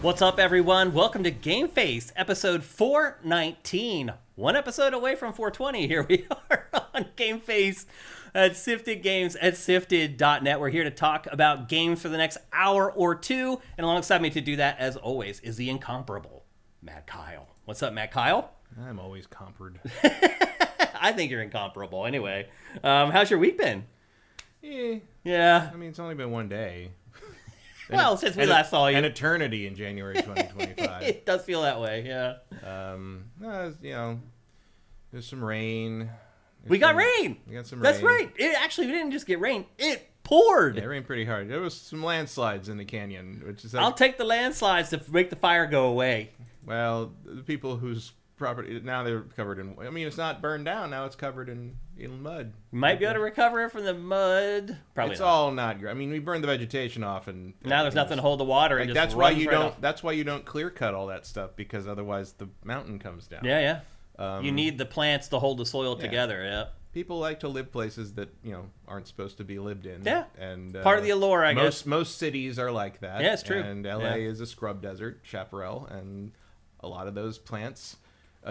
What's up, everyone? Welcome to GameFace, episode 419. One episode away from 420. Here we are on GameFace at SIFTD Games at SIFTD.net. We're here to talk about games for the next hour or two. And alongside me to do that, as always, is the incomparable Matt Keil. What's up, Matt Keil? I'm always compered. I think you're incomparable. Anyway, how's your week been? Yeah. I mean, it's only been one day. Well, since we last saw you. An eternity in January 2025. It does feel that way, yeah. There's some rain. We got rain. We got some rain. That's right. We didn't just get rain. It poured. Yeah, it rained pretty hard. There was some landslides in the canyon, which is like, I'll take the landslides to make the fire go away. Well, the people whose property, now they're covered in, I mean, it's not burned down. Now it's covered in mud. You might be able to recover it from the mud. Probably it's not. all not great. I mean, we burned the vegetation off, and now there's nothing to hold the water. Like, and that's just why runs you right don't. off. That's why you don't clear cut all that stuff, because otherwise the mountain comes down. Yeah. You need the plants to hold the soil together. Yeah. People like to live places that aren't supposed to be lived in. Yeah. And part of the allure, I guess. Most cities are like that. Yeah, it's true. And LA is a scrub desert, chaparral, and a lot of those plants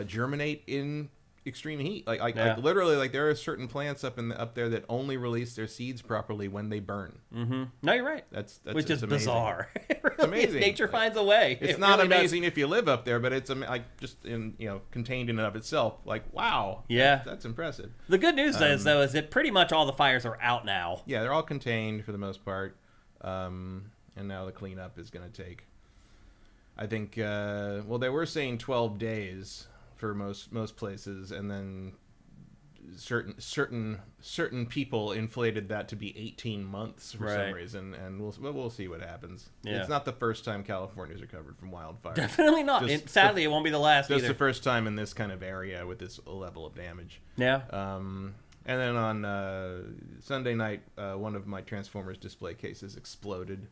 germinate in extreme heat. Like literally, like there are certain plants up there that only release their seeds properly when they burn. Mm-hmm. No, you're right. That's which is amazing. Bizarre. It's amazing. Nature finds a way. It's not really amazing if you live up there, but it's just contained in and of itself. Like, wow. Yeah, that's impressive. The good news is that pretty much all the fires are out now. Yeah, they're all contained for the most part, and now the cleanup is going to take, I think, they were saying 12 days for most places, and then certain people inflated that to be 18 months for some reason, and we'll see what happens. Yeah. It's not the first time California's recovered from wildfires. Definitely not. Sadly, it won't be the last either. Just the first time in this kind of area with this level of damage. Yeah. And then on Sunday night, one of my Transformers display cases exploded.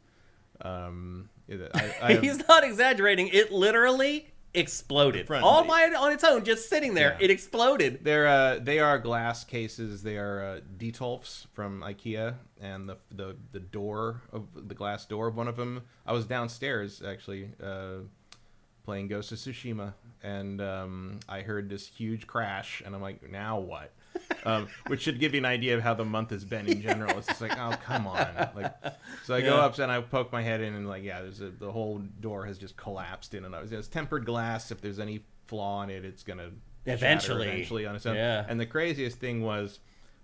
He's not exaggerating. It literally exploded on its own, just sitting there. Yeah. It exploded. They are glass cases. They are Detolfs from IKEA, and the door of the glass door of one of them. I was downstairs actually playing Ghost of Tsushima, and I heard this huge crash, and I'm like, now what? Which should give you an idea of how the month has been in general. It's just like, oh, come on. So I go up and I poke my head in, and the whole door has just collapsed in and out. It's tempered glass. If there's any flaw in it, it's gonna eventually on its own. Yeah. And the craziest thing was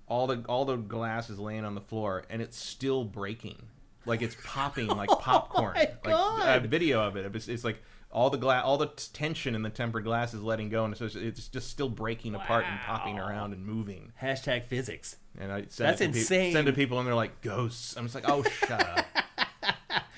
all the glass is laying on the floor, and it's still breaking. Like it's popping like popcorn. Oh my God. A video of it. It's like all the tension in the tempered glass is letting go, and so it's just still breaking apart and popping around and moving. Hashtag physics. And I That's insane. Send to people, and they're like, ghosts. I'm just like, oh, shut up.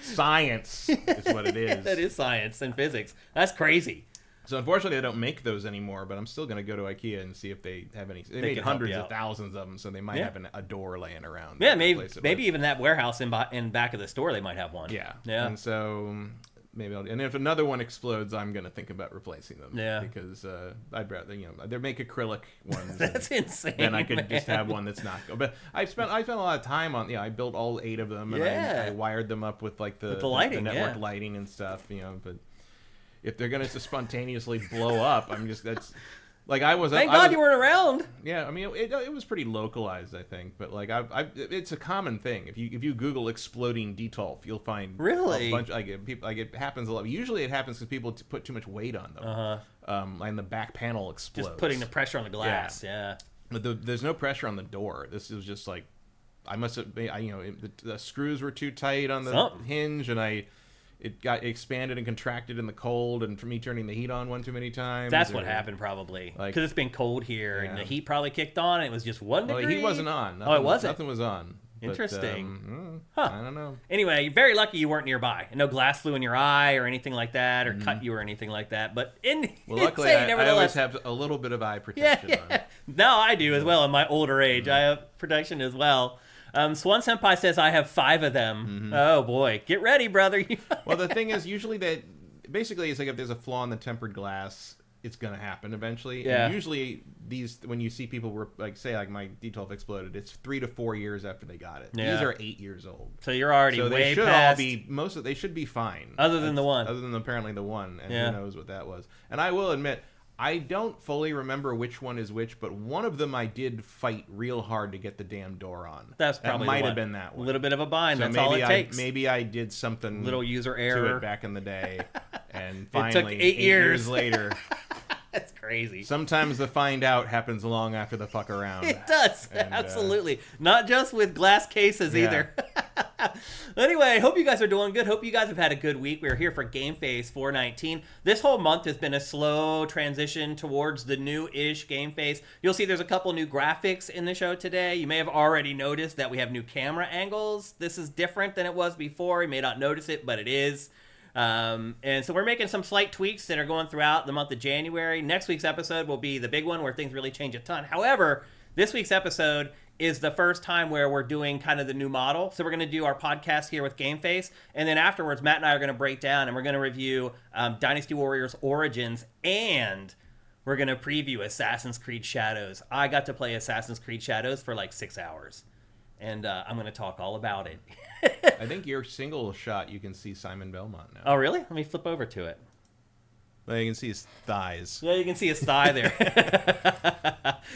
Science is what it is. That is science and physics. That's crazy. So unfortunately, they don't make those anymore, but I'm still going to go to IKEA and see if they have any. They made hundreds of thousands of them, so they might have a door laying around. Yeah, maybe even that warehouse in back of the store, they might have one. Yeah. And so maybe and if another one explodes, I'm going to think about replacing them. Yeah. Because I'd rather, they make acrylic ones. That's insane. Then I could just have one that's not. But I spent a lot of time on. I built all 8 of them, and I wired them up with the lighting, the network lighting and stuff. But if they're going to spontaneously blow up, that's. Thank God you weren't around. Yeah, I mean it was pretty localized, I think, but it's a common thing. If you Google exploding Detolf, you'll find a bunch. It happens a lot. Usually it happens because people put too much weight on them, and the back panel explodes. Just putting the pressure on the glass. Yeah. But there's no pressure on the door. This is just like I must have. The screws were too tight on the hinge, and it got expanded and contracted in the cold, and from me turning the heat on one too many times. That's what happened, probably. Because it's been cold here, and the heat probably kicked on, and it was just 1 degree. Well, the heat wasn't on. It wasn't? Nothing was on. Interesting. I don't know. Anyway, you're very lucky you weren't nearby. And no glass flew in your eye or anything like that, or cut you or anything like that. But luckily, I always have a little bit of eye protection on. Now I do as well in my older age. I have protection as well. Swan Senpai says I have 5 of them. Mm-hmm. Oh boy, get ready, brother. Well, the thing is, usually basically it's like if there's a flaw in the tempered glass, it's gonna happen eventually. Yeah. And usually when you see people say my D12 exploded, it's 3 to 4 years after they got it. Yeah. These are 8 years old. So you're already so way they should past. all be they should be fine. Other than the one. Other than apparently the one, and Yeah. who knows what that was. And I will admit, I don't fully remember which one is which, but one of them I did fight real hard to get the damn door on. That's probably that might the have one. been that one. A little bit of a bind. So That's all it takes. Maybe I did something Little user to error it back in the day, and took finally 8 years. later. That's crazy. Sometimes the find out happens long after the fuck around. It does. And, absolutely. Not just with glass cases either. Anyway, hope you guys are doing good. Hope you guys have had a good week. We're here for GameFace 419. This whole month has been a slow transition towards the new-ish GameFace. You'll see there's a couple new graphics in the show today. You may have already noticed that we have new camera angles. This is different than it was before. You may not notice it, but it is. And so we're making some slight tweaks that are going throughout the month of January. Next week's episode will be the big one where things really change a ton. However, this week's episode is the first time where we're doing kind of the new model. So we're going to do our podcast here with GameFace, and then afterwards, Matt and I are going to break down and we're going to review Dynasty Warriors Origins, and we're going to preview Assassin's Creed Shadows. I got to play Assassin's Creed Shadows for like 6 hours, and I'm going to talk all about it. I think your single shot, you can see Simon Belmont now. Oh, really? Let me flip over to it. Well, you can see his thighs. Yeah, you can see his thigh there.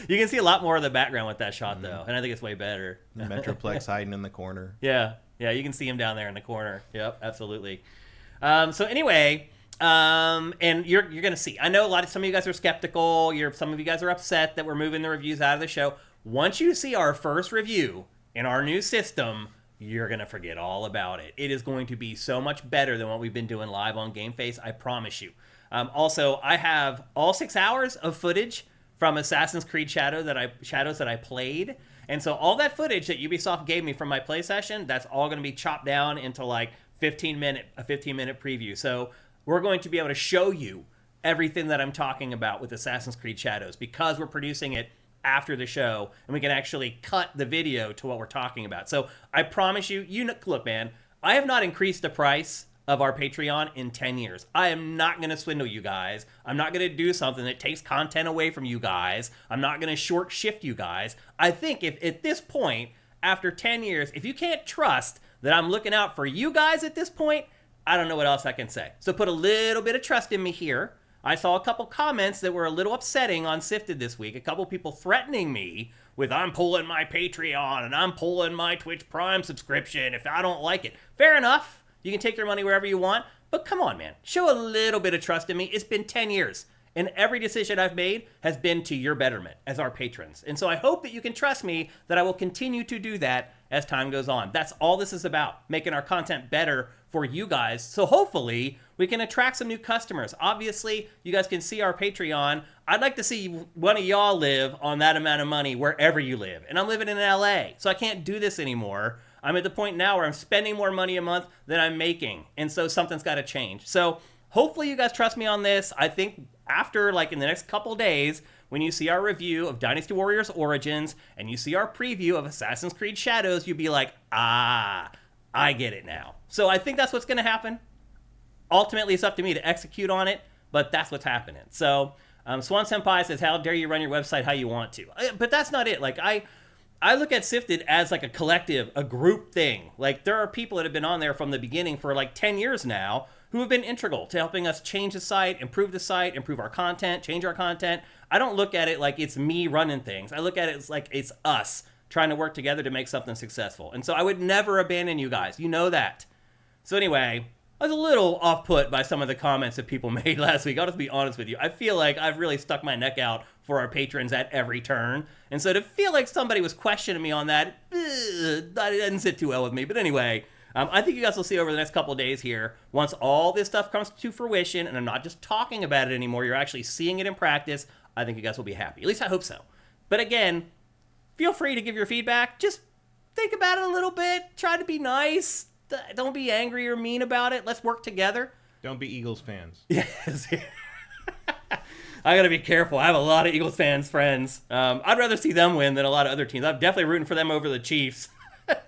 You can see a lot more of the background with that shot, though, and I think it's way better. The Metroplex hiding in the corner. Yeah, you can see him down there in the corner. Yep, absolutely. So anyway, and you're going to see. I know some of you guys are skeptical. Some of you guys are upset that we're moving the reviews out of the show. Once you see our first review in our new system, you're going to forget all about it. It is going to be so much better than what we've been doing live on GameFace, I promise you. Also, I have all 6 hours of footage from Assassin's Creed Shadows that I played. And so all that footage that Ubisoft gave me from my play session, that's all going to be chopped down into like a 15-minute preview. So we're going to be able to show you everything that I'm talking about with Assassin's Creed Shadows because we're producing it after the show, and we can actually cut the video to what we're talking about. So I promise you, look, man, I have not increased the price of our Patreon in 10 years. I am not going to swindle you guys. I'm not going to do something that takes content away from you guys. I'm not going to short shift you guys. I think if at this point, after 10 years, if you can't trust that I'm looking out for you guys at this point, I don't know what else I can say. So put a little bit of trust in me here. I saw a couple comments that were a little upsetting on SIFTD this week. A couple people threatening me with, I'm pulling my Patreon and I'm pulling my Twitch Prime subscription if I don't like it. Fair enough. You can take your money wherever you want. But come on, man. Show a little bit of trust in me. It's been 10 years. And every decision I've made has been to your betterment as our patrons. And so I hope that you can trust me that I will continue to do that as time goes on. That's all this is about, making our content better for you guys. So hopefully we can attract some new customers. Obviously, you guys can see our Patreon. I'd like to see one of y'all live on that amount of money wherever you live. And I'm living in LA, so I can't do this anymore. I'm at the point now where I'm spending more money a month than I'm making. And so something's got to change. So hopefully you guys trust me on this. I think after, like in the next couple days, when you see our review of Dynasty Warriors Origins and you see our preview of Assassin's Creed Shadows, you'll be like, I get it now. So I think that's what's going to happen. Ultimately, it's up to me to execute on it, but that's what's happening. So Swan Senpai says, how dare you run your website how you want to? But that's not it. Like, I look at SIFTD as like a collective, a group thing. Like, there are people that have been on there from the beginning for like 10 years now who have been integral to helping us change the site, improve our content, change our content. I don't look at it like it's me running things. I look at it as like it's us trying to work together to make something successful. And so I would never abandon you guys. You know that. So anyway, I was a little off-put by some of the comments that people made last week. I'll just be honest with you. I feel like I've really stuck my neck out for our patrons at every turn. And so to feel like somebody was questioning me on that, that didn't sit too well with me. But anyway, I think you guys will see over the next couple of days here, once all this stuff comes to fruition, and I'm not just talking about it anymore, you're actually seeing it in practice, I think you guys will be happy. At least I hope so. But again, feel free to give your feedback. Just think about it a little bit. Try to be nice. Don't be angry or mean about it. Let's work together. Don't be Eagles fans. Yes. I got to be careful. I have a lot of Eagles fans friends. I'd rather see them win than a lot of other teams. I'm definitely rooting for them over the Chiefs.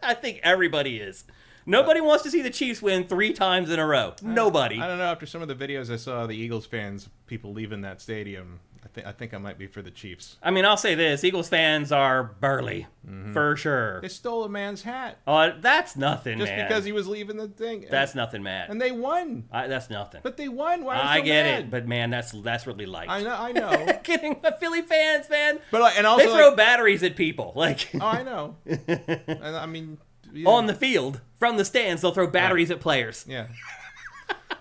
I think everybody is. Nobody wants to see the Chiefs win 3 times in a row. Nobody. I don't know. After some of the videos I saw of the Eagles fans, people leaving that stadium, I think I might be for the Chiefs. I mean, I'll say this. Eagles fans are burly, for sure. They stole a man's hat. Oh, that's nothing, Just man. because he was leaving the thing. That's nothing, Matt. And they won. That's nothing. But they won. Why are you so I get mad? it, but man, that's really light. I know. Kidding, Philly fans, man. But and also they throw batteries at people, like. Oh, I know. And I mean, yeah. On the field, from the stands, they'll throw batteries at players. Yeah.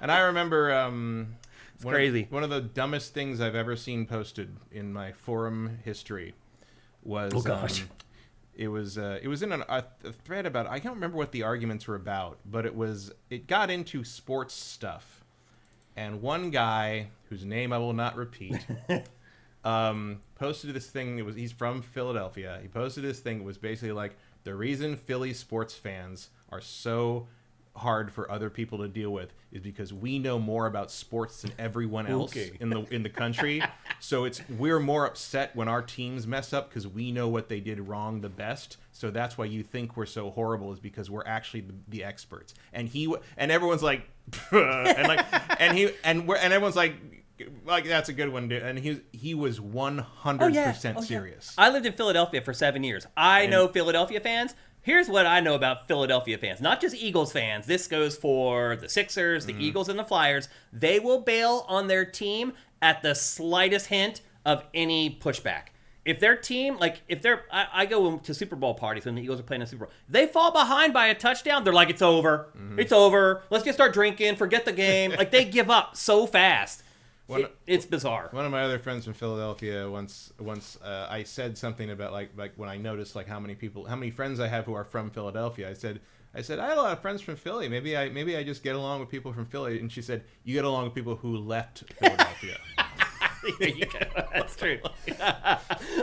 And I remember crazy. One of the dumbest things I've ever seen posted in my forum history was it was in a thread about, I can't remember what the arguments were about, but it got into sports stuff, and one guy whose name I will not repeat posted this thing. He's from Philadelphia. He posted this thing. It was basically like, the reason Philly sports fans are so hard for other people to deal with is because we know more about sports than everyone else in the country. So we're more upset when our teams mess up because we know what they did wrong the best. So that's why you think we're so horrible, is because we're actually the experts. And everyone's like, and everyone's like that's a good one, dude. And he was 100% serious. I lived in Philadelphia for 7 years. I know Philadelphia fans. Here's what I know about Philadelphia fans. Not just Eagles fans. This goes for the Sixers, the Eagles, and the Flyers. They will bail on their team at the slightest hint of any pushback. If their team, I go to Super Bowl parties when the Eagles are playing a Super Bowl. They fall behind by a touchdown. They're like, it's over. It's over. Let's just start drinking. Forget the game. Like, they give up so fast. It's bizarre. One of my other friends from Philadelphia once I said something about like when I noticed like how many friends I have who are from Philadelphia. I said I had a lot of friends from Philly. Maybe I just get along with people from Philly. And she said, you get along with people who left Philadelphia. There you go. That's true.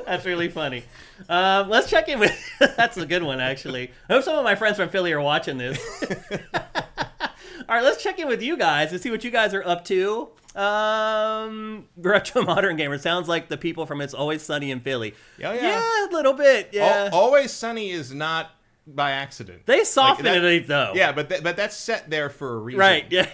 That's really funny. Let's check in with. That's a good one, actually. I hope some of my friends from Philly are watching this. All right, let's check in with you guys and see what you guys are up to. Retro Modern Gamer sounds like the people from It's Always Sunny in Philly. Oh, yeah. Yeah, a little bit. Yeah. Always Sunny is not by accident. They soften it though. Yeah, but that's set there for a reason. Right. Yeah.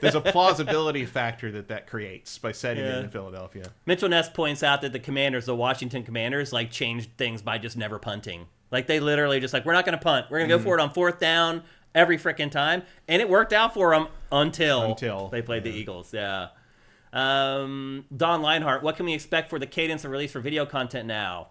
There's a plausibility factor that creates by setting it in Philadelphia. Mitchell Ness points out that the Washington Commanders, like, changed things by just never punting. Like, they literally just like, we're not going to punt. We're going to go for it on 4th down every freaking time. And it worked out for them until they played the Eagles. Yeah. Don Leinhart, what can we expect for the cadence of release for video content now?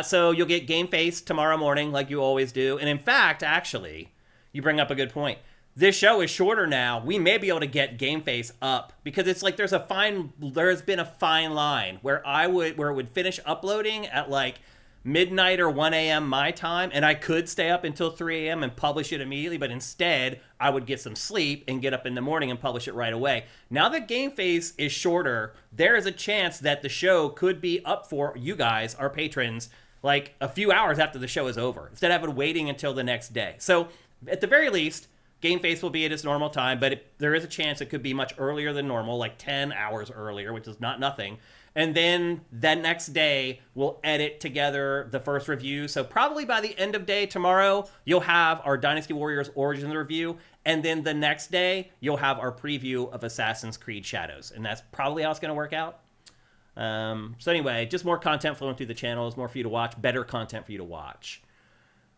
So you'll get GameFace tomorrow morning, like you always do. And in fact, actually, you bring up a good point. This show is shorter now. We may be able to get GameFace up because it's like there's been a fine line where it would finish uploading at like midnight or 1 a.m. my time, and I could stay up until 3 a.m. and publish it immediately, but instead I would get some sleep and get up in the morning and publish it right away. Now that GameFace is shorter, there is a chance that the show could be up for you guys, our patrons, like a few hours after the show is over, instead of waiting until the next day. So at the very least, GameFace will be at its normal time, but there is a chance it could be much earlier than normal, like 10 hours earlier, which is not nothing. And then that next day, we'll edit together the first review. So probably by the end of day tomorrow, you'll have our Dynasty Warriors Origins review. And then the next day, you'll have our preview of Assassin's Creed Shadows. And that's probably how it's going to work out. So anyway, just more content flowing through the channels, more for you to watch, better content for you to watch.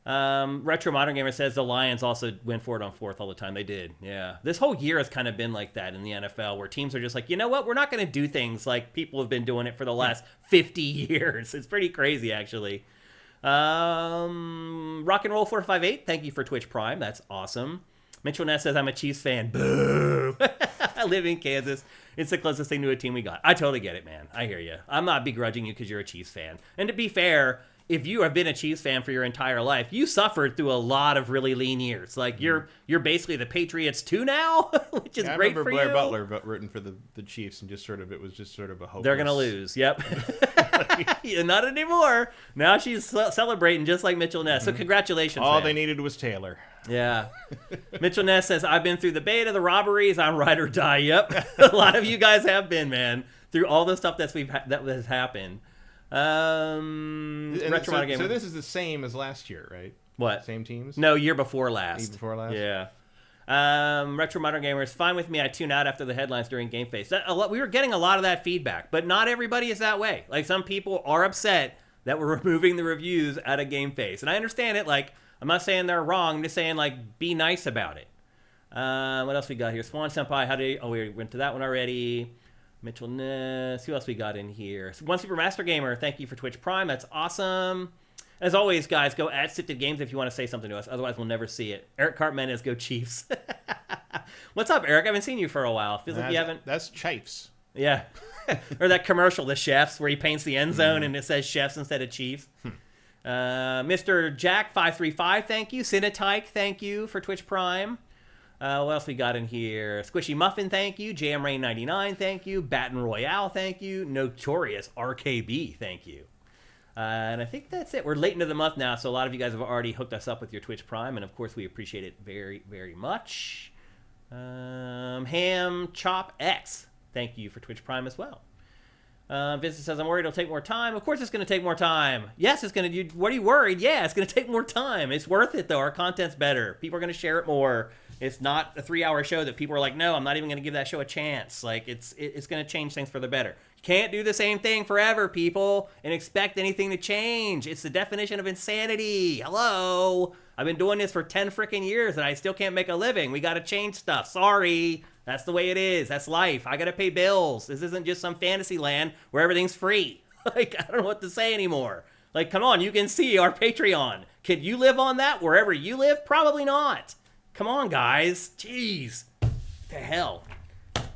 Retro Modern Gamer says the Lions also went for it on 4th all the time. They did, yeah. This whole year has kind of been like that in the NFL, where teams are just like, you know what? We're not going to do things like people have been doing it for the last 50 years. It's pretty crazy, actually. Rock and Roll 458, thank you for Twitch Prime. That's awesome. Mitchell Ness says, I'm a Chiefs fan. Boo! I live in Kansas. It's the closest thing to a team we got. I totally get it, man. I hear you. I'm not begrudging you because you're a Chiefs fan. And to be fair, if you have been a Chiefs fan for your entire life, you suffered through a lot of really lean years. Like, you're basically the Patriots too now, which is great for you. I remember Blair Butler rooting for the Chiefs, and it was just sort of a hopeless. They're going to lose, yep. Not anymore. Now she's celebrating just like Mitchell Ness. So congratulations, All man. they needed was Taylor. Yeah. Mitchell Ness says, I've been through the beta, the robberies, I'm ride or die. Yep. A lot of you guys have been, man, through all the stuff that has happened. So this is the same as last year, right? What? Same teams? No, year before last. Year before last? Yeah. Retro Modern Gamers, fine with me. I tune out after the headlines during GameFace. We were getting a lot of that feedback, but not everybody is that way. Like, some people are upset that we're removing the reviews out of GameFace. And I understand it. Like, I'm not saying they're wrong. I'm just saying, like, be nice about it. What else we got here? Swan Senpai, we went to that one already. Mitchell Ness. Who else we got in here? One Super Master Gamer, thank you for Twitch Prime. That's awesome. As always, guys, go at SIFTD Games if you want to say something to us. Otherwise, we'll never see it. Eric Cartmenez, go Chiefs. What's up, Eric? I haven't seen you for a while. Feels like you haven't. That's Chiefs. Yeah. Or that commercial, the Chefs, where he paints the end zone and it says Chefs instead of Chiefs. Mr. Jack535, thank you. Cinetyke, thank you for Twitch Prime. What else we got in here? Squishy Muffin, thank you. JamRain99, thank you. Baton Royale, thank you. Notorious RKB, thank you. And I think that's it. We're late into the month now, so a lot of you guys have already hooked us up with your Twitch Prime, and of course we appreciate it very, very much. Ham Chop X, thank you for Twitch Prime as well. Vincent says, I'm worried it'll take more time. Of course it's going to take more time. Yes, it's going to. What are you worried? Yeah, it's going to take more time. It's worth it, though. Our content's better. People are going to share it more. It's not a 3-hour show that people are like, no, I'm not even going to give that show a chance. Like, it's going to change things for the better. You can't do the same thing forever, people, and expect anything to change. It's the definition of insanity. Hello? I've been doing this for 10 freaking years, and I still can't make a living. We got to change stuff. Sorry. That's the way it is. That's life. I got to pay bills. This isn't just some fantasy land where everything's free. Like, I don't know what to say anymore. Like, come on, you can see our Patreon. Could you live on that wherever you live? Probably not. Come on, guys. Jeez. The hell.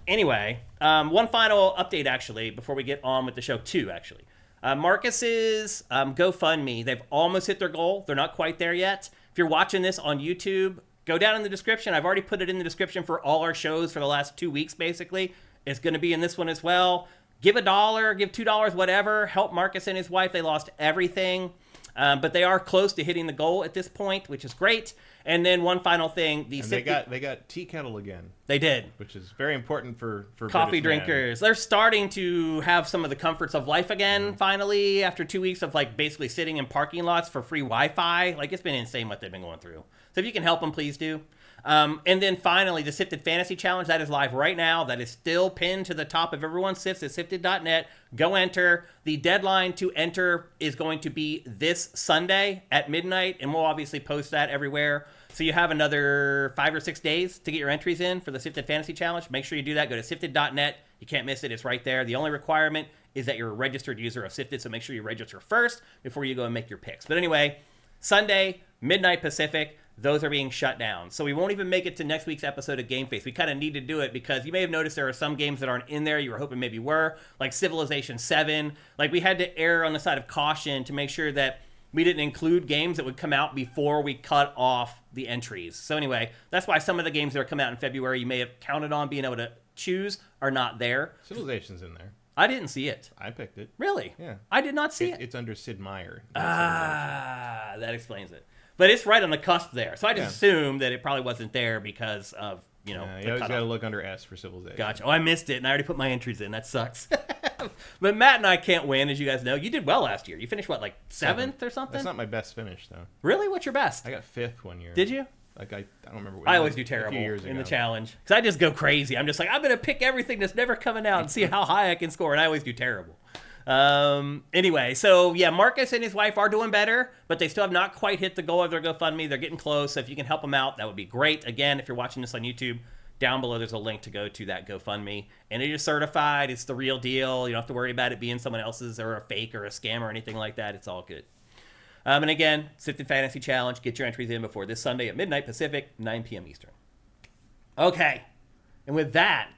Anyway, one final update, actually, before we get on with the show. Two, actually. Marcus's GoFundMe, they've almost hit their goal. They're not quite there yet. If you're watching this on YouTube, go down in the description. I've already put it in the description for all our shows for the last 2 weeks, basically. It's going to be in this one as well. Give $1, give $2, whatever. Help Marcus and his wife. They lost everything. But they are close to hitting the goal at this point, which is great. And then one final thing, they got tea kettle again. They did, which is very important for coffee British drinkers. Man. They're starting to have some of the comforts of life again. Finally, after 2 weeks of like basically sitting in parking lots for free Wi-Fi, like it's been insane what they've been going through. So if you can help them, please do. And then finally, the SIFTD Fantasy Challenge, that is live right now. That is still pinned to the top of everyone's SIFTs at SIFTD.net. Go enter. The deadline to enter is going to be this Sunday at midnight, and we'll obviously post that everywhere. So you have another 5 or 6 days to get your entries in for the SIFTD Fantasy Challenge. Make sure you do that. Go to SIFTD.net. You can't miss it. It's right there. The only requirement is that you're a registered user of SIFTD, so make sure you register first before you go and make your picks. But anyway, Sunday, midnight Pacific, those are being shut down. So we won't even make it to next week's episode of GameFace. We kind of need to do it because you may have noticed there are some games that aren't in there you were hoping maybe were, like Civilization 7. Like, we had to err on the side of caution to make sure that we didn't include games that would come out before we cut off the entries. So anyway, that's why some of the games that are coming out in February you may have counted on being able to choose are not there. Civilization's in there. I didn't see it. I picked it. Really? Yeah. I did not see it. It's under Sid Meier. That explains it. But it's right on the cusp there. So I just assumed that it probably wasn't there because of, you know. You always got to look under S for Civilization. Gotcha. Oh, I missed it, and I already put my entries in. That sucks. But Matt and I can't win, as you guys know. You did well last year. You finished, what, like 7th or something? That's not my best finish, though. Really? What's your best? I got 5th one year. Did you? Like, I don't remember what I always do terrible in the challenge. Because I just go crazy. I'm just like, I'm going to pick everything that's never coming out and see how high I can score, and I always do terrible. Anyway, so yeah, Marcus and his wife are doing better, but they still have not quite hit the goal of their GoFundMe. They're getting close. So if you can help them out, that would be great. Again, if you're watching this on YouTube, down below there's a link to go to that GoFundMe, and it is certified. It's the real deal. You don't have to worry about it being someone else's or a fake or a scam or anything like that. It's all good. And again, SIFTD Fantasy Challenge. Get your entries in before this Sunday at midnight Pacific, 9 p.m. Eastern. Okay, and with that,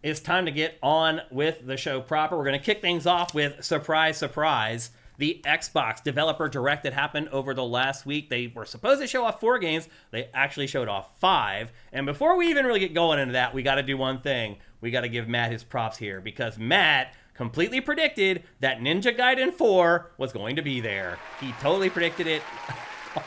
it's time to get on with the show proper. We're going to kick things off with, surprise, surprise, the Xbox Developer Direct that happened over the last week. They were supposed to show off 4 games. They actually showed off 5. And before we even really get going into that, we got to do one thing. We got to give Matt his props here, because Matt completely predicted that Ninja Gaiden 4 was going to be there. He totally predicted it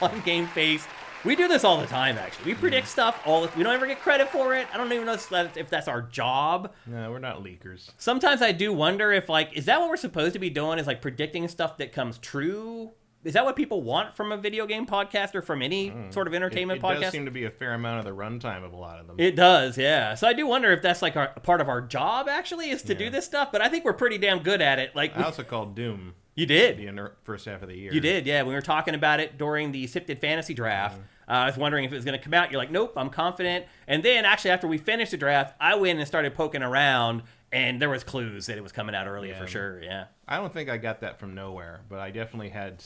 on GameFace. We do this all the time, actually. We predict stuff we don't ever get credit for it. I don't even know if that's our job. No, we're not leakers. Sometimes I do wonder if, like, is that what we're supposed to be doing, is, like, predicting stuff that comes true? is that what people want from a video game podcast or from any sort of entertainment It podcast? does seem to be a fair amount of the runtime of a lot of them. It does, yeah. So I do wonder if that's like a part of our job, actually, is to do this stuff. But I think we're pretty damn good at it. Like I also called Doom. You did. The first half of the year. You did, yeah. We were talking about it during the SIFTD fantasy draft. I was wondering if it was going to come out. You're like, nope, I'm confident. And then actually after we finished the draft, I went and started poking around, and there was clues that it was coming out earlier for sure, yeah. I don't think I got that from nowhere, but I definitely had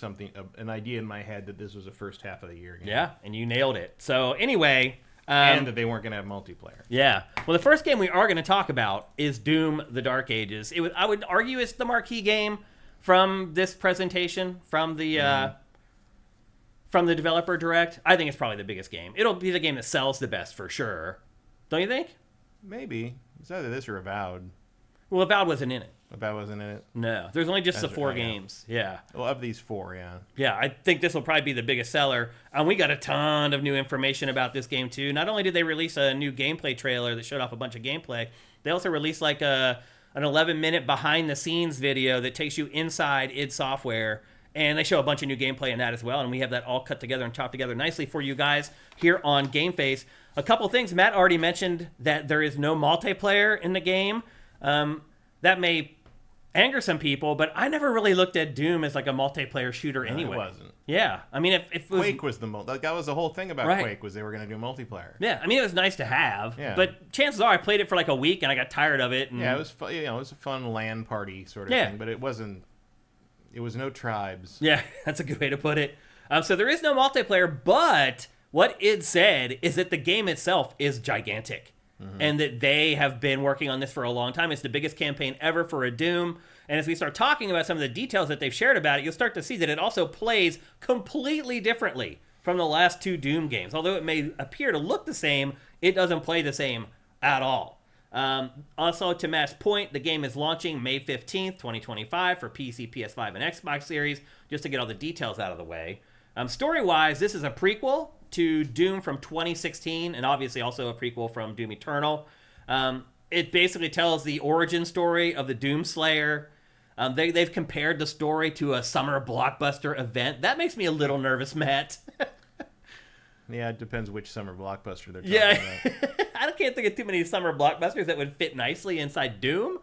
an idea in my head that this was a first half of the year game. Yeah, and you nailed it. So anyway... and that they weren't going to have multiplayer. Yeah. Well, the first game we are going to talk about is Doom: The Dark Ages. I would argue it's the marquee game from this presentation, from the developer direct. I think it's probably the biggest game. It'll be the game that sells the best for sure. Don't you think? Maybe. It's either this or Avowed. Well, Avowed wasn't in it. Avowed wasn't in it? No. There's only just the 4 games. Yeah. Well, of these 4, yeah. Yeah, I think this will probably be the biggest seller. And we got a ton of new information about this game, too. Not only did they release a new gameplay trailer that showed off a bunch of gameplay, they also released like an 11-minute behind-the-scenes video that takes you inside id Software. And they show a bunch of new gameplay in that as well. And we have that all cut together and chopped together nicely for you guys here on GameFace. A couple things. Matt already mentioned that there is no multiplayer in the game. That may anger some people, but I never really looked at Doom as like a multiplayer shooter anyway. It wasn't. Yeah. I mean, if it was... Quake was that was the whole thing about Quake, was they were going to do multiplayer. Yeah. I mean, it was nice to have. Yeah. But chances are I played it for like a week and I got tired of it. And... Yeah, it was fun. It was a fun LAN party sort of thing, but it wasn't... It was no tribes. Yeah, that's a good way to put it. So there is no multiplayer, but what id said is that the game itself is gigantic. And that they have been working on this for a long time. It's the biggest campaign ever for a Doom. And as we start talking about some of the details that they've shared about it, you'll start to see that it also plays completely differently from the last 2 Doom games. Although it may appear to look the same, it doesn't play the same at all. Also, to Matt's point, the game is launching May 15th, 2025 for PC, PS5, and Xbox Series, just to get all the details out of the way. Story-wise, this is a prequel to Doom from 2016, and obviously also a prequel from Doom Eternal. It basically tells the origin story of the Doom Slayer. They've compared the story to a summer blockbuster event. That makes me a little nervous, Matt. Yeah, it depends which summer blockbuster they're talking about. I can't think of too many summer blockbusters that would fit nicely inside Doom.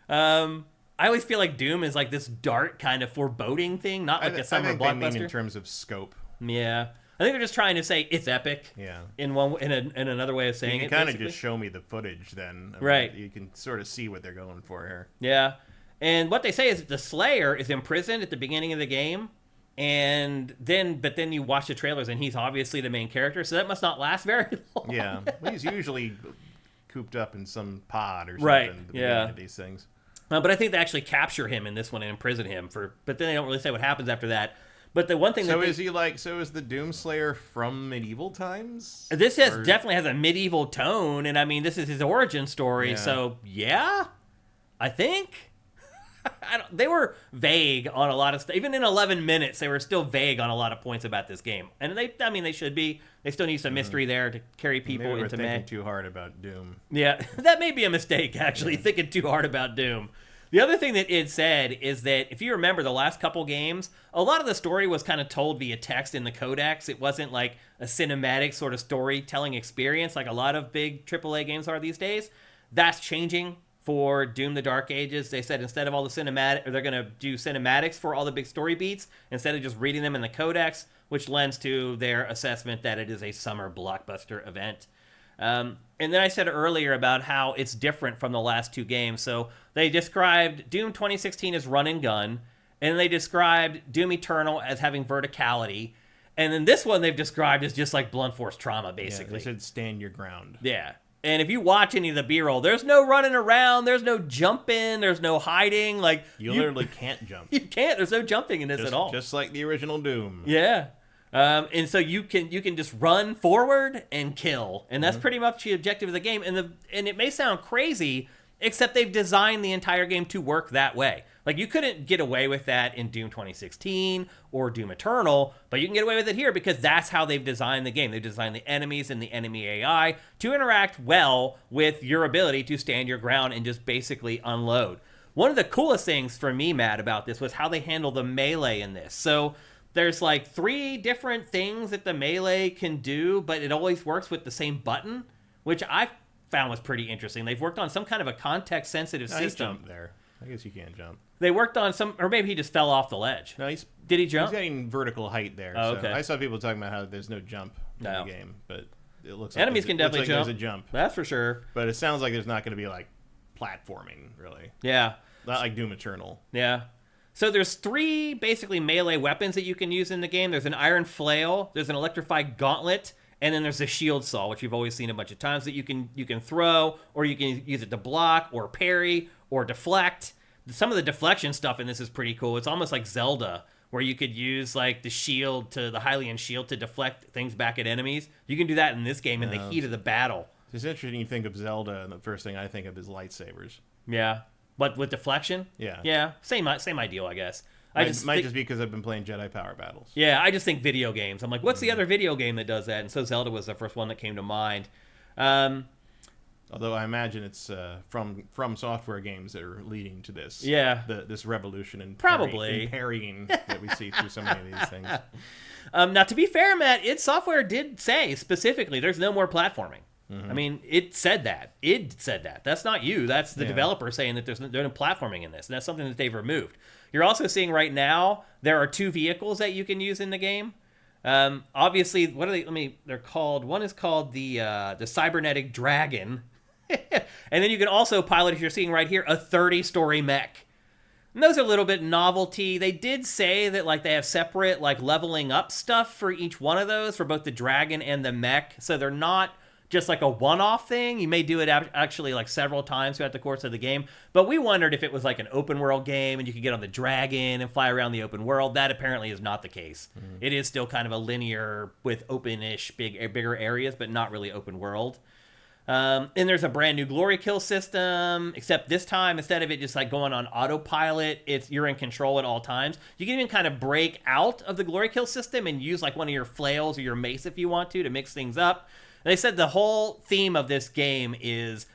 I always feel like Doom is like this dark kind of foreboding thing, not like a summer blockbuster. They mean in terms of scope. Yeah. I think they're just trying to say it's epic. Yeah. In another way of saying it. You can kind of just show me the footage then. Right. You can sort of see what they're going for here. Yeah. And what they say is that the Slayer is imprisoned at the beginning of the game. But then you watch the trailers and he's obviously the main character, so that must not last very long. Yeah. Well, he's usually cooped up in some pod or something right. at the beginning of these things. But I think they actually capture him in this one and imprison him but then they don't really say what happens after that. But the one thing is the Doomslayer from medieval times? This definitely has a medieval tone, and I mean this is his origin story, so yeah, I think. They were vague on a lot of stuff. Even in 11 minutes, they were still vague on a lot of points about this game. And they should be. They still need some mystery there to carry people Maybe into we're thinking too hard about Doom. Yeah, that may be a mistake, actually, thinking too hard about Doom. The other thing that it said is that if you remember the last couple games, a lot of the story was kind of told via text in the codex. It wasn't like a cinematic sort of storytelling experience like a lot of big AAA games are these days. That's changing for Doom: The Dark Ages. They said instead of all the they're going to do cinematics for all the big story beats instead of just reading them in the codex, which lends to their assessment that it is a summer blockbuster event. And then I said earlier about how it's different from the last 2 games. So they described Doom 2016 as run and gun, and they described Doom Eternal as having verticality. And then this one they've described as just like blunt force trauma, basically. Yeah, they said stand your ground. Yeah. And if you watch any of the B-roll, there's no running around, there's no jumping, there's no hiding. Like you literally can't jump. You can't. There's no jumping in this at all. Just like the original Doom. Yeah. And so you can just run forward and kill, and that's pretty much the objective of the game. And it may sound crazy, except they've designed the entire game to work that way. Like you couldn't get away with that in Doom 2016 or Doom Eternal, but you can get away with it here because that's how they've designed the game. They've designed the enemies and the enemy AI to interact well with your ability to stand your ground and just basically unload. One of the coolest things for me, Matt, about this was how they handle the melee in this. So there's like 3 different things that the melee can do, but it always works with the same button, which I found was pretty interesting. They've worked on some kind of a context-sensitive system. Jump there. I guess you can't jump. They worked on some, or maybe he just fell off the ledge. No, did he jump? He's getting vertical height there. Oh, so okay. I saw people talking about how there's no jump in the game, but it looks like enemies can definitely jump. There's a jump. That's for sure. But it sounds like there's not going to be like platforming, really. Yeah. Not like Doom Eternal. Yeah. So there's 3 basically melee weapons that you can use in the game. There's an iron flail, there's an electrified gauntlet, and then there's a shield saw, which you've always seen a bunch of times that you can throw, or you can use it to block or parry or deflect. Some of the deflection stuff in this is pretty cool. It's almost like Zelda, where you could use like the Hylian shield to deflect things back at enemies. You can do that in this game in the heat of the battle. It's interesting you think of Zelda, and the first thing I think of is lightsabers. Yeah. But with deflection? Yeah. Yeah. Same ideal, I guess. Might just be because I've been playing Jedi Power Battles. Yeah, I just think video games. I'm like, what's the other video game that does that? And so Zelda was the first one that came to mind. Although I imagine it's from software games that are leading to this. Yeah. This revolution in probably parrying that we see through so many of these things. Now, to be fair, Matt, id Software did say specifically there's no more platforming. I mean, it said that. Id said that. That's not you. That's the developer saying that there's no platforming in this. And that's something that they've removed. You're also seeing right now there are 2 vehicles that you can use in the game. Obviously, what are they? They're called. One is called the cybernetic dragon. And then you can also pilot, if you're seeing right here, a 30-story mech. And those are a little bit novelty. They did say that like they have separate like leveling up stuff for each one of those for both the dragon and the mech. So they're not just like a one-off thing. You may do it actually like several times throughout the course of the game. But we wondered if it was like an open world game and you could get on the dragon and fly around the open world. That apparently is not the case. It is still kind of a linear with open-ish bigger areas, but not really open world. And there's a brand new glory kill system, except this time, instead of it just like going on autopilot, you're in control at all times. You can even kind of break out of the glory kill system and use like one of your flails or your mace if you want to mix things up. And they said the whole theme of this game is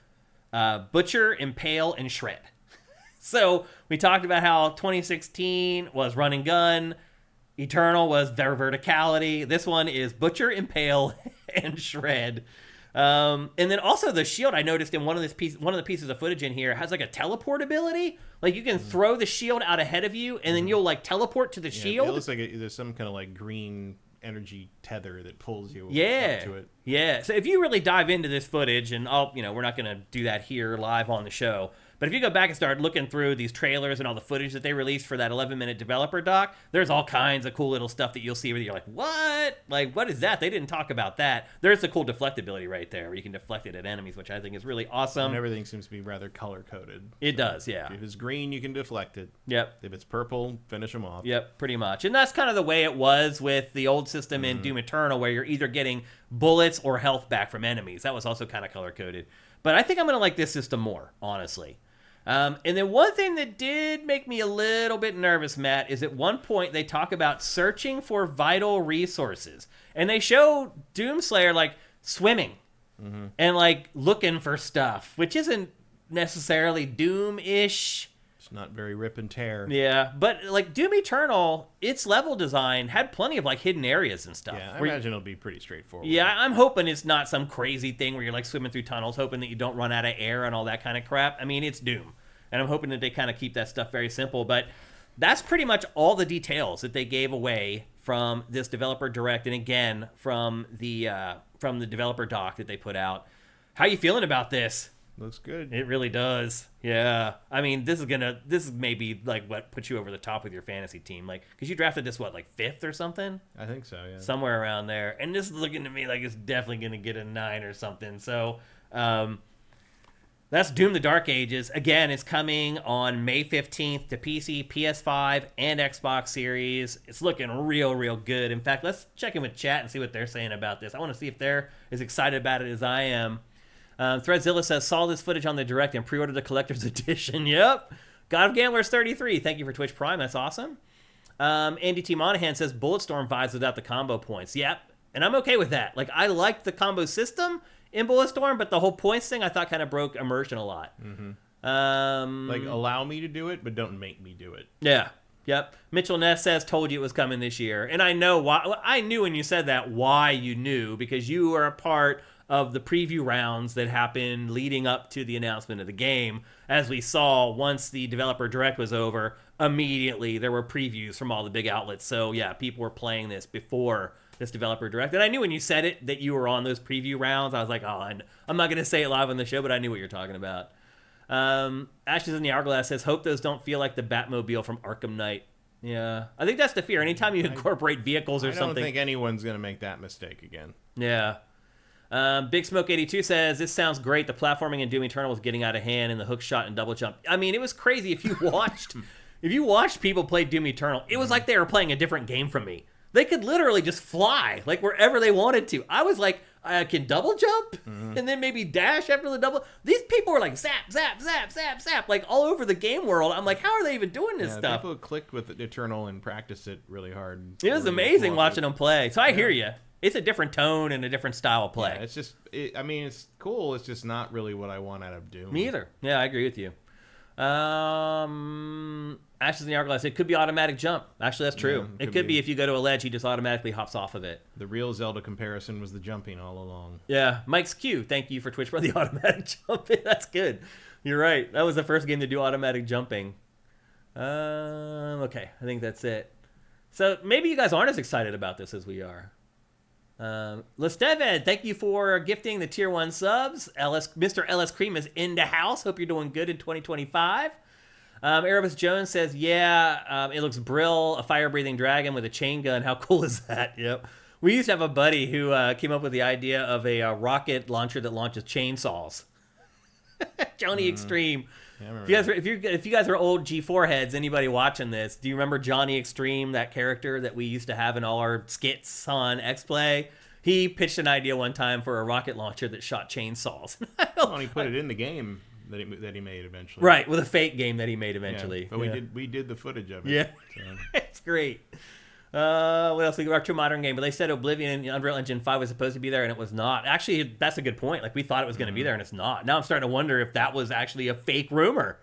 butcher, impale, and shred. So we talked about how 2016 was run and gun, Eternal was their verticality. This one is butcher, impale, and shred. And then also the shield, I noticed in one of the pieces of footage in here has like a teleport ability. Like you can throw the shield out ahead of you, and then you'll like teleport to the shield. It looks like there's some kind of like green energy tether that pulls you up to it. Yeah. So if you really dive into this footage, and we're not going to do that here live on the show, but if you go back and start looking through these trailers and all the footage that they released for that 11-minute developer doc, there's all kinds of cool little stuff that you'll see where you're like, what? Like, what is that? They didn't talk about that. There's the cool deflectability right there where you can deflect it at enemies, which I think is really awesome. And everything seems to be rather color-coded. It does, yeah. If it's green, you can deflect it. Yep. If it's purple, finish them off. Yep, pretty much. And that's kind of the way it was with the old system in Doom Eternal, where you're either getting bullets or health back from enemies. That was also kind of color-coded. But I think I'm going to like this system more, honestly. And then one thing that did make me a little bit nervous, Matt, is at one point they talk about searching for vital resources. And they show Doomslayer, like, swimming and, like, looking for stuff, which isn't necessarily Doom-ish. It's not very rip and tear. Yeah, but, like, Doom Eternal, its level design had plenty of, like, hidden areas and stuff. Yeah, I imagine it'll be pretty straightforward. Yeah, I'm hoping it's not some crazy thing where you're, like, swimming through tunnels, hoping that you don't run out of air and all that kind of crap. I mean, it's Doom. And I'm hoping that they kind of keep that stuff very simple. But that's pretty much all the details that they gave away from this developer direct, and again from the developer doc that they put out. How you feeling about this? Looks good. It really does. Yeah. I mean, this is maybe like what puts you over the top with your fantasy team, like because you drafted this like 5th or something. I think so. Yeah. Somewhere around there, and this is looking to me like it's definitely going to get a 9 or something. So. That's Doom the Dark Ages. Again, it's coming on May 15th to PC, PS5, and Xbox Series. It's looking real, real good. In fact, let's check in with chat and see what they're saying about this. I want to see if they're as excited about it as I am. Threadzilla says, saw this footage on the Direct and pre-ordered the Collector's Edition. Yep. God of Gamblers 33. Thank you for Twitch Prime. That's awesome. Andy T. Monahan says, Bulletstorm vibes without the combo points. Yep. And I'm okay with that. Like, I liked the combo system in Bulletstorm, but the whole points thing I thought kind of broke immersion a lot. Like, allow me to do it, but don't make me do it. Yeah. Yep. Mitchell Ness says, told you it was coming this year. And I know why. I knew when you said that why you knew, because you were a part of the preview rounds that happened leading up to the announcement of the game. As we saw, once the developer direct was over, immediately there were previews from all the big outlets. So yeah, people were playing this before this developer direct. And I knew when you said it that you were on those preview rounds. I was like, oh, I'm not going to say it live on the show, but I knew what you're talking about. Ashes in the Hourglass says, hope those don't feel like the Batmobile from Arkham Knight. Yeah, I think that's the fear. Anytime you incorporate vehicles or something. I don't think anyone's going to make that mistake again. Yeah. Big Smoke 82 says, this sounds great. The platforming in Doom Eternal was getting out of hand, and the hook shot and double jump. I mean, it was crazy. If you watched people play Doom Eternal, it was like they were playing a different game from me. They could literally just fly like wherever they wanted to. I was like, I can double jump and then maybe dash after the double. These people were like zap, zap, zap, zap, zap, like all over the game world. I'm like, how are they even doing this stuff? People clicked with Eternal and practiced it really hard. It was amazing watching them play. So I hear you. It's a different tone and a different style of play. Yeah, it's just, it's cool. It's just not really what I want out of Doom. Me either. Yeah, I agree with you. Ashes in the Hourglass, it could be automatic jump. Actually, that's true. Yeah, it could be if you go to a ledge, he just automatically hops off of it. The real Zelda comparison was the jumping all along. Yeah. Mike's Q, thank you for Twitch for the automatic jumping. That's good. You're right. That was the first game to do automatic jumping. Okay, I think that's it. So maybe you guys aren't as excited about this as we are. Lesteved, thank you for gifting the tier 1 subs. Mr. LS Cream is in the house. Hope you're doing good in 2025. Erebus Jones says, it looks brill, a fire-breathing dragon with a chain gun. How cool is that? Yep. We used to have a buddy who came up with the idea of a rocket launcher that launches chainsaws. Johnny Extreme. Yeah, if you guys are old G4 heads, anybody watching this, do you remember Johnny Extreme, that character that we used to have in all our skits on X-Play? He pitched an idea one time for a rocket launcher that shot chainsaws. He put it in the game that he made eventually. Right, with a fake game that he made eventually. Yeah, but we did the footage of it. Yeah, so. It's great. What else? We got to a modern game, but they said Oblivion and Unreal Engine 5 was supposed to be there, and it was not. Actually, that's a good point. Like, we thought it was going to be there, and it's not. Now I'm starting to wonder if that was actually a fake rumor.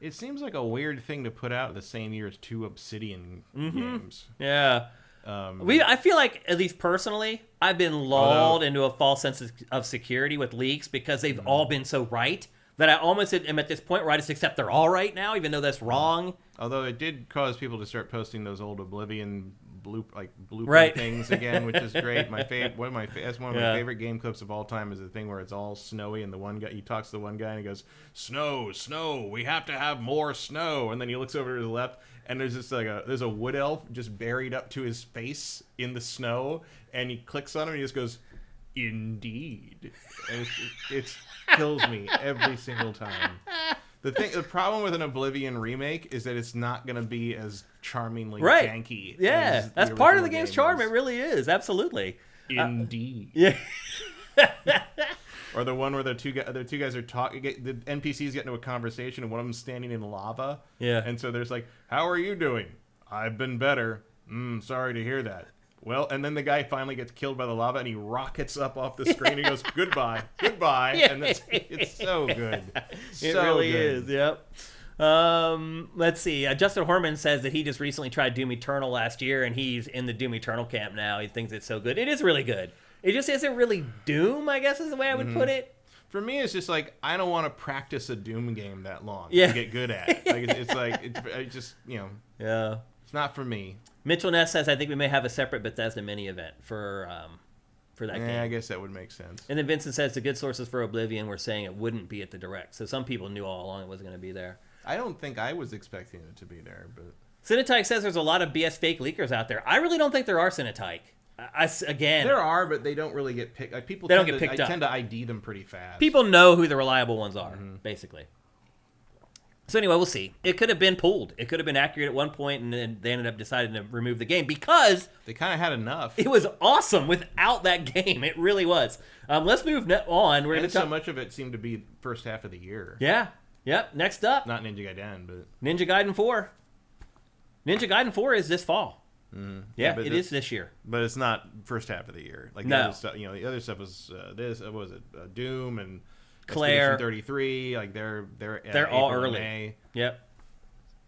It seems like a weird thing to put out the same year as 2 Obsidian games. Yeah. I feel like, at least personally, I've been lulled into a false sense of security with leaks because they've all been so right that I almost am at this point where I just accept they're all right now, even though that's wrong. Although it did cause people to start posting those old Oblivion blooper things again, which is great. One of my favorite game clips of all time is the thing where it's all snowy and the one guy, he talks to the one guy and he goes, "Snow, we have to have more snow." And then he looks over to the left and there's just there's a wood elf just buried up to his face in the snow, and he clicks on him and he just goes, "Indeed." And it kills me every single time. The problem with an Oblivion remake is that it's not going to be as charmingly janky. Yeah, that's part of the game's charm. It really is. Absolutely. Indeed. Yeah. Or the one where the two guys are talking. The NPCs get into a conversation, and one of them's standing in lava. Yeah. And so there's like, "How are you doing?" "I've been better." Sorry to hear that." Well, and then the guy finally gets killed by the lava, and he rockets up off the screen. He goes, "Goodbye, goodbye," and it's so good. It really is. Yep. Let's see. Justin Horman says that he just recently tried Doom Eternal last year, and he's in the Doom Eternal camp now. He thinks it's so good. It is really good. It just isn't really Doom, I guess is the way I would put it. For me, it's just like, I don't want to practice a Doom game that long to get good at it. Like, it's just, Yeah. It's not for me. Mitchell Ness says, I think we may have a separate Bethesda mini event for that game. I guess that would make sense. And then Vincent says the good sources for Oblivion were saying it wouldn't be at the Direct. So some people knew all along it wasn't going to be there. I don't think I was expecting it to be there, but... Cinetyke says there's a lot of BS fake leakers out there. I really don't think there are, Cinetyke. Again, there are, but they don't really get picked. People they don't get picked up. I tend to ID them pretty fast. People know who the reliable ones are, basically. So anyway, we'll see. It could have been pulled. It could have been accurate at one point, and then they ended up deciding to remove the game because they kind of had enough. It was awesome without that game. It really was. Let's move on. We're so much of it seemed to be first half of the year. Yeah. Yep. Next up, not Ninja Gaiden, but Ninja Gaiden 4. Ninja Gaiden 4 is this fall. Yeah, it is this year, but it's not first half of the year. Like the other stuff, the other stuff was what was it, Doom and Claire 33. Like they're all April, early. May. Yep.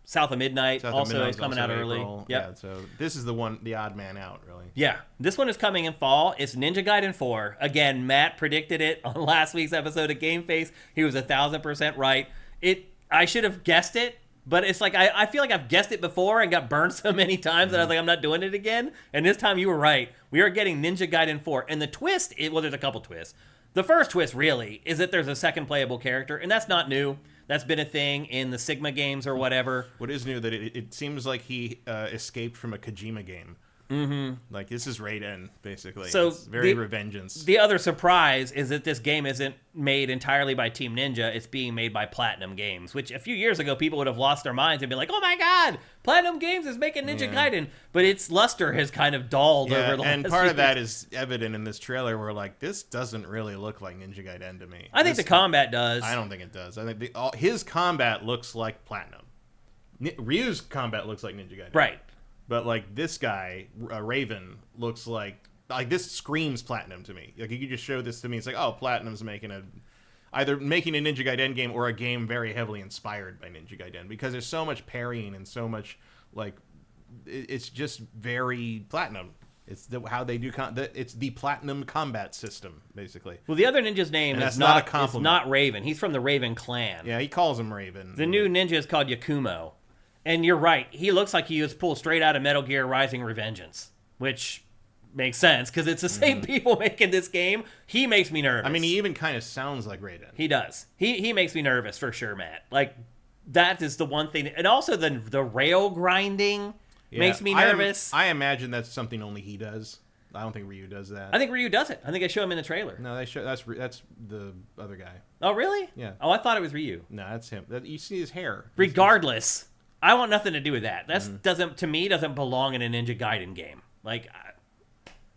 South of Midnight South of also Midnight is coming out early. April. Yep. Yeah, so this is the odd man out, really. Yeah, this one is coming in fall. It's Ninja Gaiden 4. Again, Matt predicted it on last week's episode of GameFace. He was 1,000% right. I should have guessed it, but it's like I feel like I've guessed it before and got burned so many times that I was like, I'm not doing it again. And this time you were right. We are getting Ninja Gaiden 4. And the twist, well, there's a couple twists. The first twist, really, is that there's a second playable character, and that's not new. That's been a thing in the Sigma games or whatever. What is new that it seems like he escaped from a Kojima game. Mm-hmm. Like, this is Raiden, basically. So it's very revengeance. The other surprise is that this game isn't made entirely by Team Ninja. It's being made by Platinum Games, which a few years ago people would have lost their minds and been like, oh my god, Platinum Games is making Ninja Gaiden. But its luster has kind of dulled over the last and part few of that years. is evident in this trailer where, like, this doesn't really look like Ninja Gaiden to me. I think the combat does. I don't think it does. I think his combat looks like Platinum. Ryu's combat looks like Ninja Gaiden. Right. But, like, this guy, Raven, looks like this screams Platinum to me. Like, you could just show this to me. It's like, oh, Platinum's either making a Ninja Gaiden game or a game very heavily inspired by Ninja Gaiden. Because there's so much parrying and so much, like, it's just very Platinum. It's how they do, it's the Platinum combat system, basically. Well, the other ninja's name is not a it's compliment. not Raven. He's from the Raven clan. Yeah, he calls him Raven. The new ninja is called Yakumo. And you're right. He looks like he was pulled straight out of Metal Gear Rising Revengeance, which makes sense because it's the same people making this game. He makes me nervous. I mean, he even kind of sounds like Raiden. He does. He makes me nervous for sure, Matt. Like, that is the one thing. And also the rail grinding makes me nervous. I imagine that's something only he does. I don't think Ryu does that. I think Ryu does it. I think they show him in the trailer. No, they show that's the other guy. Oh, really? Yeah. Oh, I thought it was Ryu. No, that's him. You see his hair. Regardless, I want nothing to do with that. That doesn't belong in a Ninja Gaiden game. Like,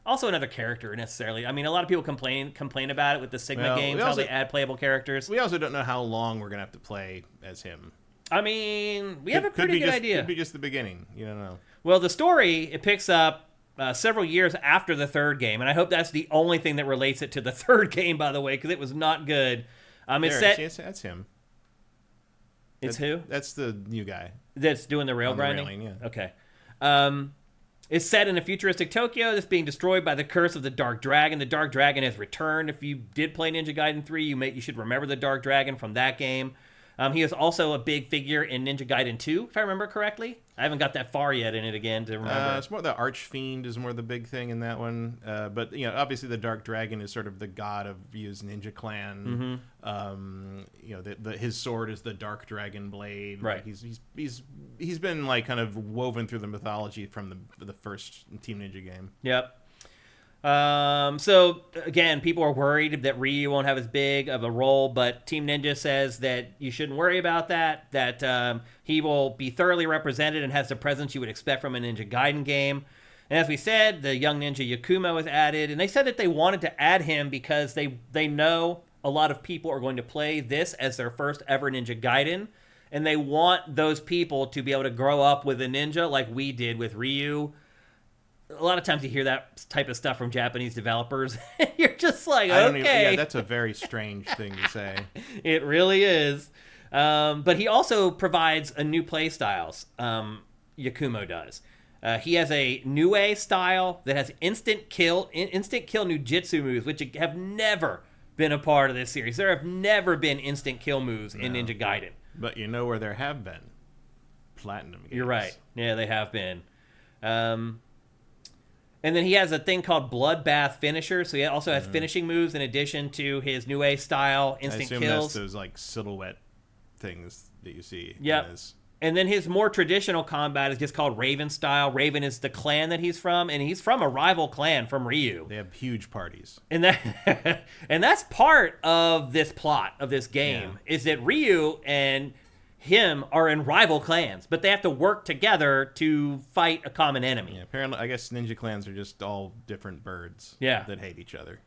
also another character necessarily. I mean, a lot of people complain about it with the Sigma games, how they add playable characters. We also don't know how long we're gonna have to play as him. I mean, we have a pretty good idea. Could be just the beginning. You don't know. Well, the story, it picks up several years after the third game, and I hope that's the only thing that relates it to the third game, by the way, because it was not good. That's him. Who? That's the new guy. That's doing the rail grinding? Railing, yeah. Okay. It's set in a futuristic Tokyo that's being destroyed by the curse of the Dark Dragon. The Dark Dragon has returned. If you did play Ninja Gaiden 3, you should remember the Dark Dragon from that game. He is also a big figure in Ninja Gaiden 2, if I remember correctly. I haven't got that far yet in it again to remember. It's more the Archfiend is more the big thing in that one. But obviously the Dark Dragon is sort of the god of Ryu's ninja clan. Mm-hmm. His sword is the Dark Dragon blade. Right. Like he's been like kind of woven through the mythology from the first Team Ninja game. Yep. So again, people are worried that Ryu won't have as big of a role, but Team Ninja says that you shouldn't worry about that, he will be thoroughly represented and has the presence you would expect from a Ninja Gaiden game. And as we said, the young ninja Yakumo is added, and they said that they wanted to add him because they know a lot of people are going to play this as their first ever Ninja Gaiden, and they want those people to be able to grow up with a ninja like we did with Ryu. A lot of times you hear that type of stuff from Japanese developers. You're just like, okay. That's a very strange thing to say. It really is. But he also provides a new play styles. Yakumo does. He has a Nue style that has instant kill nujitsu moves, which have never been a part of this series. There have never been instant kill moves in Ninja Gaiden. But you know where there have been? Platinum games. You're right. Yeah, they have been. And then he has a thing called Bloodbath Finisher, so he also has finishing moves in addition to his Nue style instant kills. I assume that's those like silhouette things that you see. Yep. And then his more traditional combat is just called Raven style. Raven is the clan that he's from, and he's from a rival clan from Ryu. They have huge parties. And that's part of this plot of this game, is that Ryu and him are in rival clans, but they have to work together to fight a common enemy. Yeah, apparently, I guess ninja clans are just all different birds that hate each other.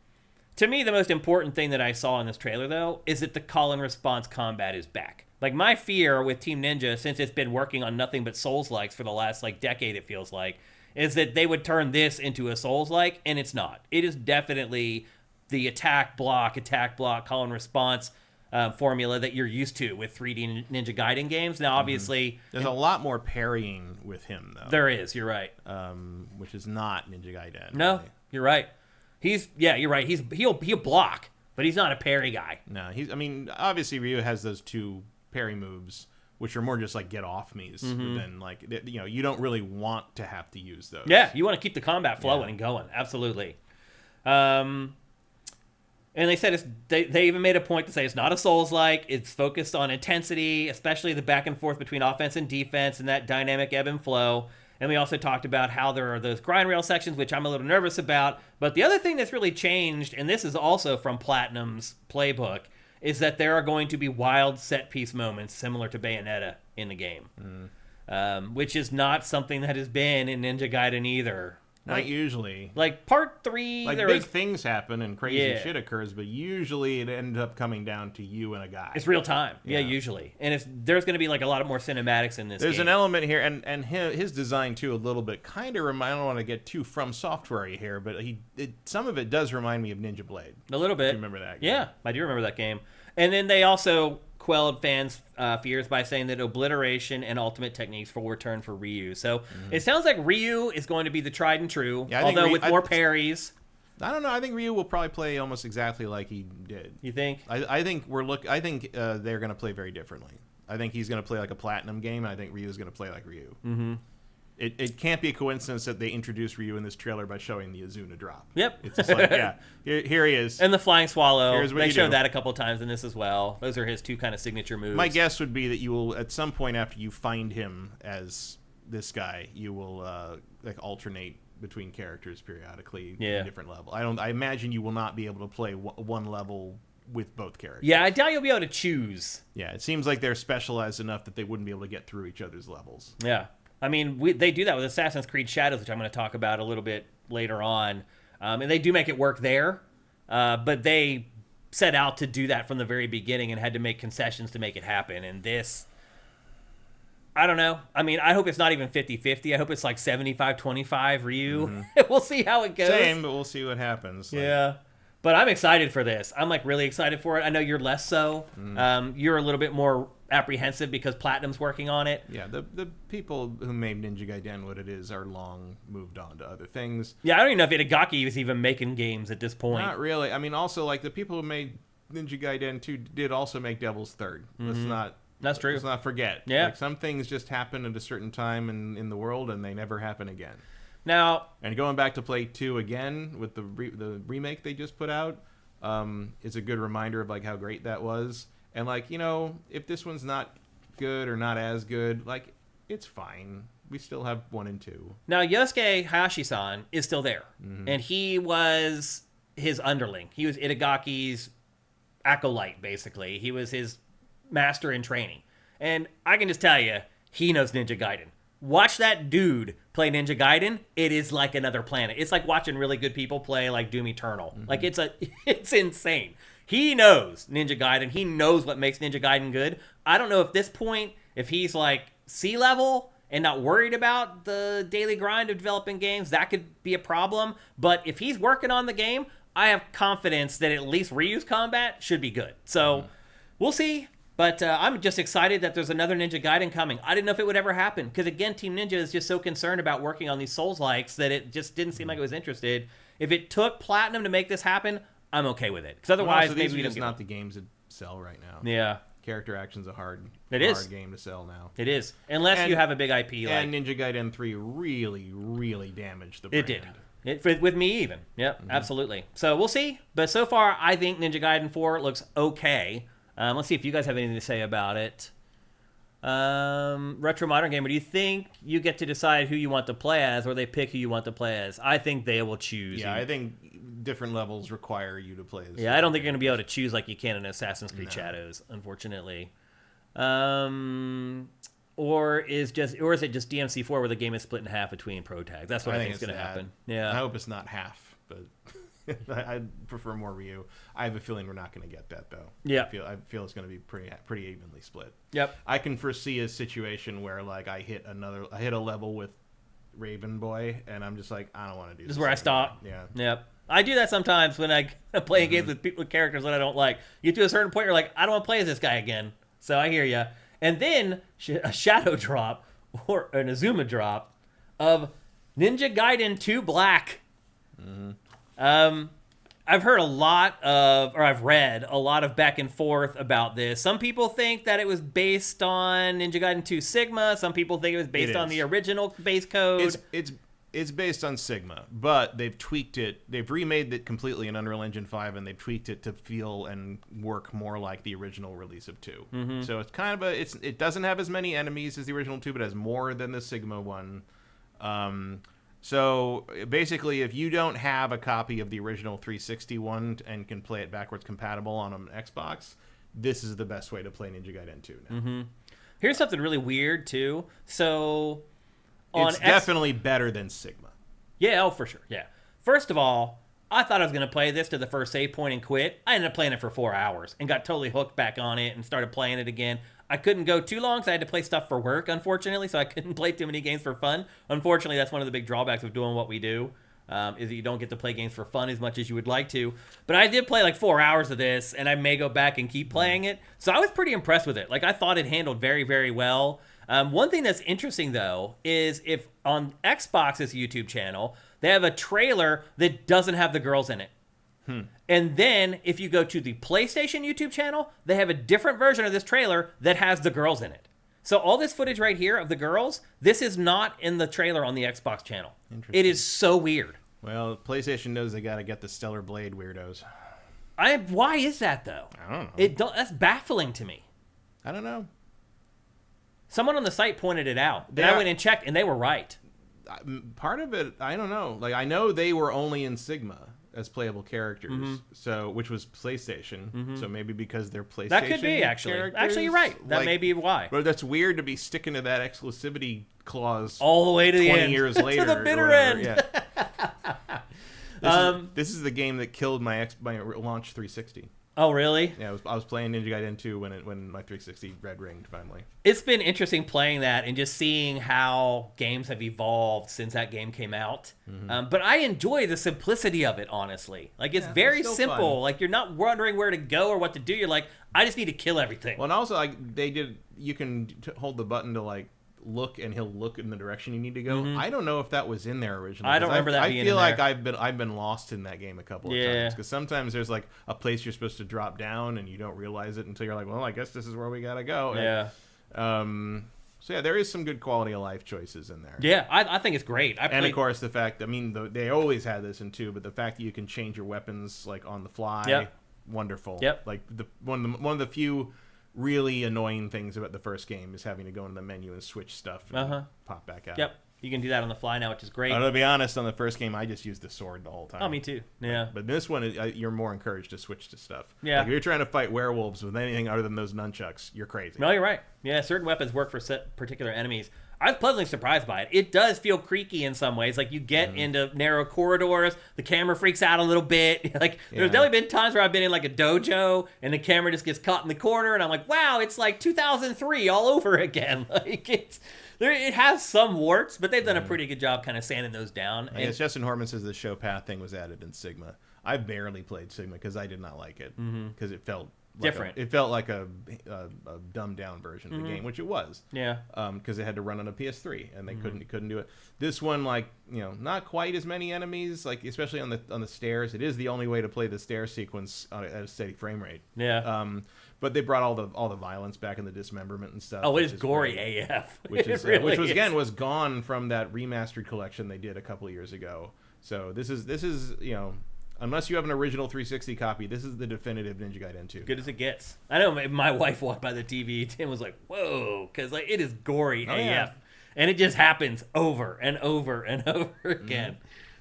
To me, the most important thing that I saw in this trailer, though, is that the call and response combat is back. Like, my fear with Team Ninja, since it's been working on nothing but Souls-likes for the last, decade, it feels like, is that they would turn this into a Souls-like, and it's not. It is definitely the attack, block, call and response. formula that you're used to with 3D Ninja Gaiden games. Now, obviously, There's a lot more parrying with him, though. there is. You're right. Which is not Ninja Gaiden. No, really. you're right. You're right. He'll block, but he's not a parry guy. No, obviously Ryu has those 2 parry moves, which are more just like get off me's than like, you don't really want to have to use those. Yeah, you want to keep the combat flowing and going. Absolutely. And they said they even made a point to say it's not a Souls-like. It's focused on intensity, especially the back and forth between offense and defense and that dynamic ebb and flow. And we also talked about how there are those grind rail sections, which I'm a little nervous about. But the other thing that's really changed, and this is also from Platinum's playbook, is that there are going to be wild set-piece moments similar to Bayonetta in the game. Which is not something that has been in Ninja Gaiden either. Not usually. Like part 3, like there big was, things happen and crazy shit occurs, but usually it ends up coming down to you and a guy. it's real time. Yeah, usually. And there's going to be like a lot more cinematics in this There's game. an element here, and his design too, a little bit kind of I don't want to get too From Software-y here, but some of it does remind me of Ninja Blade. A little bit. Do you remember that game? Yeah, I do remember that game. And then they also quelled fans' fears by saying that obliteration and ultimate techniques will return for Ryu. So it sounds like Ryu is going to be the tried and true, although with more parries. I don't know. I think Ryu will probably play almost exactly like he did. You think? I think they're going to play very differently. I think he's going to play like a Platinum game, and I think Ryu is going to play like Ryu. Mm-hmm. It can't be a coincidence that they introduced Ryu in this trailer by showing the Azuna drop. Yep. It's just like, here he is. And the Flying Swallow. Here's what they you showed do. that a couple times in this as well. Those are his 2 kind of signature moves. My guess would be that you will, at some point after you find him as this guy, you will like alternate between characters periodically in a different level. I imagine you will not be able to play one level with both characters. Yeah, I doubt you'll be able to choose. Yeah, it seems like they're specialized enough that they wouldn't be able to get through each other's levels. Yeah. I mean, they do that with Assassin's Creed Shadows, which I'm going to talk about a little bit later on. And they do make it work there, but they set out to do that from the very beginning and had to make concessions to make it happen. And this, I don't know. I mean, I hope it's not even 50-50. I hope it's like 75-25 Ryu. We'll see how it goes. Same, but we'll see what happens. Yeah. But I'm excited for this. I'm like really excited for it. I know you're less so. You're a little bit more apprehensive because Platinum's working on it. Yeah, the people who made Ninja Gaiden what it is are long moved on to other things. Yeah, I don't even know if Itagaki is even making games at this point. Not really. I mean, also, like, the people who made Ninja Gaiden 2 did also make Devil's Third. That's true. Let's not forget. Yeah. Like, some things just happen at a certain time in the world, and they never happen again. Now, and going back to play 2 again with the remake they just put out is a good reminder of like how great that was. And like, if this one's not good or not as good, like, it's fine. We still have 1 and 2. Now Yosuke Hayashi-san is still there, and he was his underling. He was Itagaki's acolyte, basically. He was his master in training, and I can just tell you, he knows Ninja Gaiden. Watch that dude play Ninja Gaiden. It is like another planet. It's like watching really good people play like Doom Eternal. Like it's insane. He knows Ninja Gaiden. He knows what makes Ninja Gaiden good. I don't know if this point, if he's like sea level and not worried about the daily grind of developing games, that could be a problem. But if he's working on the game, I have confidence that at least Ryu's combat should be good. So we'll see. But I'm just excited that there's another Ninja Gaiden coming. I didn't know if it would ever happen. Because, again, Team Ninja is just so concerned about working on these Souls-likes that it just didn't seem like it was interested. If it took Platinum to make this happen, I'm okay with it. Because otherwise, also, maybe these we are don't just get not the games that sell right now. Yeah. Character action's a hard game to sell now. It is. Unless you have a big IP. And Ninja Gaiden 3 really, really damaged the brand. It did. With me even. Yep, absolutely. So we'll see. But so far, I think Ninja Gaiden 4 looks okay. Let's see if you guys have anything to say about it. Retro Modern Gamer, do you think you get to decide who you want to play as, or they pick who you want to play as? I think they will choose. Yeah, I think different levels require you to play as. Yeah, I don't think you're going to be able to choose like you can in Assassin's Creed Shadows, unfortunately. Or is it just DMC4 where the game is split in half between pro tags? That's what I think is going to happen. Yeah, I hope it's not half, but. I'd prefer more Ryu. I have a feeling we're not going to get that though. Yeah, I feel it's going to be pretty evenly split. Yep. I can foresee a situation where like I hit a level with Raven Boy, and I'm just like, I don't want to do this. This is where I stop. Yeah. Yep. I do that sometimes when I play games with people with characters that I don't like. You get to a certain point, you're like, I don't want to play as this guy again. So I hear you. And then a shadow drop or an Azuma drop of Ninja Gaiden 2 Black. I've heard I've read a lot of back and forth about this. Some people think that it was based on Ninja Gaiden 2 Sigma. Some people think it was based on the original base code. It's based on Sigma, but they've tweaked it. They've remade it completely in Unreal Engine 5, and they've tweaked it to feel and work more like the original release of 2. So it's kind of it doesn't have as many enemies as the original 2, but has more than the Sigma one. So basically, if you don't have a copy of the original 360 one and can play it backwards compatible on an Xbox, this is the best way to play Ninja Gaiden 2 now. Here's something really weird, too. So it's definitely better than Sigma. Yeah, for sure. Yeah. First of all, I thought I was going to play this to the first save point and quit. I ended up playing it for 4 hours and got totally hooked back on it and started playing it again. I couldn't go too long because I had to play stuff for work, unfortunately, so I couldn't play too many games for fun. Unfortunately, that's one of the big drawbacks of doing what we do, is that you don't get to play games for fun as much as you would like to. But I did play like 4 hours of this, and I may go back and keep playing it. So I was pretty impressed with it. Like, I thought it handled very, very well. One thing that's interesting, though, is if on Xbox's YouTube channel, they have a trailer that doesn't have the girls in it. And then if you go to the PlayStation YouTube channel, they have a different version of this trailer that has the girls in it. So all this footage right here of the girls, this is not in the trailer on the Xbox channel. It is so weird. Well, PlayStation knows they got to get the Stellar Blade weirdos. Why is that, though? I don't know. That's baffling to me. I don't know. Someone on the site pointed it out. And I went and checked, and they were right. Part of it, I don't know. Like, I know they were only in Sigma as playable characters, so which was PlayStation. So maybe because they're PlayStation. That could be actually. Characters, Actually, you're right. That may be why. But that's weird to be sticking to that exclusivity clause all the way to the end, 20 years later, to the bitter end. Yeah. This is the game that killed my launch 360. Oh, really? Yeah, I was playing Ninja Gaiden 2 when my 360 red ringed finally. It's been interesting playing that and just seeing how games have evolved since that game came out. But I enjoy the simplicity of it, honestly. Like, it's very simple. Fun. Like, you're not wondering where to go or what to do. You're like, I just need to kill everything. Well, and also, like, you can hold the button to, like, look, and he'll look in the direction you need to go. I don't know if that was in there originally. I don't remember that being in there. I feel like I've been lost in that game a couple of times, because sometimes there's like a place you're supposed to drop down and you don't realize it until you're like, well, I guess this is where we gotta go. Yeah. So yeah, there is some good quality of life choices in there. Yeah, I think it's great. And of course the fact, I mean, they always had this in 2, but the fact that you can change your weapons like on the fly, wonderful. Yep. Like one of the few really annoying things about the first game is having to go into the menu and switch stuff and pop back out. Yep. You can do that on the fly now, which is great. To be honest, on the first game, I just used the sword the whole time. Oh, me too. Yeah. But this one, you're more encouraged to switch to stuff. Yeah. Like if you're trying to fight werewolves with anything other than those nunchucks, you're crazy. No, you're right. Yeah, certain weapons work for particular enemies. I was pleasantly surprised by it. It does feel creaky in some ways. Like, you get into narrow corridors, the camera freaks out a little bit. Like, there's definitely been times where I've been in, like, a dojo, and the camera just gets caught in the corner, and I'm like, wow, it's like 2003 all over again. Like, it has some warts, but they've done a pretty good job kind of sanding those down. I guess Justin Horman says the show path thing was added in Sigma. I barely played Sigma because I did not like it, because it felt different. It felt like a dumbed down version of the game, which it was. Yeah. Because it had to run on a PS3, and they couldn't do it. This one, like, not quite as many enemies, like especially on the stairs. It is the only way to play the stair sequence at a steady frame rate. Yeah. But they brought all the violence back in the dismemberment and stuff. Oh, it is gory AF. Which was really again was gone from that remastered collection they did a couple of years ago. So this is unless you have an original 360 copy, this is the definitive Ninja Gaiden 2. Good as it gets. I know my wife walked by the TV, Tim was like, whoa, because like it is gory AF. Yeah. And it just happens over and over and over again.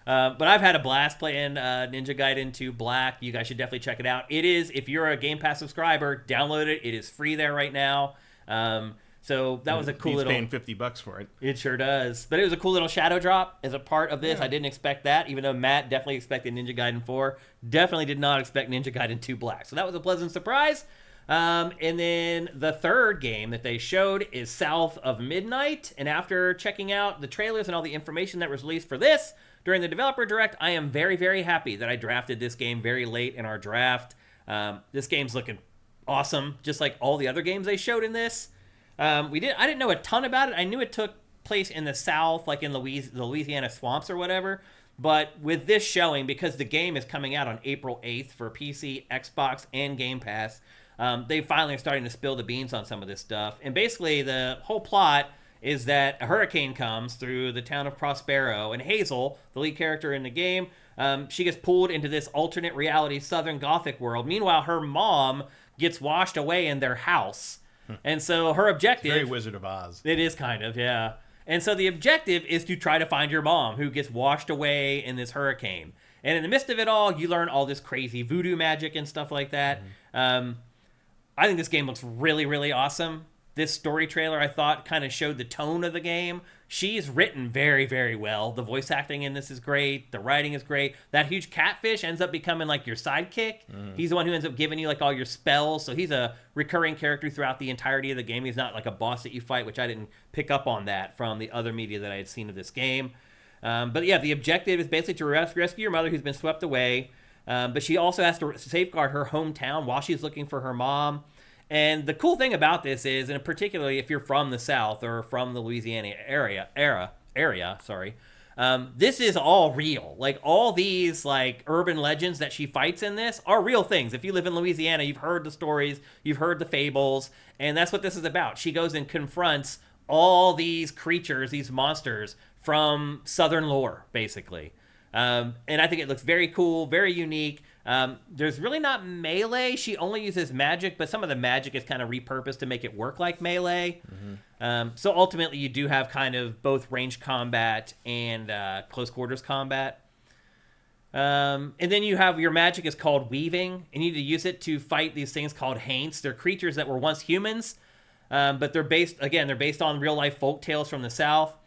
But I've had a blast playing Ninja Gaiden 2 Black. You guys should definitely check it out. It is, if you're a Game Pass subscriber, download it. It is free there right now. So that was a cool little... paying $50 for it. It sure does. But it was a cool little shadow drop as a part of this. Yeah. I didn't expect that, even though Matt definitely expected Ninja Gaiden 4. Definitely did not expect Ninja Gaiden 2 Black. So that was a pleasant surprise. And then the third game that they showed is South of Midnight. And after checking out the trailers and all the information that was released for this, during the developer direct, I am very, very happy that I drafted this game very late in our draft. This game's looking awesome, just like all the other games they showed in this. I didn't know a ton about it. I knew it took place in the South, like in the Louisiana swamps or whatever. But with this showing, because the game is coming out on April 8th for PC, Xbox, and Game Pass, they finally are starting to spill the beans on some of this stuff. And basically, the whole plot is that a hurricane comes through the town of Prospero, and Hazel, the lead character in the game, she gets pulled into this alternate reality Southern Gothic world. Meanwhile, her mom gets washed away in their house. And so her objective... It's very Wizard of Oz. It is kind of, yeah. And so the objective is to try to find your mom, who gets washed away in this hurricane. And in the midst of it all, you learn all this crazy voodoo magic and stuff like that. I think this game looks really, really awesome. This story trailer, I thought, kind of showed the tone of the game. She's written very, very well. The voice acting in this is great. The writing is great. That huge catfish ends up becoming like your sidekick. He's the one who ends up giving you like all your spells. So he's a recurring character throughout the entirety of the game. He's not like a boss that you fight, which I didn't pick up on that from the other media that I had seen of this game. But yeah, the objective is basically to rescue your mother who's been swept away. But she also has to safeguard her hometown while she's looking for her mom. And the cool thing about this is, and particularly if you're from the South or from the Louisiana area, this is all real. Like all these like urban legends that she fights in this are real things. If you live in Louisiana, you've heard the stories, you've heard the fables, and that's what this is about. She goes and confronts all these creatures, these monsters from Southern lore, basically. And I think it looks very cool, very unique. There's really not melee. She only uses magic, but some of the magic is kind of repurposed to make it work like melee. So ultimately, you do have kind of both ranged combat and close quarters combat. And then you have your magic is called weaving, and you need to use it to fight these things called haints. They're creatures that were once humans, but they're based on real life folk tales from the South.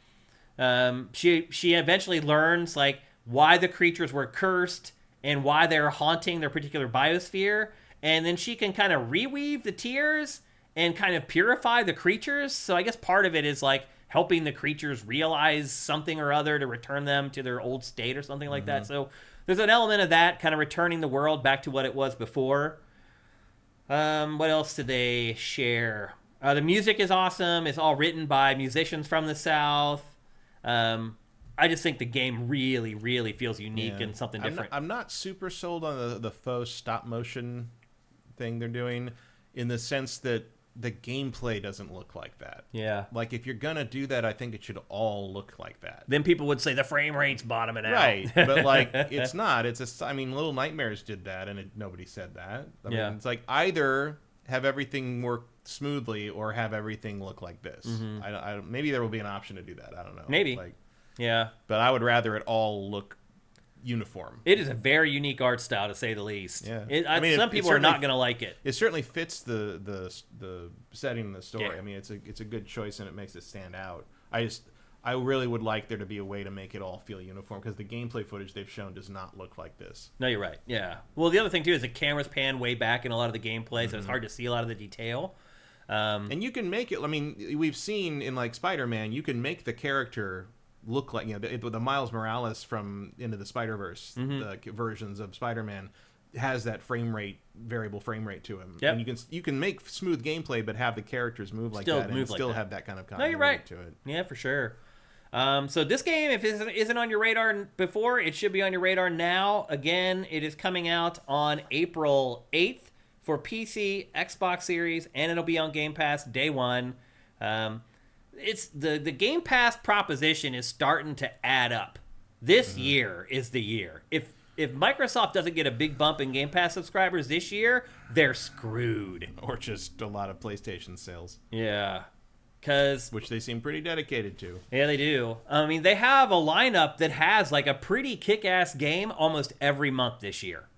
She eventually learns like why the creatures were cursed and why they're haunting their particular biosphere. And then she can kind of reweave the tears and kind of purify the creatures. So I guess part of it is like helping the creatures realize something or other to return them to their old state or something like that. So there's an element of that, kind of returning the world back to what it was before. What else did they share? The music is awesome. It's all written by musicians from the South. I just think the game really, really feels unique and something different. I'm not super sold on the faux stop motion thing they're doing, in the sense that the gameplay doesn't look like that. Yeah. Like, if you're going to do that, I think it should all look like that. Then people would say the frame rate's bottoming out. Right. But, like, it's not. Little Nightmares did that, and nobody said that. I mean, it's like either have everything work smoothly or have everything look like this. Maybe there will be an option to do that. I don't know. Maybe. Yeah. But I would rather it all look uniform. It is a very unique art style, to say the least. Yeah. Some people are not going to like it. It certainly fits the setting of the story. Yeah. I mean, it's a good choice, and it makes it stand out. I really would like there to be a way to make it all feel uniform, because the gameplay footage they've shown does not look like this. No, you're right. Yeah. Well, the other thing too is the cameras pan way back in a lot of the gameplay, so it's hard to see a lot of the detail. And you can make it. I mean, we've seen in like Spider-Man, you can make the character look like, the Miles Morales from Into the Spider-Verse, the versions of Spider-Man, has that variable frame rate to him. Yep. And you can make smooth gameplay, but have the characters move like that and still have that kind of continuity to it. Yeah, for sure. So this game, if it isn't on your radar before, it should be on your radar now. Again, it is coming out on April 8th for PC, Xbox Series, and it'll be on Game Pass day one. It's the Game Pass proposition is starting to add up. This year is the year. If Microsoft doesn't get a big bump in Game Pass subscribers this year, they're screwed. Or just a lot of PlayStation sales. Yeah. Which they seem pretty dedicated to. Yeah, they do. I mean, they have a lineup that has like a pretty kick-ass game almost every month this year.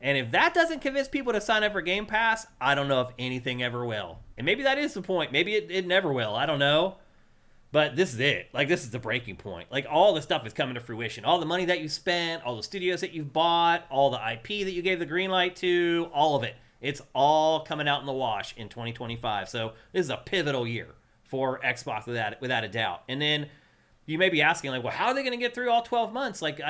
And if that doesn't convince people to sign up for Game Pass, I don't know if anything ever will. And maybe that is the point. Maybe it never will. I don't know. But this is it. Like, this is the breaking point. Like, all the stuff is coming to fruition. All the money that you spent, all the studios that you've bought, all the IP that you gave the green light to, all of it. It's all coming out in the wash in 2025. So this is a pivotal year for Xbox without a doubt. And then you may be asking, like, well, how are they going to get through all 12 months? Like,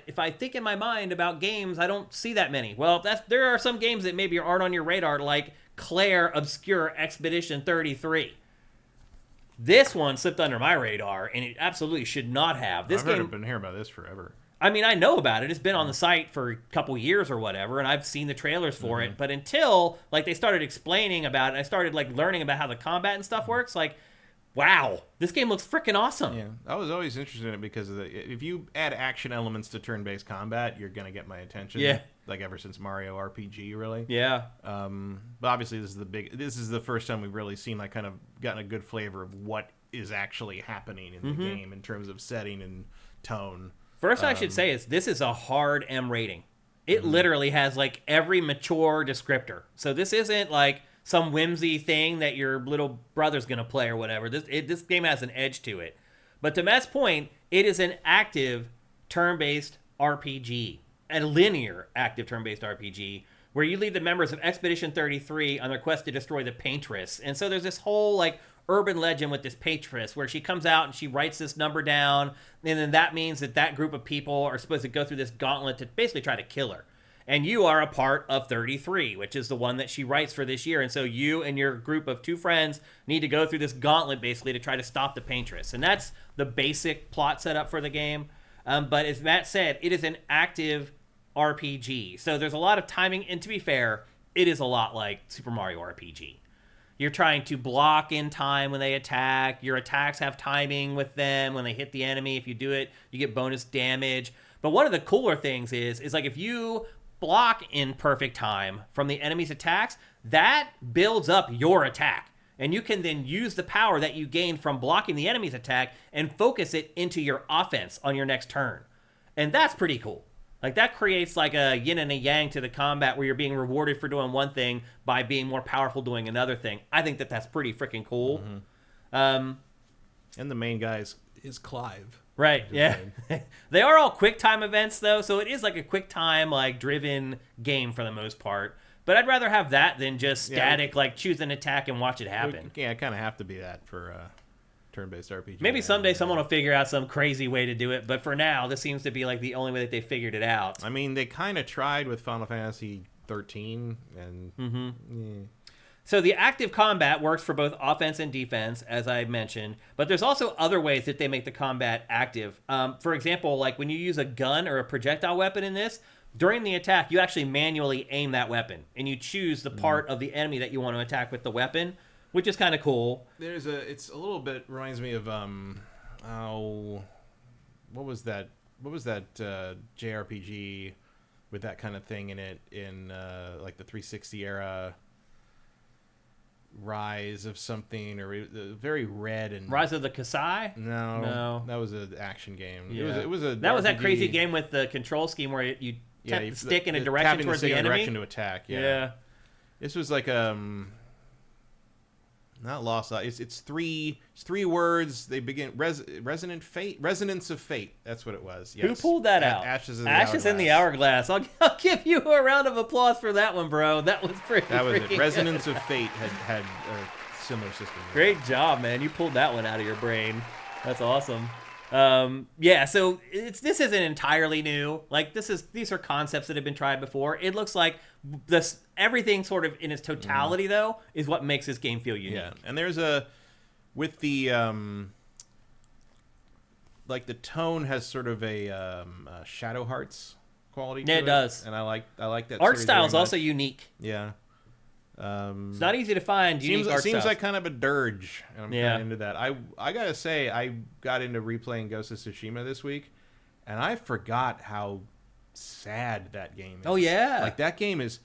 if I think in my mind about games, I don't see that many. Well, there are some games that maybe aren't on your radar, like Claire Obscure Expedition 33. This one slipped under my radar, and it absolutely should not have. This game, I've been hearing about this forever. I mean, I know about it. It's been on the site for a couple years or whatever, and I've seen the trailers for it. But until, like, they started explaining about it, I started, like, learning about how the combat and stuff works, like, wow, this game looks freaking awesome. Yeah, I was always interested in it because if you add action elements to turn-based combat, you're gonna get my attention. Yeah, like ever since Mario RPG, really. Yeah. But obviously, this is the first time we've really seen, like, kind of gotten a good flavor of what is actually happening in the game in terms of setting and tone. First, I should say this is a hard M rating. It literally has, like, every mature descriptor. So this isn't like some whimsy thing that your little brother's going to play or whatever. This game has an edge to it. But to Matt's point, it is an active turn-based RPG, a linear active turn-based RPG, where you lead the members of Expedition 33 on their quest to destroy the Paintress. And so there's this whole, like, urban legend with this Paintress where she comes out and she writes this number down, and then that means that group of people are supposed to go through this gauntlet to basically try to kill her. And you are a part of 33, which is the one that she writes for this year. And so you and your group of 2 friends need to go through this gauntlet, basically, to try to stop the Paintress. And that's the basic plot setup for the game. But as Matt said, it is an active RPG. So there's a lot of timing. And to be fair, it is a lot like Super Mario RPG. You're trying to block in time when they attack. Your attacks have timing with them when they hit the enemy. If you do it, you get bonus damage. But one of the cooler things is like if you block in perfect time from the enemy's attacks, that builds up your attack. And you can then use the power that you gain from blocking the enemy's attack and focus it into your offense on your next turn. And that's pretty cool. Like, that creates like a yin and a yang to the combat where you're being rewarded for doing one thing by being more powerful doing another thing. I think that's pretty freaking cool. And the main guy is Clive. Right, yeah. They are all QuickTime events, though, so it is like a QuickTime, like, driven game for the most part. But I'd rather have that than just static, like, choose an attack and watch it happen. Yeah, it kind of have to be that for turn-based RPG. Maybe someday someone will figure out some crazy way to do it, but for now, this seems to be, like, the only way that they figured it out. I mean, they kind of tried with Final Fantasy 13, and... So the active combat works for both offense and defense, as I mentioned, but there's also other ways that they make the combat active. For example, like when you use a gun or a projectile weapon in this, during the attack, you actually manually aim that weapon, and you choose the part of the enemy that you want to attack with the weapon, which is kind of cool. It's a little bit, reminds me of, what was that JRPG with that kind of thing in it, in like the 360 era... Rise of something, or very red and Rise of the Kasai? No, that was an action game. Yeah. It was a that RPG. was that crazy game with the control scheme where you tap the stick in a direction towards the enemy. Direction to attack. Yeah. This was like not Lost. It's three words. They begin resonance of fate. That's what it was. Yes. Who pulled that out? Ashes in the Hourglass. I'll give you a round of applause for that one, bro. That was pretty. That was it. Resonance good. of Fate had a similar system. Great job, man. You pulled that one out of your brain. That's awesome. So this isn't entirely new. Like these are concepts that have been tried before. It looks like everything sort of in its totality though is what makes this game feel unique. Yeah, and there's with the like the tone has sort of a Shadow Hearts quality to it. Yeah, it does. And I like that. Art style is also unique. Yeah. It's not easy to find. Seems like kind of a dirge, and I'm kind of into that. I gotta say, I got into replaying Ghost of Tsushima this week, and I forgot how sad that game is. Oh yeah, like that game is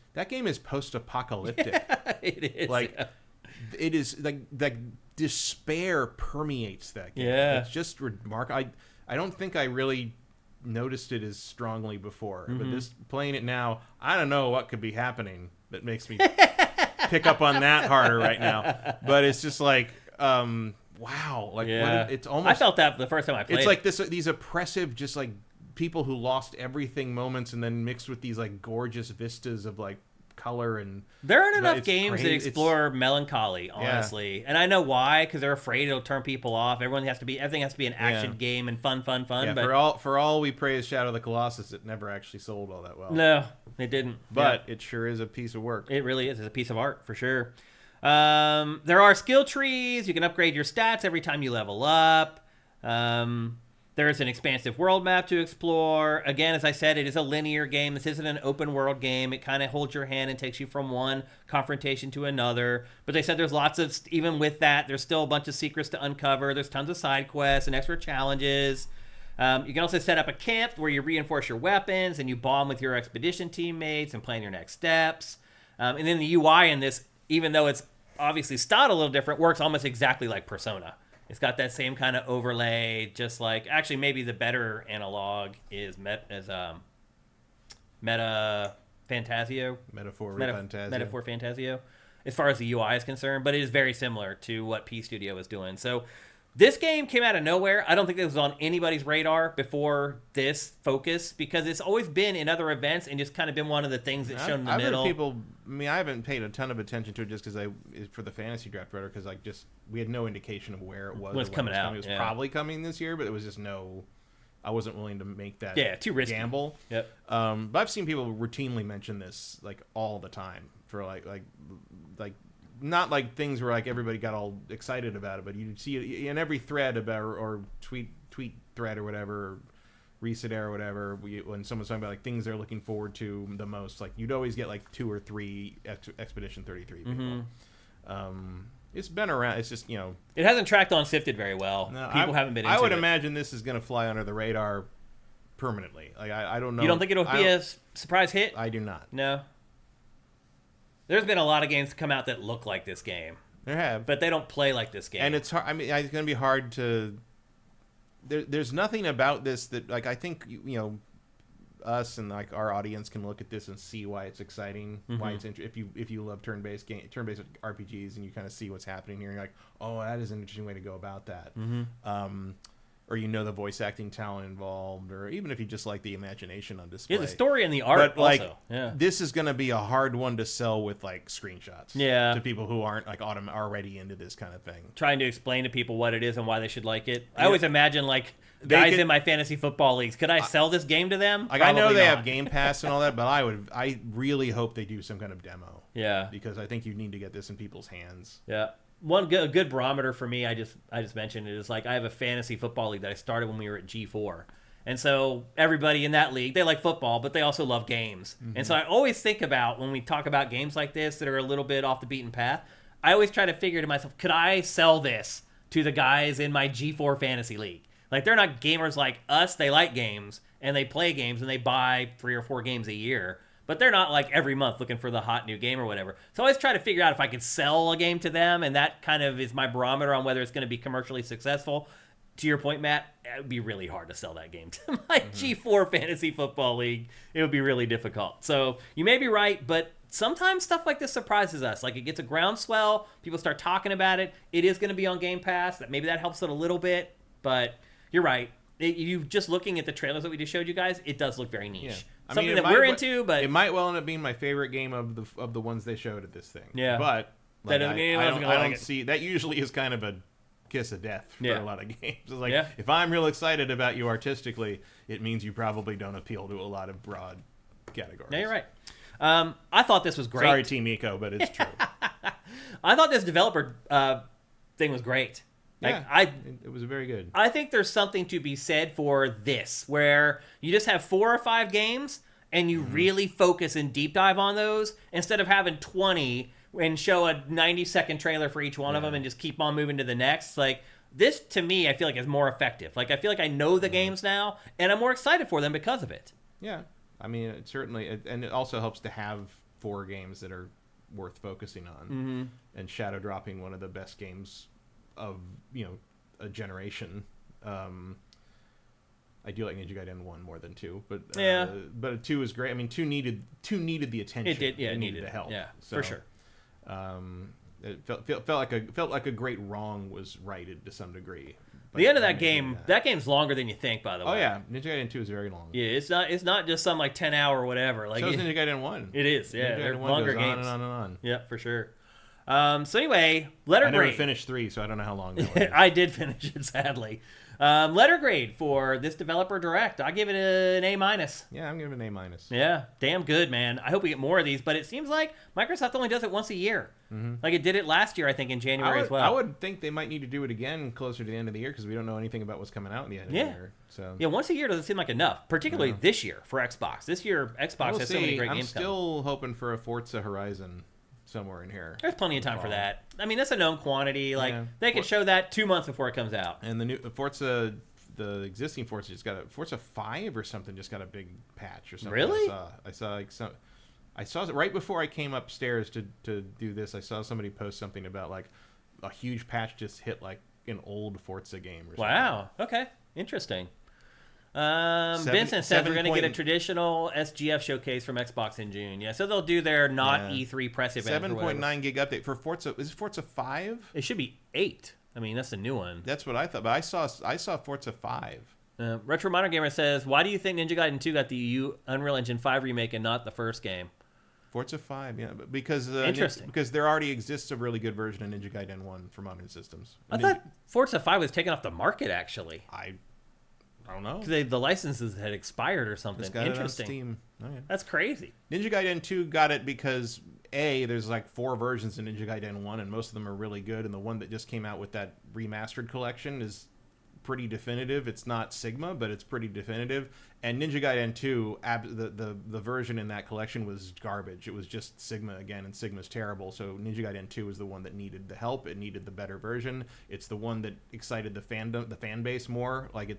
post-apocalyptic. Yeah, it is. Like it is like despair permeates that game. Yeah, it's just remarkable. I don't think I really noticed it as strongly before, but playing it now, I don't know what could be happening that makes me pick up on that harder right now. But it's just like, wow, like it's almost. I felt that the first time I played. It's like these oppressive, just like people who lost everything moments, and then mixed with these like gorgeous vistas of like color and there aren't enough it's games that crazy. explore melancholy, honestly, and I know why, because they're afraid it'll turn people off. Everything has to be an action game and fun. Yeah, But for all we praise Shadow of the Colossus, it never actually sold all that well. no, it didn't. But it sure is a piece of work. It really is. It's a piece of art for sure. There are skill trees. You can upgrade your stats every time you level up. There's an expansive world map to explore. Again, as I said, it is a linear game. This isn't an open world game. It kind of holds your hand and takes you from one confrontation to another. But they said there's lots of, even with that, there's still a bunch of secrets to uncover. There's tons of side quests and extra challenges. You can also set up a camp where you reinforce your weapons and you bond with your expedition teammates and plan your next steps. And then the UI in this, even though it's obviously styled a little different, works almost exactly like Persona. It's got that same kind of overlay, just like, actually maybe the better analog is Metaphor Fantasio, as far as the UI is concerned, but it is very similar to what P Studio is doing. So this game came out of nowhere. I don't think it was on anybody's radar before this focus, because it's always been in other events and just kind of been one of the things that's shown in the middle. I haven't paid a ton of attention to it just because for the fantasy draft writer, because we had no indication of where it was. When it's coming out. It was probably coming this year, but it was just I wasn't willing to make that too risky gamble. Yep. But I've seen people routinely mention this like all the time for like not like things where like everybody got all excited about it, but you see it in every thread about or tweet thread or whatever, or Reset or whatever. When someone's talking about like things they're looking forward to the most, like you'd always get like 2 or 3 Expedition 33 people. It's been around. It's just it hasn't tracked on SIFTD very well. No, people haven't been into it. I would imagine this is going to fly under the radar permanently. Like I don't know. You don't think it'll be a surprise hit? I do not. No. There's been a lot of games that come out that look like this game. There have, but they don't play like this game. And it's hard. I mean, it's going to be hard to. There's nothing about this that like I think us and like our audience can look at this and see why it's exciting, why it's if you love turn-based RPGs and you kind of see what's happening here, and you're like, oh, that is an interesting way to go about that. Or the voice acting talent involved, or even if you just like the imagination on display. Yeah, the story and the art also. This is going to be a hard one to sell with like screenshots. Yeah. To people who aren't like already into this kind of thing. Trying to explain to people what it is and why they should like it. I always imagine like guys in my fantasy football leagues. Could I sell this game to them? Like I know they have Game Pass and all that, but I really hope they do some kind of demo. Yeah. Because I think you need to get this in people's hands. Yeah. One good barometer for me, I just mentioned it, is like I have a fantasy football league that I started when we were at G4. And so everybody in that league, they like football, but they also love games. And so I always think about, when we talk about games like this that are a little bit off the beaten path, I always try to figure to myself, could I sell this to the guys in my G4 fantasy league? Like, they're not gamers like us. They like games, and they play games, and they buy 3 or 4 games a year. But they're not like every month looking for the hot new game or whatever. So I always try to figure out if I could sell a game to them, and that kind of is my barometer on whether it's going to be commercially successful. To your point, Matt, it would be really hard to sell that game to my G4 Fantasy Football League. It would be really difficult. So you may be right, but sometimes stuff like this surprises us. Like, it gets a groundswell, people start talking about it. It is going to be on Game Pass. Maybe that helps it a little bit, but you're right. You just looking at the trailers that we just showed you guys, it does look very niche. Yeah. Something that we're into, but it might well end up being my favorite game of the ones they showed at this thing. Yeah, but like, I don't see that. Usually is kind of a kiss of death for a lot of games. It's like, if I'm real excited about you artistically, it means you probably don't appeal to a lot of broad categories. Yeah, you're right. I thought this was great. Sorry, Team Eco, but it's true. I thought this developer thing was great. Like, it was very good. I think there's something to be said for this, where you just have 4 or 5 games and you really focus and deep dive on those instead of having 20 and show a 90-second trailer for each one of them and just keep on moving to the next. Like, this, to me, I feel like is more effective. Like, I feel like I know the games now, and I'm more excited for them because of it. Yeah. I mean, it certainly, and it also helps to have 4 games that are worth focusing on. And shadow dropping one of the best games of a generation. I do like Ninja Gaiden 1 more than 2, but 2 is great. I mean, 2 needed the attention. It did, it needed the help. Yeah, so, for sure. It felt like a great wrong was righted to some degree The end of that game, that game's longer than you think, by the way. Oh yeah, Ninja Gaiden 2 is very long. Yeah, it's not just some like 10-hour or whatever. Like so is Ninja Gaiden 1. It is, yeah. They're longer games. On and on and on. Yeah, for sure. So anyway, letter grade. I never finished 3, so I don't know how long that was. I did finish it, sadly. Letter grade for this developer direct. I give it an A-. Yeah, I'm giving it an A-. Yeah, damn good, man. I hope we get more of these, but it seems like Microsoft only does it once a year. Mm-hmm. Like it did it last year, I think, in January as well. I would think they might need to do it again closer to the end of the year because we don't know anything about what's coming out in the end of the year. So yeah, once a year doesn't seem like enough, particularly this year for Xbox. This year, Xbox has so many great games coming. I'm still hoping for a Forza Horizon somewhere in here. There's plenty of time for that. I mean, that's a known quantity. Like they could show that 2 months before it comes out. And the new Forza, the existing Forza just got a Forza 5 or something. Just got a big patch or something. Really? I saw like some. I saw it right before I came upstairs to do this. I saw somebody post something about like a huge patch just hit like an old Forza game or something. Wow. Okay. Interesting. Vincent said we're going to get a traditional SGF showcase from Xbox in June. Yeah, so they'll do their E3 press event. 7.9 gig update for Forza. Is it Forza 5? It should be 8. I mean, that's the new one. That's what I thought, but I saw Forza 5. Retro Modern Gamer says, why do you think Ninja Gaiden 2 got the Unreal Engine 5 remake and not the first game? Forza 5, yeah, because interesting. Because there already exists a really good version of Ninja Gaiden 1 for modern systems. I thought Forza 5 was taken off the market, actually. I don't know. Because the licenses had expired or something. Got interesting. It on Steam. Oh, yeah. That's crazy. Ninja Gaiden 2 got it because there's like 4 versions of Ninja Gaiden 1, and most of them are really good. And the one that just came out with that remastered collection is pretty definitive. It's not Sigma, but it's pretty definitive. And Ninja Gaiden 2, the version in that collection was garbage. It was just Sigma again, and Sigma's terrible. So Ninja Gaiden 2 is the one that needed the help. It needed the better version. It's the one that excited the fan base more. Like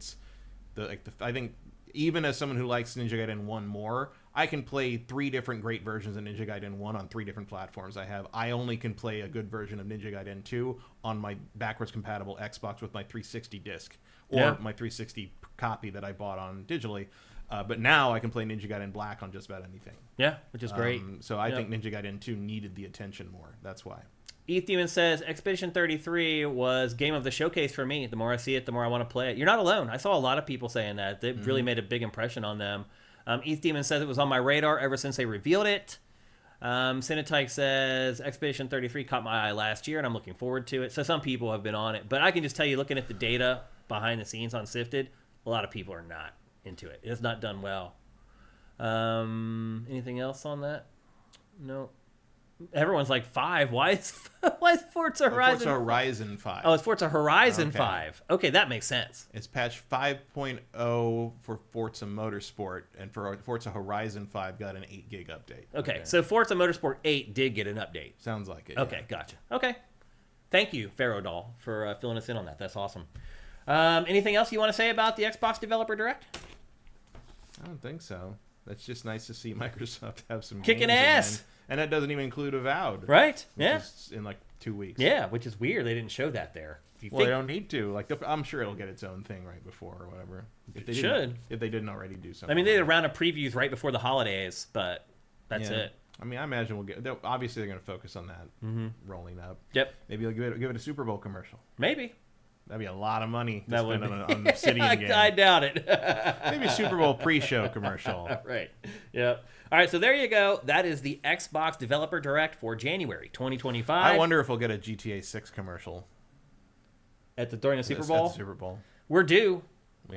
I think even as someone who likes Ninja Gaiden 1 more, I can play 3 different great versions of Ninja Gaiden 1 on 3 different platforms. I only can play a good version of Ninja Gaiden 2 on my backwards compatible Xbox with my 360 disc or my 360 copy that I bought on digitally. But now I can play Ninja Gaiden Black on just about anything. Yeah, which is great. So I think Ninja Gaiden 2 needed the attention more. That's why. Eth Demon says, Expedition 33 was game of the showcase for me. The more I see it, the more I want to play it. You're not alone. I saw a lot of people saying that. It really made a big impression on them. Eth Demon says it was on my radar ever since they revealed it. Cinetike says, Expedition 33 caught my eye last year, and I'm looking forward to it. So some people have been on it. But I can just tell you, looking at the data behind the scenes on SIFTD, a lot of people are not into it. It has not done well. Anything else on that? No. Everyone's like 5. Why is Forza Horizon? Forza Horizon 5. Oh, it's Forza Horizon 5. Okay, that makes sense. It's patch 5.0 for Forza Motorsport, and for Forza Horizon 5 got an 8 gig update. Okay, so Forza Motorsport 8 did get an update. Sounds like it. Okay, gotcha. Okay, thank you, Pharaoh Doll, for filling us in on that. That's awesome. Anything else you want to say about the Xbox Developer Direct? I don't think so. That's just nice to see Microsoft have some kicking games ass. Again. And that doesn't even include Avowed. Right, yeah. In like 2 weeks. Yeah, which is weird. They didn't show that there. They don't need to. Like, I'm sure it'll get its own thing right before or whatever. If they didn't already do something. I mean, they did a round of previews right before the holidays, but that's it. I mean, I imagine obviously they're going to focus on that rolling up. Yep. Maybe they'll give it a Super Bowl commercial. Maybe. That'd be a lot of money to spend on the Obsidian game. I doubt it. Maybe a Super Bowl pre-show commercial. Right. Yep. All right, so there you go. That is the Xbox Developer Direct for January 2025. I wonder if we'll get a GTA 6 commercial. During the Super Bowl? At the Super Bowl. We're due.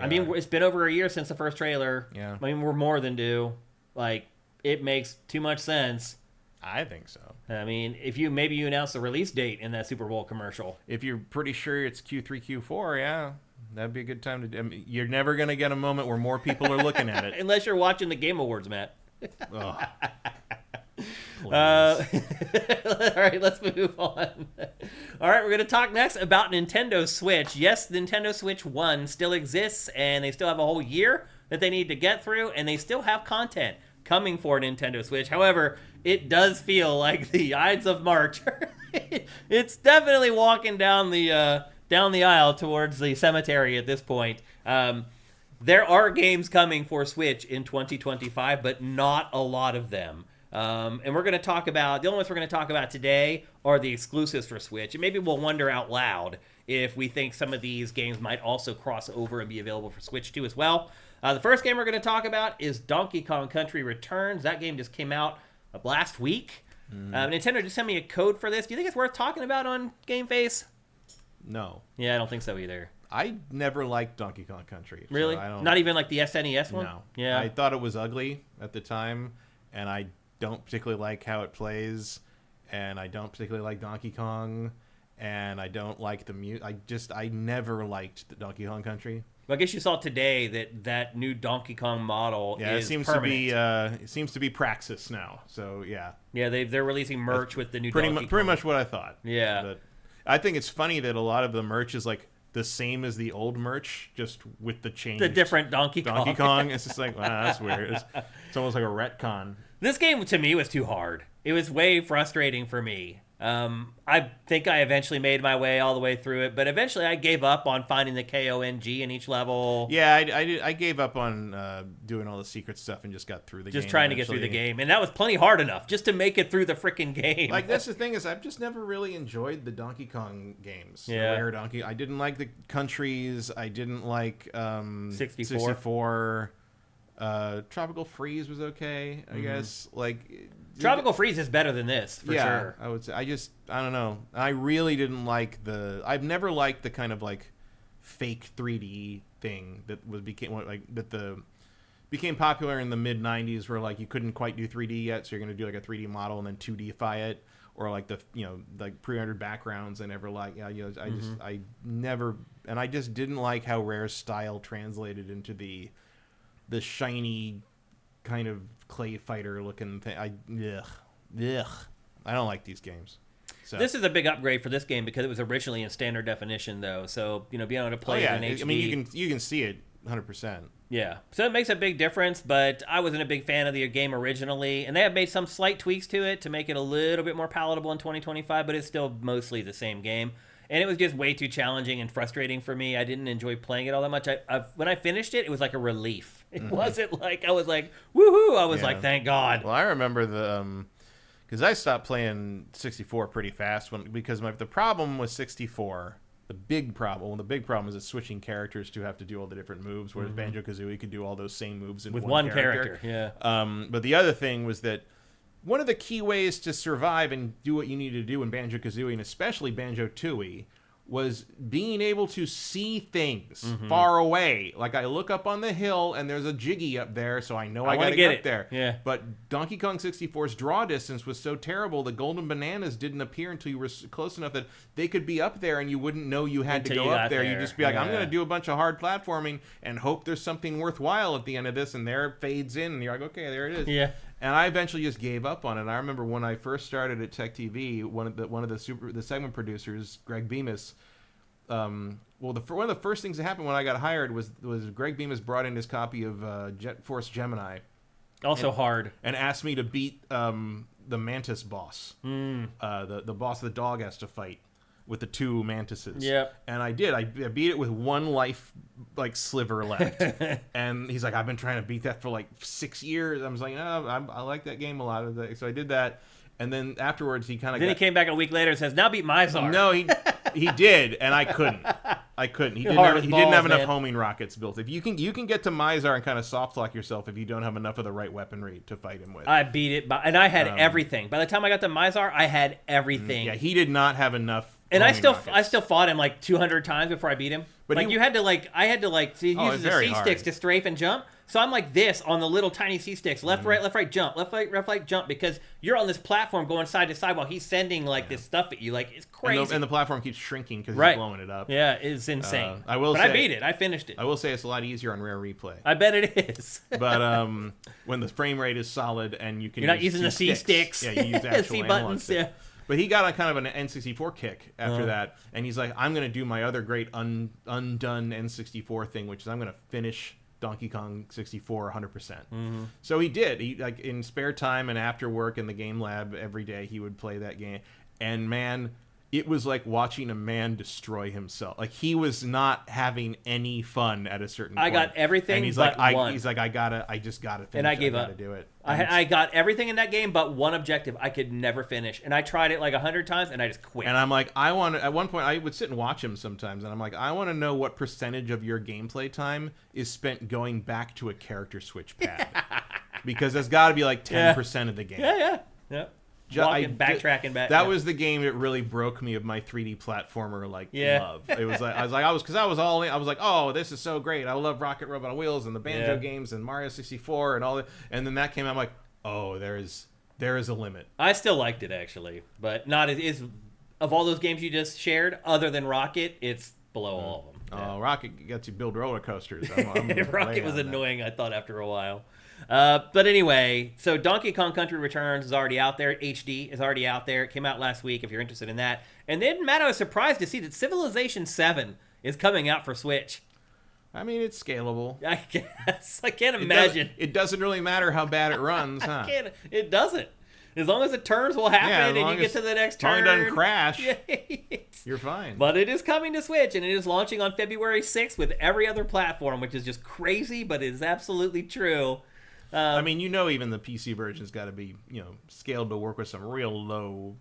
I mean, it's been over a year since the first trailer. Yeah. I mean, we're more than due. Like, it makes too much sense. I think so. I mean, if you announce the release date in that Super Bowl commercial. If you're pretty sure it's Q3, Q4, yeah, that'd be a good time to. I mean, you're never going to get a moment where more people are looking at it. Unless you're watching the Game Awards, Matt. All right, let's move on. All right, we're going to talk next about Nintendo Switch. Yes, Nintendo Switch 1 still exists, and they still have a whole year that they need to get through, and they still have content coming for Nintendo Switch. However, it does feel like the Ides of March. It's definitely walking down the aisle towards the cemetery at this point. There are games coming for Switch in 2025, but not a lot of them. And we're going to talk about, the only ones we're going to talk about today are the exclusives for Switch. And maybe we'll wonder out loud if we think some of these games might also cross over and be available for Switch 2 as well. The first game we're going to talk about is Donkey Kong Country Returns. That game just came out last week. Nintendo just sent me a code for this. Do you think it's worth talking about on GameFace? No. Yeah, I don't think so either. I never liked Donkey Kong Country. Really? So Not even like the SNES one? No. Yeah. I thought it was ugly at the time, and I don't particularly like how it plays, and I don't particularly like Donkey Kong, and I don't like the music. I never liked the Donkey Kong Country. Well, I guess you saw today that new Donkey Kong model is it seems permanent. it seems to be praxis now. So yeah. Yeah, they're releasing merch with the new Donkey Kong. Pretty much what I thought. Yeah. But I think it's funny that a lot of the merch is like the same as the old merch, just with the change. The different Donkey Kong. It's just like, wow, that's weird. It's almost like a retcon. This game to me was too hard. It was way frustrating for me. I think I eventually made my way all the way through it, but eventually I gave up on finding the KONG in each level. Yeah, I gave up on doing all the secret stuff and just got through the game. Just trying to get through the game, and that was plenty hard enough just to make it through the freaking game. Like, that's the thing is, I've just never really enjoyed the Donkey Kong games. Yeah. The rare Donkey. I didn't like the countries. I didn't like 64. Tropical Freeze was okay, I guess. Like, Tropical Freeze is better than this, for sure. I would say. I don't know. I really didn't like I've never liked the kind of like fake 3D thing that became popular in the mid 90s, where like you couldn't quite do 3D yet, so you're going to do like a 3D model and then 2Dify it, or like like pre-rendered backgrounds. I never liked. I just didn't like how Rare's style translated into the shiny kind of clay fighter looking thing. I don't like these games. So. This is a big upgrade for this game because it was originally in standard definition, though. So being able to play it in HD. I mean, you can see it 100%. Yeah, so it makes a big difference. But I wasn't a big fan of the game originally, and they have made some slight tweaks to it to make it a little bit more palatable in 2025. But it's still mostly the same game. And it was just way too challenging and frustrating for me. I didn't enjoy playing it all that much. When I finished it, it was like a relief. It wasn't like I was like, woohoo! I was like, thank God. Well, I remember because I stopped playing 64 pretty fast because the problem with 64, the big problem is that switching characters to have to do all the different moves, whereas Banjo-Kazooie could do all those same moves with one character. Yeah. But the other thing was that one of the key ways to survive and do what you need to do in Banjo-Kazooie, and especially Banjo-Tooie, was being able to see things far away. Like, I look up on the hill, and there's a Jiggy up there, so I know I gotta get up there. Yeah. But Donkey Kong 64's draw distance was so terrible, the golden bananas didn't appear until you were close enough that they could be up there, and you wouldn't know you had to go up there. You'd just be like, I'm going to do a bunch of hard platforming and hope there's something worthwhile at the end of this, and there it fades in, and you're like, okay, there it is. Yeah. And I eventually just gave up on it. I remember when I first started at Tech TV, one of the segment producers, Greg Bemis. One of the first things that happened when I got hired was Greg Bemis brought in his copy of Jet Force Gemini. Also hard. And asked me to beat the Mantis boss. The boss the dog has to fight with the two mantises. Yep. And I did. I beat it with one life sliver left. And he's like, I've been trying to beat that for like 6 years. I was like, no, I like that game a lot. So I did that. And then afterwards, he kind of. Then he came back a week later and says, "Now beat Mizar." No, he did, and I couldn't. He didn't have enough homing rockets built. If you can get to Mizar and kind of soft lock yourself if you don't have enough of the right weaponry to fight him with. I beat it, and I had everything. By the time I got to Mizar, I had everything. Yeah, he did not have enough. And I still fought him like 200 times before I beat him. But I had to so he uses the C sticks to strafe and jump. So I'm like this on the little tiny C sticks, left, right, jump, left, right, jump, because you're on this platform going side to side while he's sending this stuff at you. Like, it's crazy. And the platform keeps shrinking because he's blowing it up. Yeah, it's insane. I beat it. I finished it. I will say it's a lot easier on Rare Replay. I bet it is. But when the frame rate is solid and you're not using the C sticks. Yeah, you use actual C buttons. Yeah. But he got on kind of an N64 kick after that, and he's like, I'm going to do my other great undone N64 thing, which is I'm going to finish Donkey Kong 64 100%. So he did. He in spare time and after work in the game lab every day he would play that game. And man, it was like watching a man destroy himself. Like, he was not having any fun at a certain point. I got everything and he's but like, one. I just gotta finish. And I gave gotta up. do it. I got everything in that game but one objective I could never finish. And I tried it like 100 times and I just quit. And I'm like, at one point, I would sit and watch him sometimes, and I'm like, I want to know what percentage of your gameplay time is spent going back to a character switch pad. Because that's got to be like 10% of the game. Yeah. Backtracking back. That was the game that really broke me of my 3D platformer love. It was like I was all in. I was like, oh, this is so great. I love Rocket Robot on Wheels and the Banjo games and Mario 64 and all that. And then that came out. I'm like, oh, there is a limit. I still liked it actually, but not as of all those games you just shared. Other than Rocket, it's below all of them. Oh, Rocket gets you build roller coasters. Rocket was annoying, I thought, after a while. But anyway, so Donkey Kong Country Returns is already out there. HD is already out there. It came out last week if you're interested in that. And then, Matt, I was surprised to see that Civilization 7 is coming out for Switch. I mean, it's scalable. I guess. I can't imagine. It doesn't really matter how bad it runs, huh? It doesn't. As long as the turns will happen and you get to the next turn. As long as it doesn't crash, you're fine. But it is coming to Switch, and it is launching on February 6th with every other platform, which is just crazy, but it is absolutely true. I mean, even the PC version's got to be, scaled to work with some real low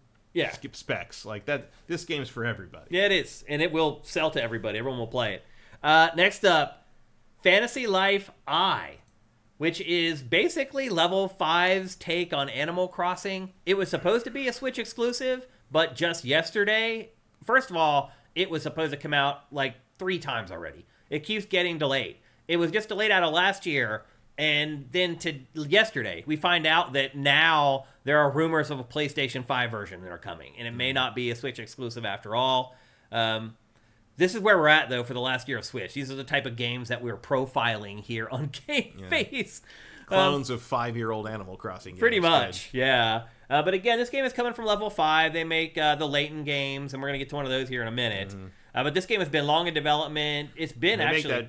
specs. Like that. This game's for everybody. Yeah, it is, and it will sell to everybody. Everyone will play it. Next up, Fantasy Life I, which is basically Level 5's take on Animal Crossing. It was supposed to be a Switch exclusive, but just yesterday, first of all, it was supposed to come out like 3 times already. It keeps getting delayed. It was just delayed out of last year. And then to yesterday, we find out that now there are rumors of a PlayStation 5 version that are coming. And it may not be a Switch exclusive after all. This is where we're at, though, for the last year of Switch. These are the type of games that we're profiling here on GameFace. Clones of 5-year-old Animal Crossing games. Pretty much, yeah. But again, this game is coming from Level 5. They make the Layton games, and we're going to get to one of those here in a minute. Mm-hmm. But this game has been long in development. It's been actually...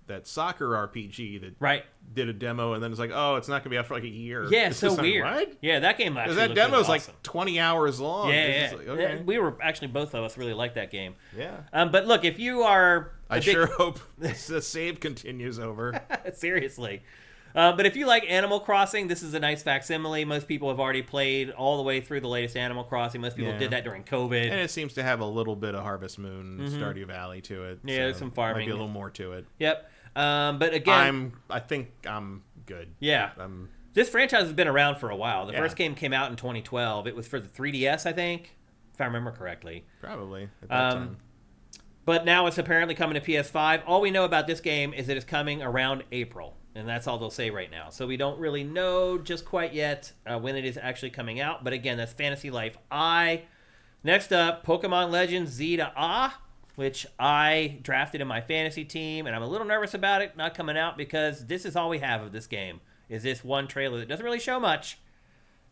that soccer RPG that did a demo, and then it's like, oh, it's not going to be out for like a year. Yeah, it's so weird. What? Yeah, that game actually that demo is awesome. Like 20 hours long. Yeah. Like, okay. We were actually, both of us really liked that game. Yeah. But look, if you are... sure hope the save continues over. Seriously. But if you like Animal Crossing, this is a nice facsimile. Most people have already played all the way through the latest Animal Crossing. Most people did that during COVID. And it seems to have a little bit of Harvest Moon, Stardew Valley to it. Yeah, there's some farming. Might be a little more to it. Yep. But again... I think I'm good. Yeah. This franchise has been around for a while. The first game came out in 2012. It was for the 3DS, I think, if I remember correctly. Probably at that time. But now it's apparently coming to PS5. All we know about this game is that it's coming around April. And that's all they'll say right now. So we don't really know just quite yet when it is actually coming out. But again, that's Fantasy Life I. Next up, Pokemon Legends Z to Ah, which I drafted in my fantasy team. And I'm a little nervous about it not coming out because this is all we have of this game, is this one trailer that doesn't really show much.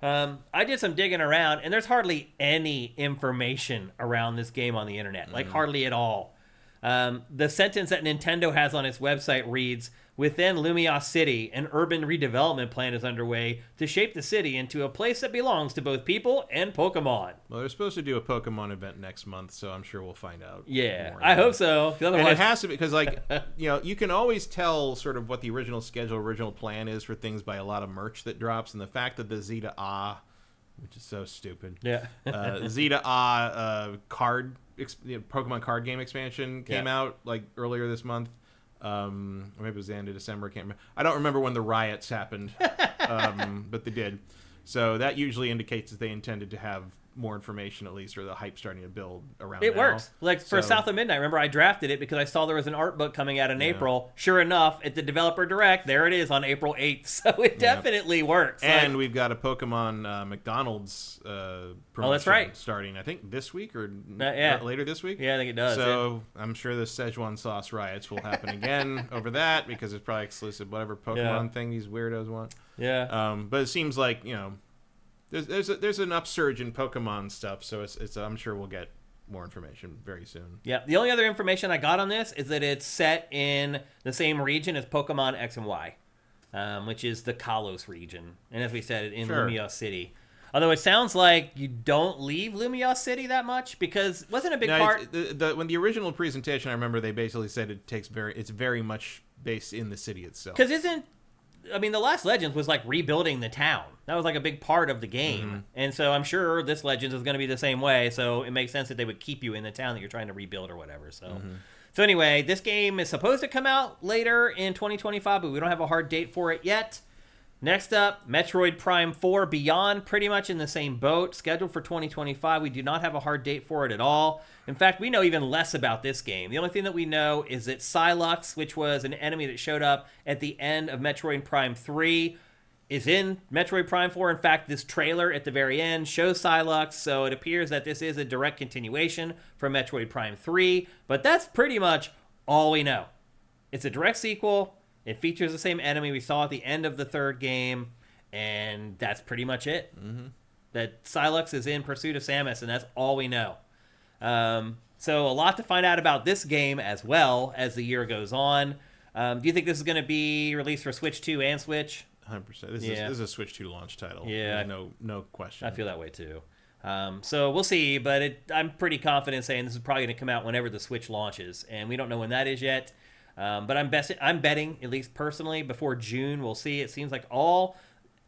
I did some digging around, and there's hardly any information around this game on the internet. Like, hardly at all. The sentence that Nintendo has on its website reads, "Within Lumia City, an urban redevelopment plan is underway to shape the city into a place that belongs to both people and Pokemon." Well, they're supposed to do a Pokemon event next month, so I'm sure we'll find out. Yeah, I hope so. And it has to be, because, like, you can always tell sort of what the original schedule, original plan is for things by a lot of merch that drops, and the fact that the Z to Ah, which is so stupid. Yeah. Z to Ah Pokemon card game expansion came out like earlier this month. Or maybe it was the end of December. I can't remember. I don't remember when the riots happened, but they did. So that usually indicates that they intended to have more information, at least, or the hype starting to build around it now. Works. Like for South of Midnight, remember I drafted it because I saw there was an art book coming out in April. Sure enough, at the developer direct, there it is on April 8th. So it definitely works. And we've got a Pokemon McDonald's promotion starting, I think, this week or later this week. Yeah, I think it does. So I'm sure the Szechuan sauce riots will happen again over that because it's probably exclusive, whatever Pokemon thing these weirdos want. Yeah. But it seems like, there's an upsurge in Pokemon stuff, so it's I'm sure we'll get more information very soon. Yeah. The only other information I got on this is that it's set in the same region as Pokemon X and Y, which is the Kalos region, and as we said, in Lumia City. Although it sounds like you don't leave Lumia City that much, because wasn't a big part. When the original presentation, I remember they basically said it's very much based in the city itself. Because the Last Legends was like rebuilding the town. That was like a big part of the game. And so I'm sure this Legends is going to be the same way. So it makes sense that they would keep you in the town that you're trying to rebuild or whatever. So anyway, this game is supposed to come out later in 2025, but we don't have a hard date for it yet. Next up, Metroid Prime 4 Beyond, pretty much in the same boat, scheduled for 2025. We do not have a hard date for it at all. In fact, we know even less about this game. The only thing that we know is that Psylux, which was an enemy that showed up at the end of Metroid Prime 3, is in Metroid Prime 4. In fact, this trailer at the very end shows Psylux, so it appears that this is a direct continuation from Metroid Prime 3, but that's pretty much all we know. It's a direct sequel. It features the same enemy we saw at the end of the third game, and that's pretty much it. That Psylux is in pursuit of Samus, and that's all we know. So a lot to find out about this game as well as the year goes on. Do you think this is going to be released for Switch 2 and Switch? 100%. This is a Switch 2 launch title. Yeah. No question. I feel that way too. So we'll see, but I'm pretty confident saying this is probably going to come out whenever the Switch launches, and we don't know when that is yet. But I'm betting, at least personally, before June, we'll see. It seems like all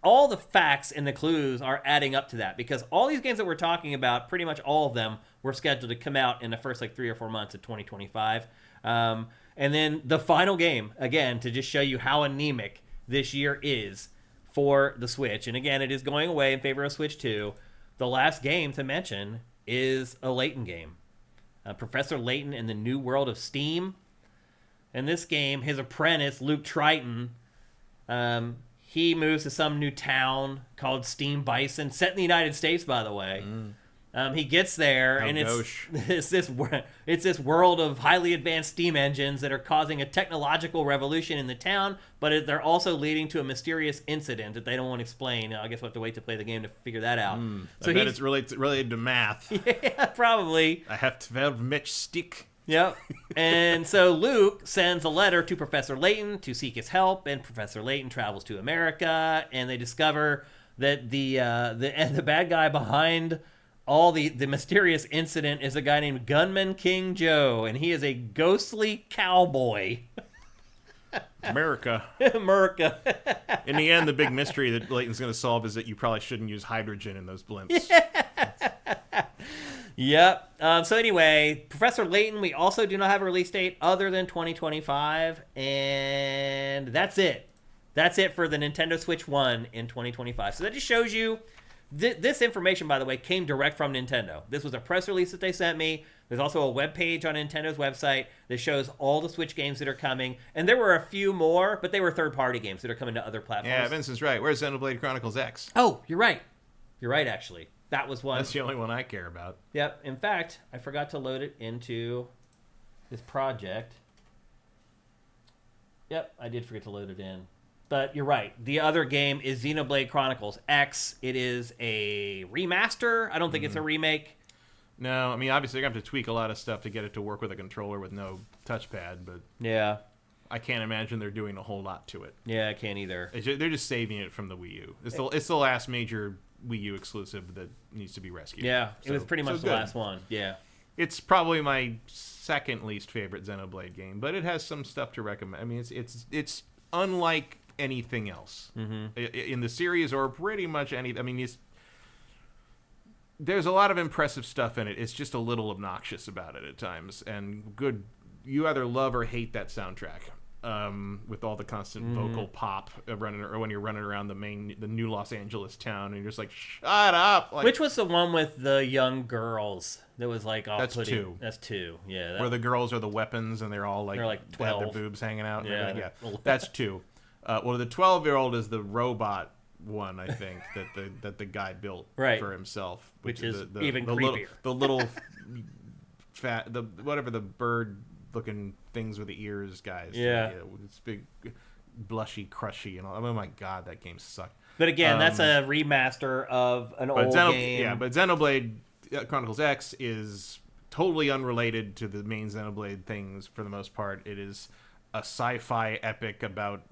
the facts and the clues are adding up to that, because all these games that we're talking about, pretty much all of them were scheduled to come out in the first 3 or 4 months of 2025. And then the final game, again, to just show you how anemic this year is for the Switch. And again, it is going away in favor of Switch 2. The last game to mention is a Layton game. Professor Layton in the New World of Steam. In this game, his apprentice, Luke Triton, he moves to some new town called Steam Bison, set in the United States, by the way. He gets there, and it's this world of highly advanced steam engines that are causing a technological revolution in the town, but they're also leading to a mysterious incident that they don't want to explain. I guess we'll have to wait to play the game to figure that out. So I bet it's related to math. Yeah, probably. I have 12 matchstick. Yep. And so Luke sends a letter to Professor Layton to seek his help, and Professor Layton travels to America, and they discover that the bad guy behind all the mysterious incident is a guy named Gunman King Joe, and he is a ghostly cowboy. America. In the end, the big mystery that Layton's going to solve is that you probably shouldn't use hydrogen in those blimps. Yep. So anyway, Professor Layton, we also do not have a release date other than 2025, and that's it. That's it for the Nintendo Switch 1 in 2025. So that just shows you, this information, by the way, came direct from Nintendo. This was a press release that they sent me. There's also a web page on Nintendo's website that shows all the Switch games that are coming, and there were a few more, but they were third-party games that are coming to other platforms. Yeah, Vincent's right. Where's Xenoblade Chronicles X? Oh, you're right. You're right, actually. That was one. That's the only one I care about. Yep. In fact, I forgot to load it into this project. Yep, I did forget to load it in. But you're right. The other game is Xenoblade Chronicles X. It is a remaster. I don't think it's a remake. No, I mean, obviously, they're going to have to tweak a lot of stuff to get it to work with a controller with no touchpad, but yeah, I can't imagine they're doing a whole lot to it. Yeah, I can't either. They're just saving it from the Wii U. It's the last major Wii U exclusive that needs to be rescued. Yeah, it was pretty much the last one. Yeah. It's probably my second least favorite Xenoblade game, but it has some stuff to recommend. I mean, it's unlike anything else in the series, or pretty much any. I mean, there's a lot of impressive stuff in it. It's just a little obnoxious about it at times, and good. You either love or hate that soundtrack. With all the constant vocal pop running, or when you're running around the new Los Angeles town, and you're just like, shut up. Like, which was the one with the young girls that was like off-putting? That's 2. That's 2. Yeah. Where the girls are the weapons, and they're like 12. have their boobs hanging out. Yeah. Yeah. That's 2. Well, the 12-year-old is the robot one, I think, that the guy built for himself, which is the even creepier. creepier. The little fat, whatever the bird-looking things with the ears, guys. Yeah. It's big, blushy, crushy, and all. Oh my god, that game sucked. But again, that's a remaster of an old game. Yeah, but Xenoblade Chronicles X is totally unrelated to the main Xenoblade things for the most part. It is a sci-fi epic about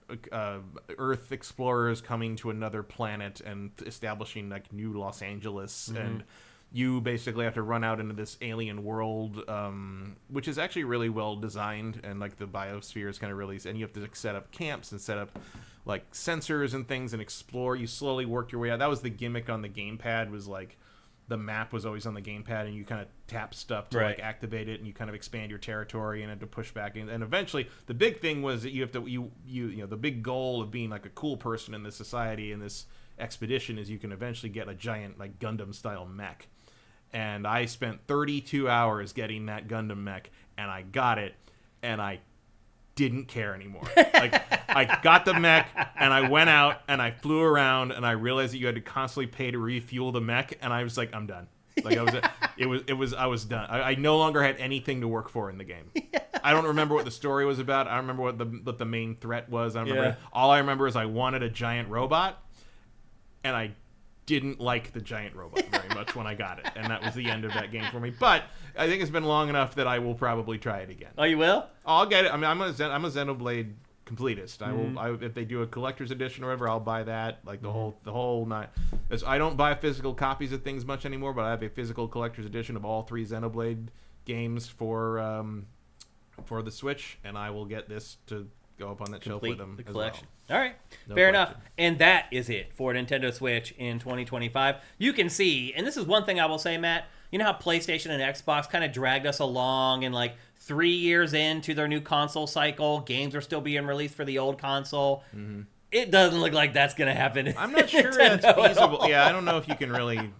Earth explorers coming to another planet and establishing like new Los Angeles, and you basically have to run out into this alien world, which is actually really well designed, and like the biosphere is kind of really, and you have to like, set up camps and set up like sensors and things and explore. You slowly work your way out. That was the gimmick on the gamepad, was like the map was always on the gamepad, and you kind of tap stuff to like activate it, and you kind of expand your territory and had to push back. And eventually, the big thing was that you have to you know the big goal of being like a cool person in this society in this expedition is you can eventually get a giant like Gundam style mech. And I spent 32 hours getting that Gundam mech, and I got it, and I didn't care anymore. Like, I got the mech, and I went out, and I flew around, and I realized that you had to constantly pay to refuel the mech, and I was like, I'm done. Like, I was done. I no longer had anything to work for in the game. I don't remember what the story was about. I don't remember what the main threat was. I don't remember. All I remember is I wanted a giant robot, and I didn't like the giant robot very much when I got it, and that was the end of that game for me. But I think it's been long enough that I will probably try it again. Oh, you will? I'll get it. I mean, I'm a Xenoblade completist. I will. If they do a collector's edition or whatever, I'll buy that. Like the whole nine. I don't buy physical copies of things much anymore, but I have a physical collector's edition of all 3 Xenoblade games for the Switch, and I will get this to go up on that shelf with them the as collection. well. All right, fair enough. And that is it for Nintendo Switch in 2025. You can see, and this is one thing I will say, Matt, you know how PlayStation and Xbox kind of dragged us along, and like 3 years into their new console cycle, games are still being released for the old console. It doesn't look like that's going to happen. I'm not sure that's feasible. Yeah, I don't know if you can really.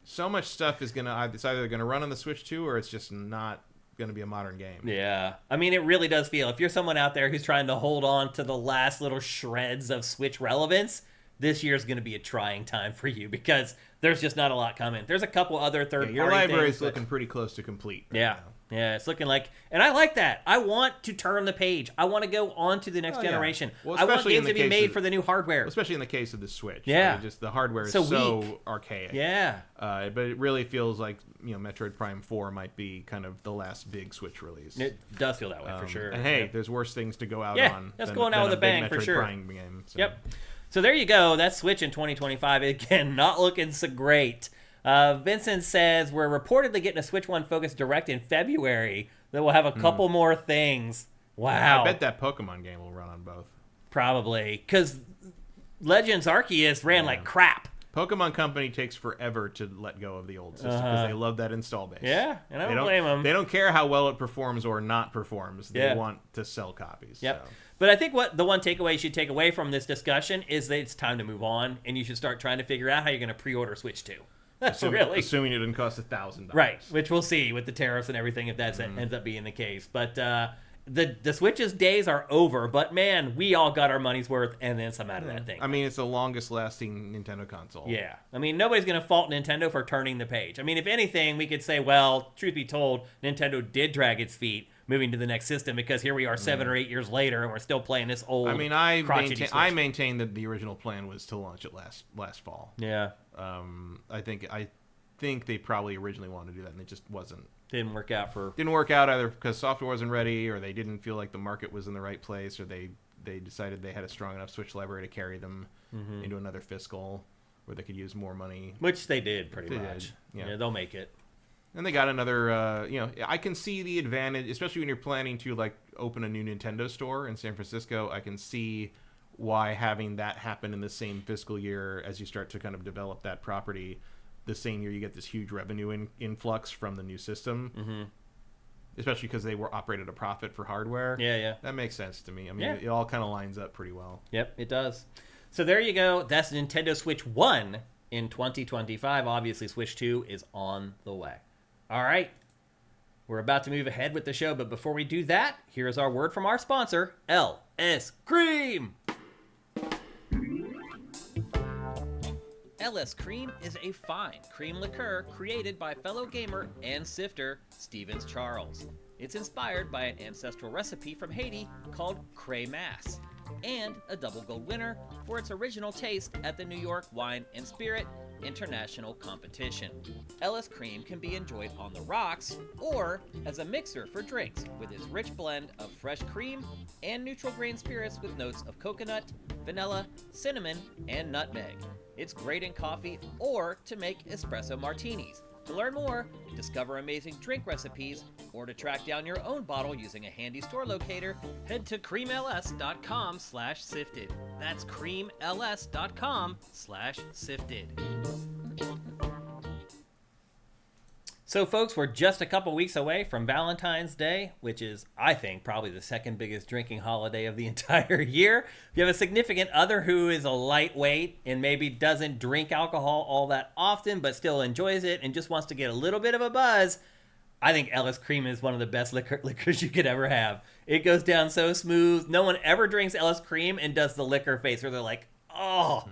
So much stuff is it's either going to run on the Switch 2 or it's just not going to be a modern game. Yeah. I mean, it really does feel, if you're someone out there who's trying to hold on to the last little shreds of Switch relevance, this year's going to be a trying time for you because there's just not a lot coming. There's a couple other third-party your library things, is looking pretty close to complete right now. Yeah, it's looking like, and I like that. I want to turn the page. I want to go on to the next generation. Well, I want games to be made for the new hardware. Especially in the case of the Switch. Yeah. I mean, just the hardware is so so archaic. Yeah. But it really feels like, Metroid Prime 4 might be kind of the last big Switch release. It does feel that way for sure. And hey, there's worse things to go out on. That's going out with a bang for sure. Prime game, so. Yep. So there you go. That's Switch in 2025. Again, not looking so great. Vincent says we're reportedly getting a Switch 1 Focus Direct in February. That will have a couple more things. Wow. I bet that Pokemon game will run on both. Probably. Because Legends Arceus ran like crap. Pokemon Company takes forever to let go of the old system because they love that install base. Yeah, and I don't blame them. They don't care how well it performs or not performs. They want to sell copies. Yep. So. But I think what the one takeaway you should take away from this discussion is that it's time to move on, and you should start trying to figure out how you're going to pre-order Switch 2. Assuming it didn't cost $1,000. Right, which we'll see with the tariffs and everything if that ends up being the case. But the Switch's days are over. But man, we all got our money's worth and then some out of that thing. I mean, it's the longest lasting Nintendo console. Yeah. I mean, nobody's going to fault Nintendo for turning the page. I mean, if anything, we could say, well, truth be told, Nintendo did drag its feet moving to the next system because here we are 7 or 8 years later and we're still playing this old. I mean, I maintain that the original plan was to launch it last fall. Yeah. I think they probably originally wanted to do that and it just wasn't. Didn't work out either because software wasn't ready or they didn't feel like the market was in the right place or they decided they had a strong enough Switch library to carry them into another fiscal where they could use more money. Which they did pretty much. Yeah, they'll make it. And they got another, I can see the advantage, especially when you're planning to like open a new Nintendo store in San Francisco. I can see why having that happen in the same fiscal year as you start to kind of develop that property. The same year you get this huge revenue influx from the new system, especially because they were operated a profit for hardware. Yeah. That makes sense to me. I mean, it all kind of lines up pretty well. Yep, it does. So there you go. That's Nintendo Switch 1 in 2025. Obviously, Switch 2 is on the way. All right. We're about to move ahead with the show, but before we do that, here is our word from our sponsor, LS Cream. LS Cream is a fine cream liqueur created by fellow gamer and sifter Stevens Charles. It's inspired by an ancestral recipe from Haiti called Crémasse. and a double gold winner for its original taste at the New York Wine and Spirit International Competition. Ellis Cream can be enjoyed on the rocks or as a mixer for drinks with its rich blend of fresh cream and neutral grain spirits with notes of coconut, vanilla, cinnamon, and nutmeg. It's great in coffee or to make espresso martinis. To learn more, discover amazing drink recipes, or to track down your own bottle using a handy store locator, head to creamls.com/sifted. That's creamls.com/sifted. So, folks, we're just a couple weeks away from Valentine's Day, which is, I think, probably the second biggest drinking holiday of the entire year. If you have a significant other who is a lightweight and maybe doesn't drink alcohol all that often, but still enjoys it and just wants to get a little bit of a buzz, I think Ellis Cream is one of the best liquors you could ever have. It goes down so smooth. No one ever drinks Ellis Cream and does the liquor face where they're like, oh,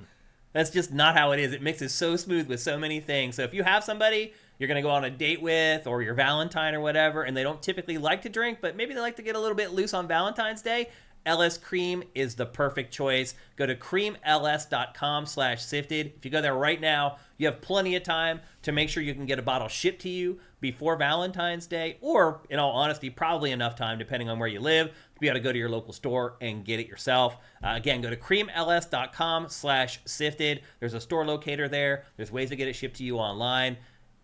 that's just not how it is. It mixes so smooth with so many things. So if you have somebody you're going to go on a date with, or your Valentine or whatever, and they don't typically like to drink, but maybe they like to get a little bit loose on Valentine's Day, Ellis Cream is the perfect choice. Go to creamls.com/sifted. If you go there right now, you have plenty of time to make sure you can get a bottle shipped to you before Valentine's Day, or, in all honesty, probably enough time, depending on where you live, to be able to go to your local store and get it yourself. Again, go to creamls.com/sifted. There's a store locator there. There's ways to get it shipped to you online.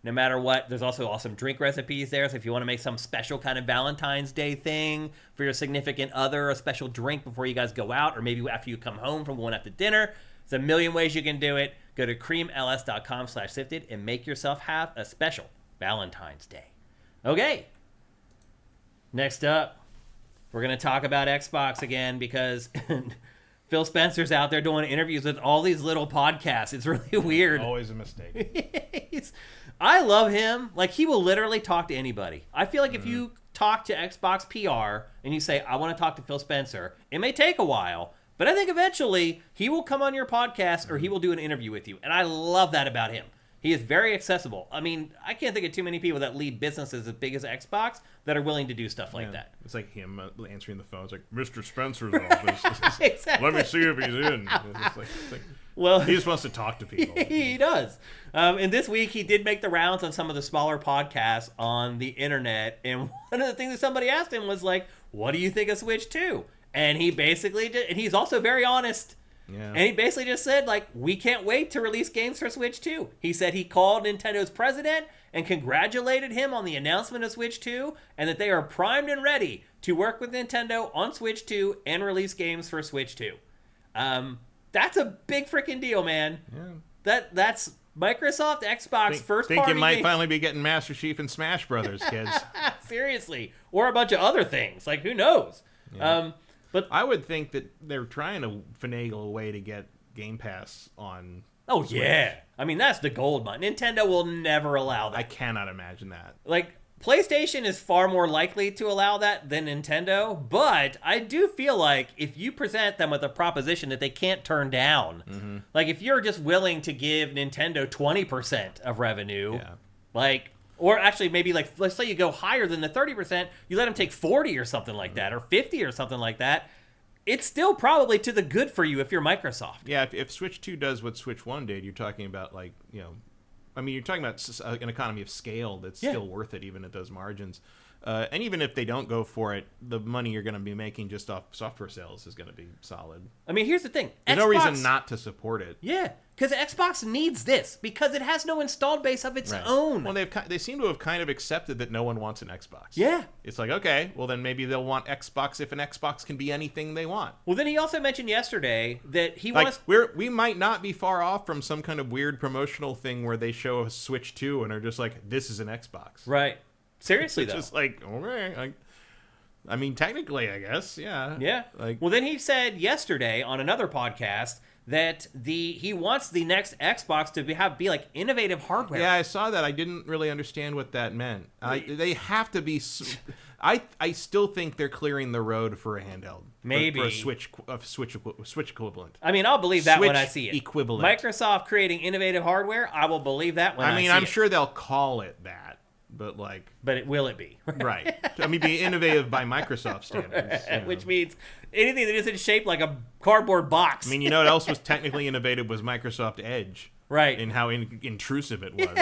No matter what, there's also awesome drink recipes there. So if you want to make some special kind of Valentine's Day thing for your significant other, a special drink before you guys go out, or maybe after you come home from going out to dinner, there's a million ways you can do it. Go to creamls.com/sifted and make yourself have a special Valentine's Day. Okay. Next up, we're going to talk about Xbox again because Phil Spencer's out there doing interviews with all these little podcasts. It's really weird. Always a mistake. I love him. Like, he will literally talk to anybody. I feel like if you talk to Xbox PR and you say, I want to talk to Phil Spencer, it may take a while, but I think eventually he will come on your podcast or he will do an interview with you. And I love that about him. He is very accessible. I mean, I can't think of too many people that lead businesses as big as Xbox that are willing to do stuff like that. It's like him answering the phone. It's like, Mr. Spencer's office. Exactly. Let me see if he's in. It's like, well, he just wants to talk to people. He does. And this week, he did make the rounds on some of the smaller podcasts on the internet. And one of the things that somebody asked him was like, what do you think of Switch 2? And he basically did. And he's also very honest. Yeah. And he basically just said, like, we can't wait to release games for Switch 2. He said he called Nintendo's president and congratulated him on the announcement of Switch 2 and that they are primed and ready to work with Nintendo on Switch 2 and release games for Switch 2. That's a big freaking deal, man. Yeah. That's Microsoft, Xbox, first party. Think you might games. finally be getting Master Chief and Smash Brothers, kids. Seriously. Or a bunch of other things. Like, who knows? Yeah. But I would think that they're trying to finagle a way to get Game Pass on Oh, Switch. yeah. I mean, that's the gold mine. Nintendo will never allow that. I cannot imagine that. Like, PlayStation is far more likely to allow that than Nintendo, but I do feel like if you present them with a proposition that they can't turn down, like if you're just willing to give Nintendo 20% of revenue, like, or actually maybe like, let's say you go higher than the 30%, you let them take 40 or something like that, or 50 or something like that, it's still probably to the good for you if you're Microsoft. Yeah, if Switch 2 does what Switch 1 did, you're talking about like, you know, I mean, you're talking about an economy of scale that's still worth it even at those margins. And even if they don't go for it, the money you're going to be making just off software sales is going to be solid. I mean, here's the thing. There's no reason not to support it. Yeah, because Xbox needs this because it has no installed base of its own. Well, they seem to have kind of accepted that no one wants an Xbox. Yeah. It's like, okay, well then maybe they'll want Xbox if an Xbox can be anything they want. Well, then he also mentioned yesterday that he wants... We might not be far off from some kind of weird promotional thing where they show a Switch 2 and are just like, this is an Xbox. Right. Seriously, it's though. Just like, okay. I mean, technically, I guess, yeah. Yeah. Well, then he said yesterday on another podcast that he wants the next Xbox to be like innovative hardware. Yeah, I saw that. I didn't really understand what that meant. They have to be. I still think they're clearing the road for a handheld. Maybe for a Switch equivalent. I mean, I'll believe that when I see it. Equivalent. Microsoft creating innovative hardware. I will believe that when I see it. I'm sure they'll call it that. but like... But will it be? Right. I mean, be innovative by Microsoft standards. You know. Which means anything that isn't shaped like a cardboard box. I mean, you know what else was technically innovative was Microsoft Edge. Right. And how intrusive it was.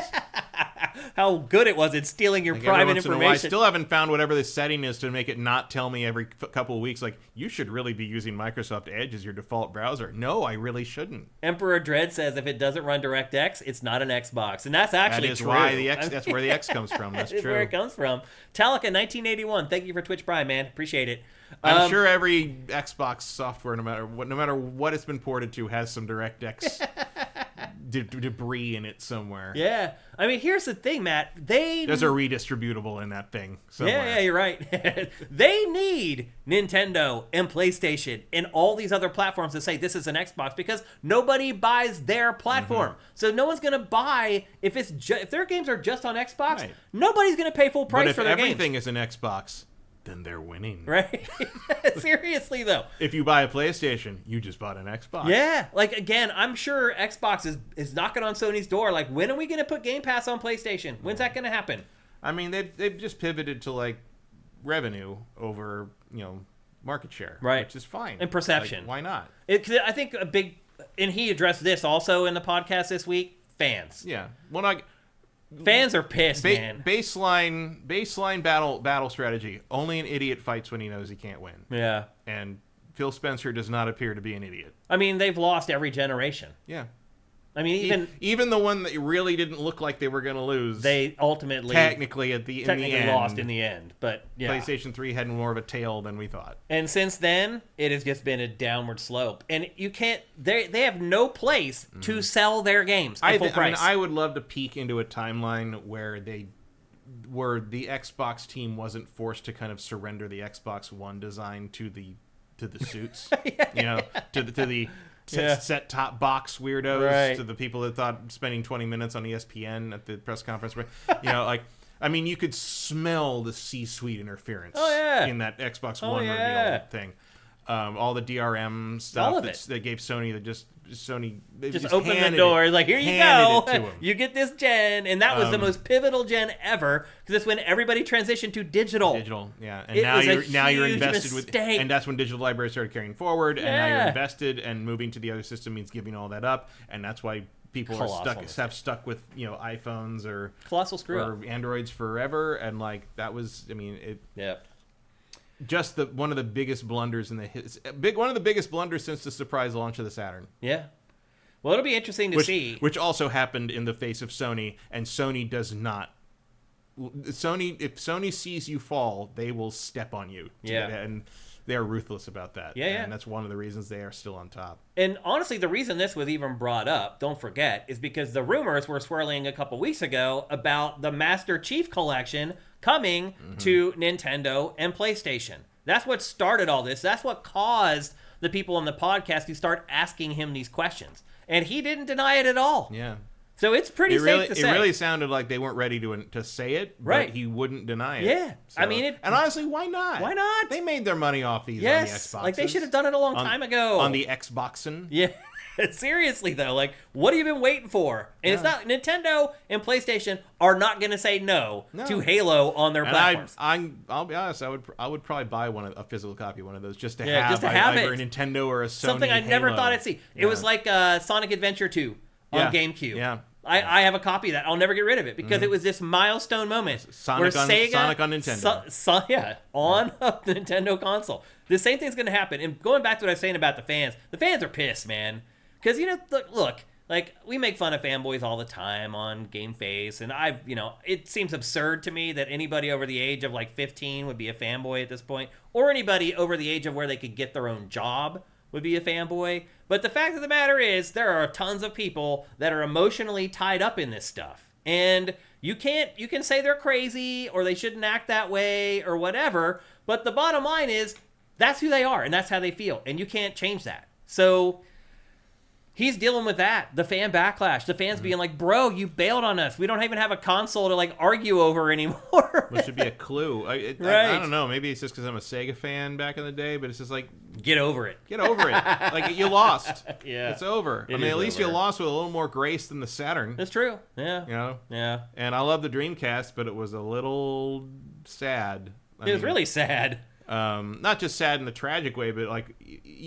How good it was at stealing your private information. I still haven't found whatever the setting is to make it not tell me every couple of weeks, like, you should really be using Microsoft Edge as your default browser. No, I really shouldn't. Emperor Dread says if it doesn't run DirectX, it's not an Xbox. And that's actually true. That's where the X comes from. That's true. Where it comes from. Talika 1981, thank you for Twitch Prime, man. Appreciate it. I'm sure every Xbox software, no matter what it's been ported to, has some DirectX debris in it somewhere. Yeah. I mean, here's the thing, Matt. There's a redistributable in that thing somewhere. Yeah, you're right. They need Nintendo and PlayStation and all these other platforms to say this is an Xbox because nobody buys their platform. So no one's going to buy if their games are just on Xbox. Right. Nobody's going to pay full price for their games. But if everything is an Xbox, then they're winning. Right? Seriously, though. If you buy a PlayStation, you just bought an Xbox. Yeah. Like, again, I'm sure Xbox is knocking on Sony's door. Like, when are we going to put Game Pass on PlayStation? When's that going to happen? I mean, they've just pivoted to, like, revenue over, market share. Right. Which is fine. And perception. Like, why not? I think and he addressed this also in the podcast this week, fans. Yeah. Well, fans are pissed, man. Baseline battle strategy. Only an idiot fights when he knows he can't win. Yeah. And Phil Spencer does not appear to be an idiot. I mean, they've lost every generation. Yeah. I mean, even the one that really didn't look like they were going to lose. They ultimately technically in the end lost in the end. But yeah. PlayStation 3 had more of a tail than we thought. And since then, it has just been a downward slope. And you can't. They have no place to sell their games at full price. I would love to peek into a timeline where the Xbox team wasn't forced to kind of surrender the Xbox One design to the suits, to the set top box weirdos, right. To the people that thought spending 20 minutes on ESPN at the press conference, I mean, you could smell the C-suite interference in that Xbox One reveal thing. All the DRM stuff that gave Sony Sony just opened the door, like, here you go, you get this gen, and that was the most pivotal gen ever because it's when everybody transitioned to digital. Yeah, and now you're invested with, and that's when digital libraries started carrying forward, and now you're invested, and moving to the other system means giving all that up, and that's why people have stuck with iPhones or colossal screw up, or Androids forever, and like that was, I mean, it. Yeah. Just one of the biggest blunders one of the biggest blunders since the surprise launch of the Saturn. Yeah. Well, it'll be interesting to see. Which also happened in the face of Sony, and Sony does not. If Sony sees you fall, they will step on you. And they're ruthless about that. Yeah. And that's one of the reasons they are still on top. And honestly, the reason this was even brought up, don't forget, is because the rumors were swirling a couple weeks ago about the Master Chief Collection coming to Nintendo and PlayStation. That's what started all this. That's what caused the people on the podcast to start asking him these questions. And he didn't deny it at all. Yeah. So it's pretty safe to say. It really sounded like they weren't ready to say it, right. But he wouldn't deny it. Yeah. So, and honestly, why not? Why not? They made their money off these on the Xboxes. Like they should have done it a long time ago. On the Xboxen. Yeah. Seriously, though, like, what have you been waiting for? And it's not, Nintendo and PlayStation are not going to say no to Halo on their platforms. I'll be honest, I would probably buy a physical copy of one of those just to have either it. a Nintendo or a Sony Something I never thought I'd see. It was like Sonic Adventure 2 on GameCube. Yeah. I have a copy of that. I'll never get rid of it because it was this milestone moment Sonic where Sonic on Nintendo. On the Nintendo console. The same thing's going to happen. And going back to what I was saying about the fans are pissed, man. Because, look, like, we make fun of fanboys all the time on GameFace, and it seems absurd to me that anybody over the age of, like, 15 would be a fanboy at this point, or anybody over the age of where they could get their own job would be a fanboy. But the fact of the matter is, there are tons of people that are emotionally tied up in this stuff. And you can say they're crazy, or they shouldn't act that way, or whatever, but the bottom line is, that's who they are, and that's how they feel, and you can't change that. So he's dealing with that, the fan backlash, the fans being like, bro, you bailed on us. We don't even have a console to, like, argue over anymore. Which should be a clue. I don't know. Maybe it's just because I'm a Sega fan back in the day, but it's just like, Get over it. Get over it. Like, you lost. Yeah. It's over. It I mean, is at least you over. lost with a little more grace than the Saturn. That's true. Yeah. You know? Yeah. And I love the Dreamcast, but it was a little sad. It was really sad. Not just sad in a tragic way, but like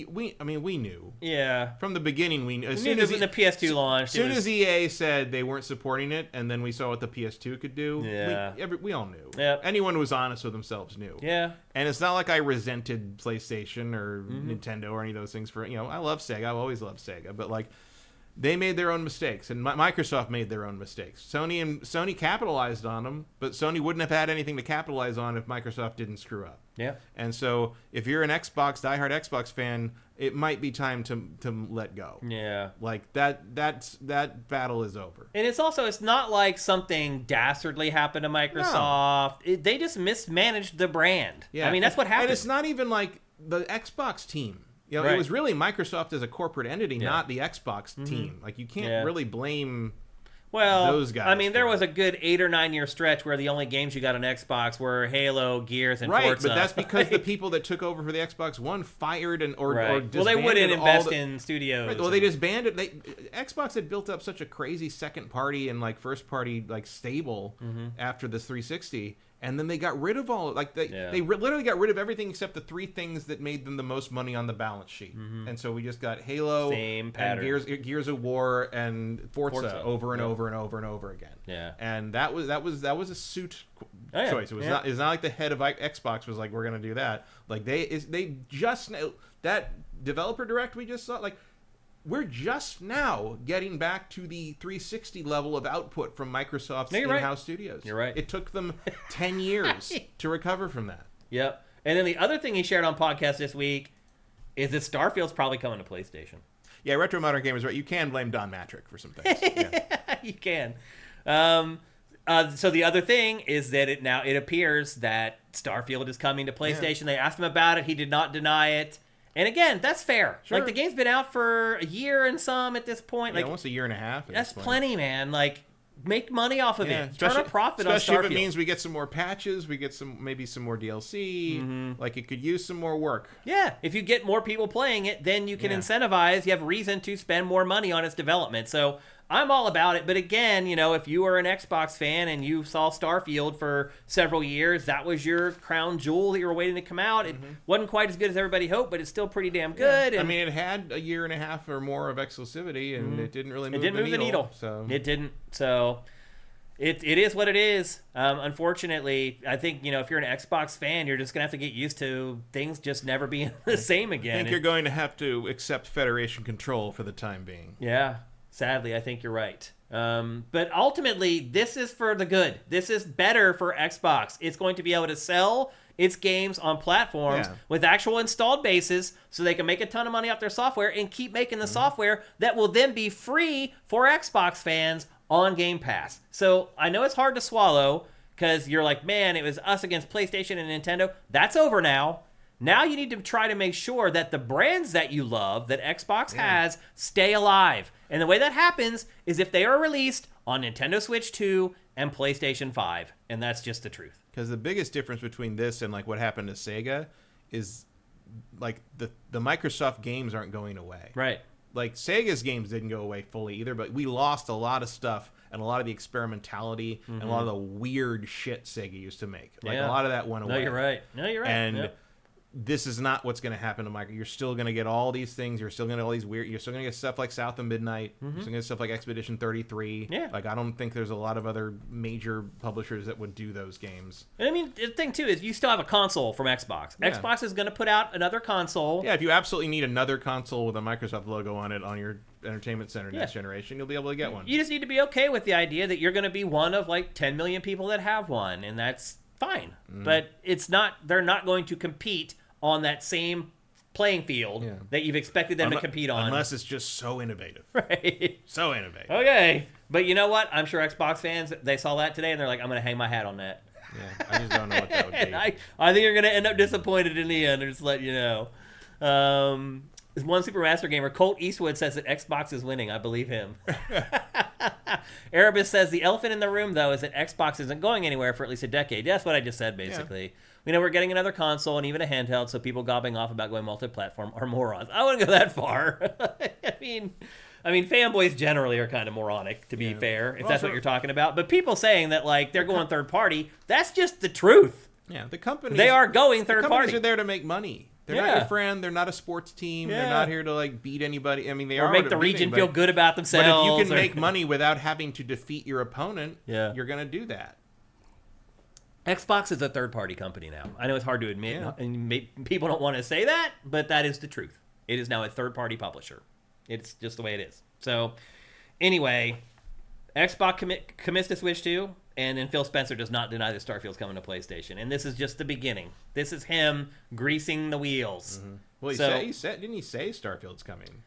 we knew. Yeah. From the beginning, we knew. As soon as the PS2 launched, as soon as EA said they weren't supporting it, and then we saw what the PS2 could do. Yeah. We all knew. Yep. Anyone who was honest with themselves knew. Yeah. And it's not like I resented PlayStation or Nintendo or any of those things for, I love Sega. I've always loved Sega, but like, they made their own mistakes, and Microsoft made their own mistakes. Sony capitalized on them, but Sony wouldn't have had anything to capitalize on if Microsoft didn't screw up. Yeah. And so, if you're an diehard Xbox fan, it might be time to let go. Yeah. Like that battle is over. And it's not like something dastardly happened to Microsoft. No. They just mismanaged the brand. Yeah. I mean, that's what happened. And it's not even like the Xbox team. Right. It was really Microsoft as a corporate entity, not the Xbox team. Like, you can't really blame those guys. I mean, there was a good 8 or 9 year stretch where the only games you got on Xbox were Halo, Gears, and Right, Forza. but that's because the people that took over for the Xbox One fired or disbanded. Well, they wouldn't invest in studios. Right, well, they disbanded. Xbox had built up such a crazy second party and like first party like stable after the 360. And then they got rid of literally got rid of everything except the 3 things that made them the most money on the balance sheet. And so we just got Halo, Same pattern. and Gears of War, and Forza over and over and over and over again. Yeah. And that was a suit yeah. choice. It was not. It's not like the head of Xbox was like, we're gonna do that. Like they just that developer direct we just saw, like, we're just now getting back to the 360 level of output from Microsoft's in-house studios. You're right. It took them 10 years to recover from that. Yep. And then the other thing he shared on podcast this week is that Starfield's probably coming to PlayStation. Yeah, Retro Modern Gamers, right? You can blame Don Matrick for some things. Yeah. You can. So the other thing is that it appears that Starfield is coming to PlayStation. Yeah. They asked him about it. He did not deny it. And again, that's fair. Sure. Like, the game's been out for a year and some at this point. Like, almost a year and a half. That's plenty, man. Like, make money off of it. Turn a profit on Starfield. Especially if it means we get some more patches, we get maybe some more DLC. Like, it could use some more work. Yeah, if you get more people playing it, then you can incentivize. You have reason to spend more money on its development. So I'm all about it. But again, if you were an Xbox fan and you saw Starfield for several years, that was your crown jewel that you were waiting to come out. It wasn't quite as good as everybody hoped, but it's still pretty damn good. Yeah. And I mean, it had a year and a half or more of exclusivity, and it didn't really move the needle. So it didn't. So it is what it is. Unfortunately, I think, if you're an Xbox fan, you're just going to have to get used to things just never being the same again. I think you're going to have to accept Federation control for the time being. Yeah. Sadly, I think you're right. But ultimately, this is for the good. This is better for Xbox. It's going to be able to sell its games on platforms with actual installed bases so they can make a ton of money off their software and keep making the software that will then be free for Xbox fans on Game Pass. So I know it's hard to swallow because you're like, man, it was us against PlayStation and Nintendo. That's over now. Now you need to try to make sure that the brands that you love, that Xbox has, stay alive. And the way that happens is if they are released on Nintendo Switch 2 and PlayStation 5. And that's just the truth. Because the biggest difference between this and like what happened to Sega is like the Microsoft games aren't going away. Right. Like, Sega's games didn't go away fully either, but we lost a lot of stuff and a lot of the experimentality and a lot of the weird shit Sega used to make. Like, a lot of that went away. No, you're right. And this is not what's going to happen to Microsoft. You're still going to get all these things. You're still going to get all these weird. You're still going to get stuff like South of Midnight. You're still going to get stuff like Expedition 33. Yeah. Like, I don't think there's a lot of other major publishers that would do those games. And I mean, the thing too is you still have a console from Xbox. Yeah. Xbox is going to put out another console. Yeah, if you absolutely need another console with a Microsoft logo on it on your Entertainment Center next generation, you'll be able to get one. You just need to be okay with the idea that you're going to be one of like 10 million people that have one, and that's fine. But it's not. They're not going to compete on that same playing field that you've expected them to compete on. Unless it's just so innovative. Right. So innovative. Okay. But you know what? I'm sure Xbox fans, they saw that today and they're like, I'm going to hang my hat on that. Yeah, I just don't know what that would be. I think you're going to end up disappointed in the end, or just let you know. One Supermaster gamer, Colt Eastwood, says that Xbox is winning. I believe him. Erebus says the elephant in the room, though, is that Xbox isn't going anywhere for at least a decade. That's what I just said, basically. Yeah. We know we're getting another console and even a handheld, so people gobbling off about going multi-platform are morons. I wouldn't go that far. I mean, fanboys generally are kind of moronic, to be fair, if that's what you're talking about. But people saying that, like, they're going third party, that's just the truth. Yeah, the companies... They are going third party. The companies are there to make money. They're not your friend. They're not a sports team. They're not here to, like, beat anybody. I mean, they or are... make the region feel good about themselves. But if you can make money without having to defeat your opponent, you're going to do that. Xbox is a third-party company now. I know it's hard to admit, and people don't want to say that, but that is the truth. It is now a third-party publisher. It's just the way it is. So, anyway, Xbox commits to Switch 2, and then Phil Spencer does not deny that Starfield's coming to PlayStation. And this is just the beginning. This is him greasing the wheels. Mm-hmm. Well, didn't he say Starfield's coming?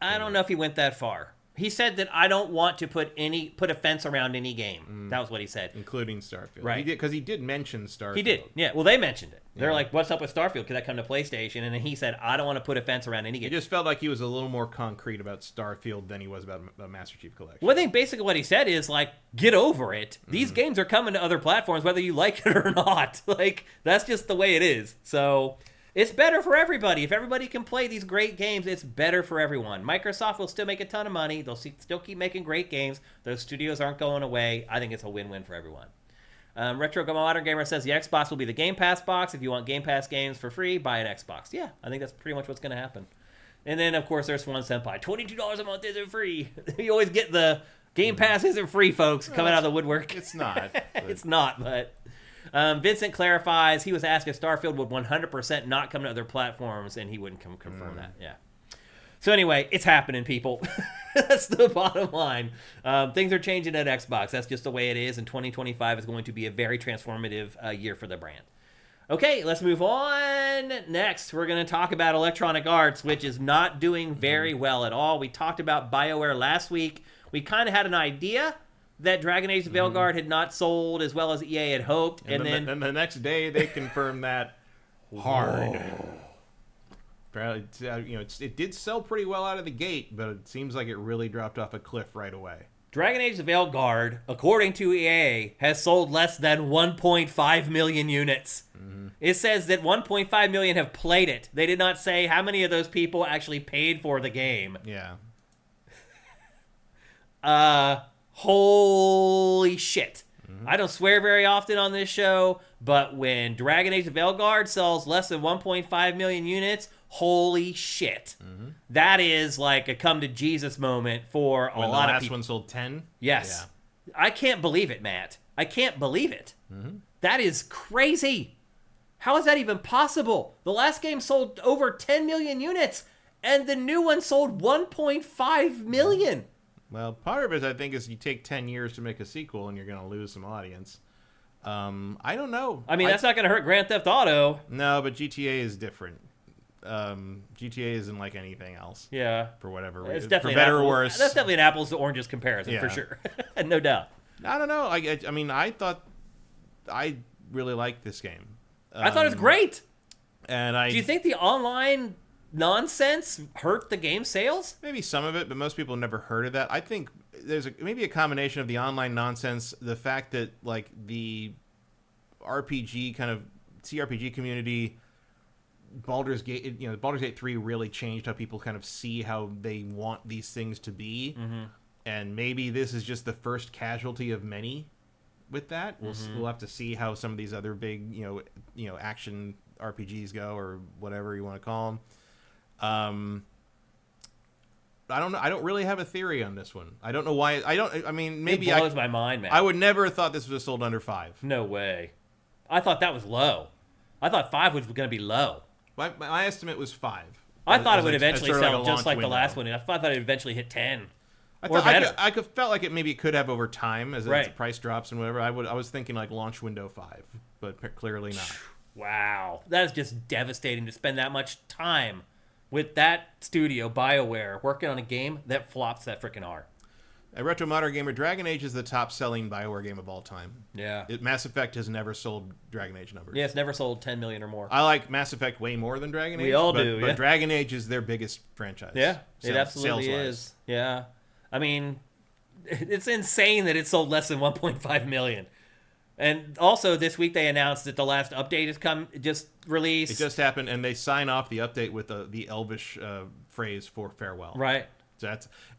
I don't know if he went that far. He said that I don't want to put a fence around any game. That was what he said. Including Starfield. Right. Because he did mention Starfield. He did. Yeah. Well, they mentioned it. They're like, what's up with Starfield? Could that come to PlayStation? And then he said, I don't want to put a fence around any game. He just felt like he was a little more concrete about Starfield than he was about Master Chief Collection. Well, I think basically what he said is, like, get over it. These games are coming to other platforms, whether you like it or not. Like, that's just the way it is. So... it's better for everybody. If everybody can play these great games, it's better for everyone. Microsoft will still make a ton of money. They'll still keep making great games. Those studios aren't going away. I think it's a win-win for everyone. Retro Modern Gamer says the Xbox will be the Game Pass box. If you want Game Pass games for free, buy an Xbox. Yeah, I think that's pretty much what's going to happen. And then, of course, there's Swan Senpai. $22 a month isn't free. You always get the Game Pass isn't free, folks, coming out of the woodwork. It's not. It's not, but... Vincent clarifies he was asked if Starfield would 100% not come to other platforms, and he wouldn't confirm that. Yeah. So anyway, it's happening, people. That's the bottom line. Things are changing at Xbox. That's just the way it is, and 2025 is going to be a very transformative year for the brand. Okay, let's move on. Next, we're going to talk about Electronic Arts, which is not doing very well at all. We talked about BioWare last week. We kind of had an idea that Dragon Age Veilguard had not sold as well as EA had hoped. And then the next day, they confirmed that hard. It did sell pretty well out of the gate, but it seems like it really dropped off a cliff right away. Dragon Age Veilguard, according to EA, has sold less than 1.5 million units. It says that 1.5 million have played it. They did not say how many of those people actually paid for the game. Yeah. Holy shit. I don't swear very often on this show, but when Dragon Age Veilguard sells less than 1.5 million units, holy shit. That is like a come to Jesus moment for a lot of people. When the last one sold 10? Yes. Yeah. I can't believe it, Matt. I can't believe it. That is crazy. How is that even possible? The last game sold over 10 million units, and the new one sold 1.5 million. Well, part of it, I think, is you take 10 years to make a sequel and you're going to lose some audience. I don't know. I mean, that's not going to hurt Grand Theft Auto. No, but GTA is different. GTA isn't like anything else. Yeah. For whatever reason. It's definitely for better or worse. That's definitely an apples to oranges comparison, for sure. No doubt. I don't know. I mean, I really liked this game. I thought it was great. And do you think the online nonsense hurt the game sales? Maybe some of it, but most people never heard of that. I think there's maybe a combination of the online nonsense, the fact that like the RPG kind of CRPG community, Baldur's Gate 3 really changed how people kind of see how they want these things to be, and maybe this is just the first casualty of many. With that, we'll have to see how some of these other big action RPGs go, or whatever you want to call them. I don't know. I don't really have a theory on this one. I don't know why. I mean, maybe it blows my mind, man. I would never have thought this was sold under 5. No way. I thought that was low. I thought 5 was going to be low. My estimate was 5. I thought it would eventually sell just like the last one. I thought it would eventually hit 10. I felt like it could have over time as the price drops and whatever. I was thinking like launch window 5, but clearly not. Wow, that is just devastating to spend that much time with that studio, BioWare, working on a game that flops that freaking R. A Retro Modern Gamer, Dragon Age is the top-selling BioWare game of all time. Yeah. Mass Effect has never sold Dragon Age numbers. Yeah, it's never sold 10 million or more. I like Mass Effect way more than Dragon Age. We all do, but Dragon Age is their biggest franchise. Yeah, it absolutely is. Yeah. I mean, it's insane that it sold less than 1.5 million. And also this week they announced that the last update has just released. It just happened, and they sign off the update with the Elvish phrase for farewell. Right.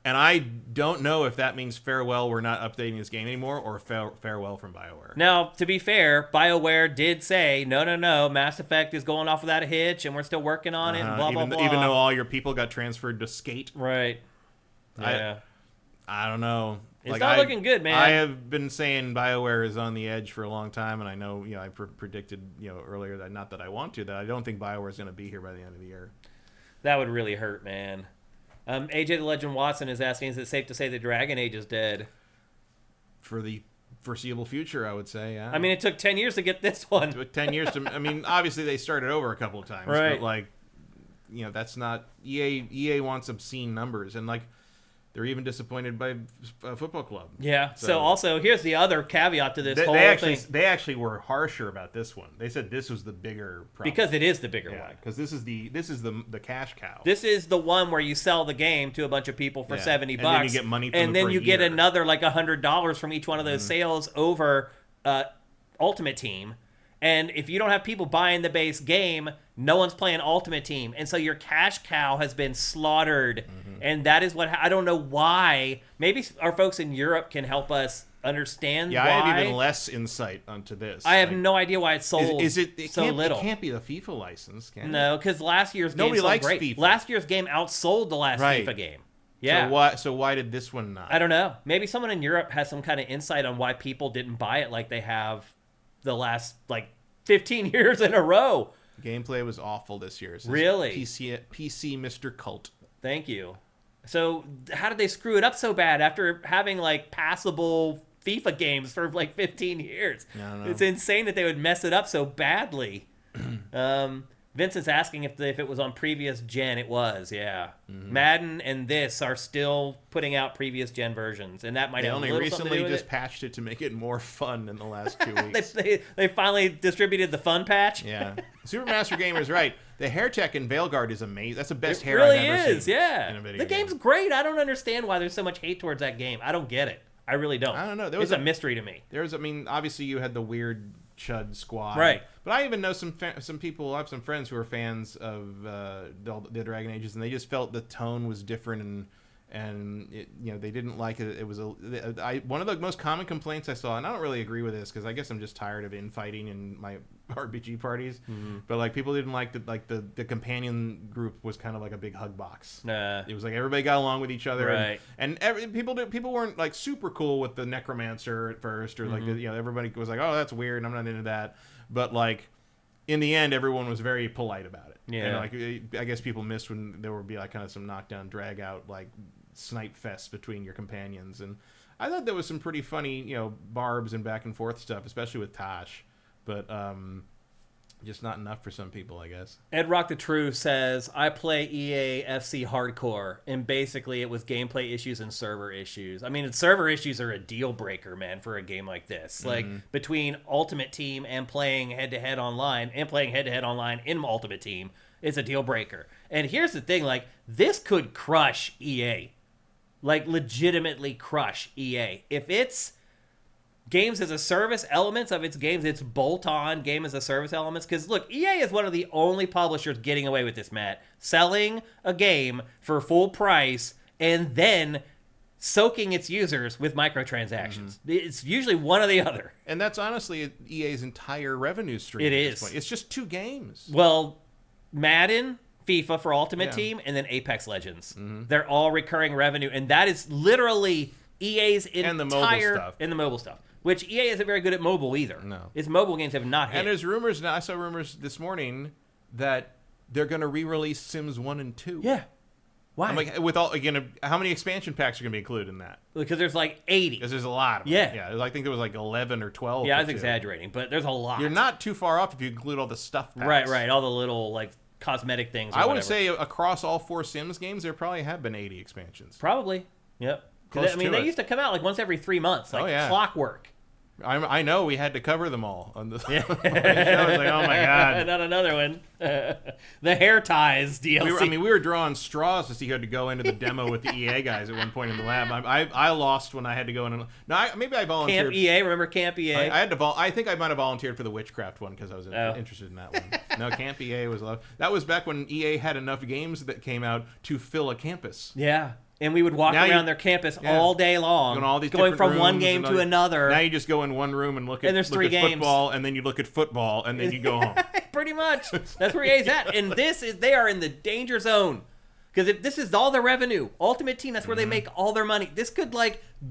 And I don't know if that means farewell, we're not updating this game anymore, or farewell from BioWare. Now, to be fair, BioWare did say, no, Mass Effect is going off without a hitch, and we're still working on it, and blah, blah, blah. Even though all your people got transferred to Skate. Right. Yeah. I don't know. It's not looking good, man. I have been saying BioWare is on the edge for a long time, and I know, I predicted, earlier that, not that I want to, that I don't think BioWare is going to be here by the end of the year. That would really hurt, man. AJ the Legend Watson is asking, is it safe to say that Dragon Age is dead? For the foreseeable future, I would say, yeah. I mean, it took 10 years to get this one. It took 10 years to... I mean, obviously they started over a couple of times. Right. But, that's not... EA wants obscene numbers, and, they're even disappointed by Football Club. Yeah. So also, here's the other caveat to this whole thing. They actually were harsher about this one. They said this was the bigger problem. Because it is the bigger one. Because this is the cash cow. This is the one where you sell the game to a bunch of people for $70, and then you get money from and them then for a you get year. another $100 from each one of those sales over Ultimate Team. And if you don't have people buying the base game, no one's playing Ultimate Team. And so your cash cow has been slaughtered. And that is what... I don't know why. Maybe our folks in Europe can help us understand why. I have even less insight onto this. I have no idea why it's sold so little. It can't be the FIFA license, can it? No, because last year's game Nobody sold likes great. FIFA. Last year's game outsold the last FIFA game. Yeah. So why did this one not? I don't know. Maybe someone in Europe has some kind of insight on why people didn't buy it like they have the last 15 years in a row. Gameplay was awful this year. Really? PC Mr. Cult. Thank you. So how did they screw it up so bad after having passable FIFA games for 15 years? I don't know. It's insane that they would mess it up so badly. Vincent's asking if it was on previous gen. It was, yeah. Madden and this are still putting out previous gen versions, and that might have a little something to do with just it. patched it to make it more fun in the last 2 weeks. they finally distributed the fun patch. Yeah, Supermaster Gamer's right. The hair tech in Veilguard is amazing. That's the best hair really I've ever seen. Yeah. In a video the game. game's great. I don't understand why there's so much hate towards that game. I don't get it. I really don't. I don't know. It's a mystery to me. Obviously you had the weird Chud squad, right? But I even know some people. I have some friends who are fans of the Dragon Ages, and they just felt the tone was different, and they didn't like it. It was one of the most common complaints I saw, and I don't really agree with this because I guess I'm just tired of infighting in my RPG parties. But people didn't like the companion group was kind of like a big hug box. It was everybody got along with each other, right? And people weren't super cool with the necromancer at first, or everybody was like, oh, that's weird, and I'm not into that. But in the end, everyone was very polite about it. Yeah. And I guess people missed when there would be kind of some knockdown, drag out, snipe fest between your companions. And I thought there was some pretty funny, barbs and back and forth stuff, especially with Tosh. But just not enough for some people, I guess. Ed Rock the True says, I play EA FC Hardcore, and basically it was gameplay issues and server issues. I mean, server issues are a deal breaker, man, for a game like this. Between Ultimate Team and playing head-to-head online, in Ultimate Team, is a deal breaker. And here's the thing, this could crush EA. Legitimately crush EA. If it's games as a service elements of its games, it's bolt-on game as a service elements. Because look, EA is one of the only publishers getting away with this, Matt. Selling a game for full price and then soaking its users with microtransactions. It's usually one or the other. And that's honestly EA's entire revenue stream. It is. It's just 2 games. Well, Madden, FIFA for Ultimate Team, and then Apex Legends. They're all recurring revenue, and that is literally EA's entire... And the mobile stuff. And the mobile stuff. Which EA isn't very good at mobile either. No. Its mobile games have not hit. And there's rumors now. I saw rumors this morning that they're going to re-release Sims 1 and 2. Yeah. Why? I'm how many expansion packs are going to be included in that? Because there's 80. Because there's a lot of them. Yeah. I think there was 11 or 12. Yeah, I was exaggerating, but there's a lot. You're not too far off if you include all the stuff packs. Right. All the little cosmetic things. I would say across all 4 Sims games, there probably have been 80 expansions. Probably. Yep. They used to come out once every 3 months, clockwork. I know we had to cover them all on the show. I was like, oh my god, not another one. The hair ties DLC. We were drawing straws to see who had to go into the demo with the EA guys at one point in the lab. I lost when I had to go in. Maybe I volunteered. Camp EA, remember Camp EA? I had to. I think I might have volunteered for the witchcraft one because I was interested in that one. No, Camp EA was love. That was back when EA had enough games that came out to fill a campus. Yeah. And we would walk around their campus all day long, going from one game to another. Now you just go in one room and look at football, and then you look at football, and then you go home. Pretty much. That's where EA's at. And they are in the danger zone. Because if this is all their revenue, Ultimate Team, that's where they make all their money. This could,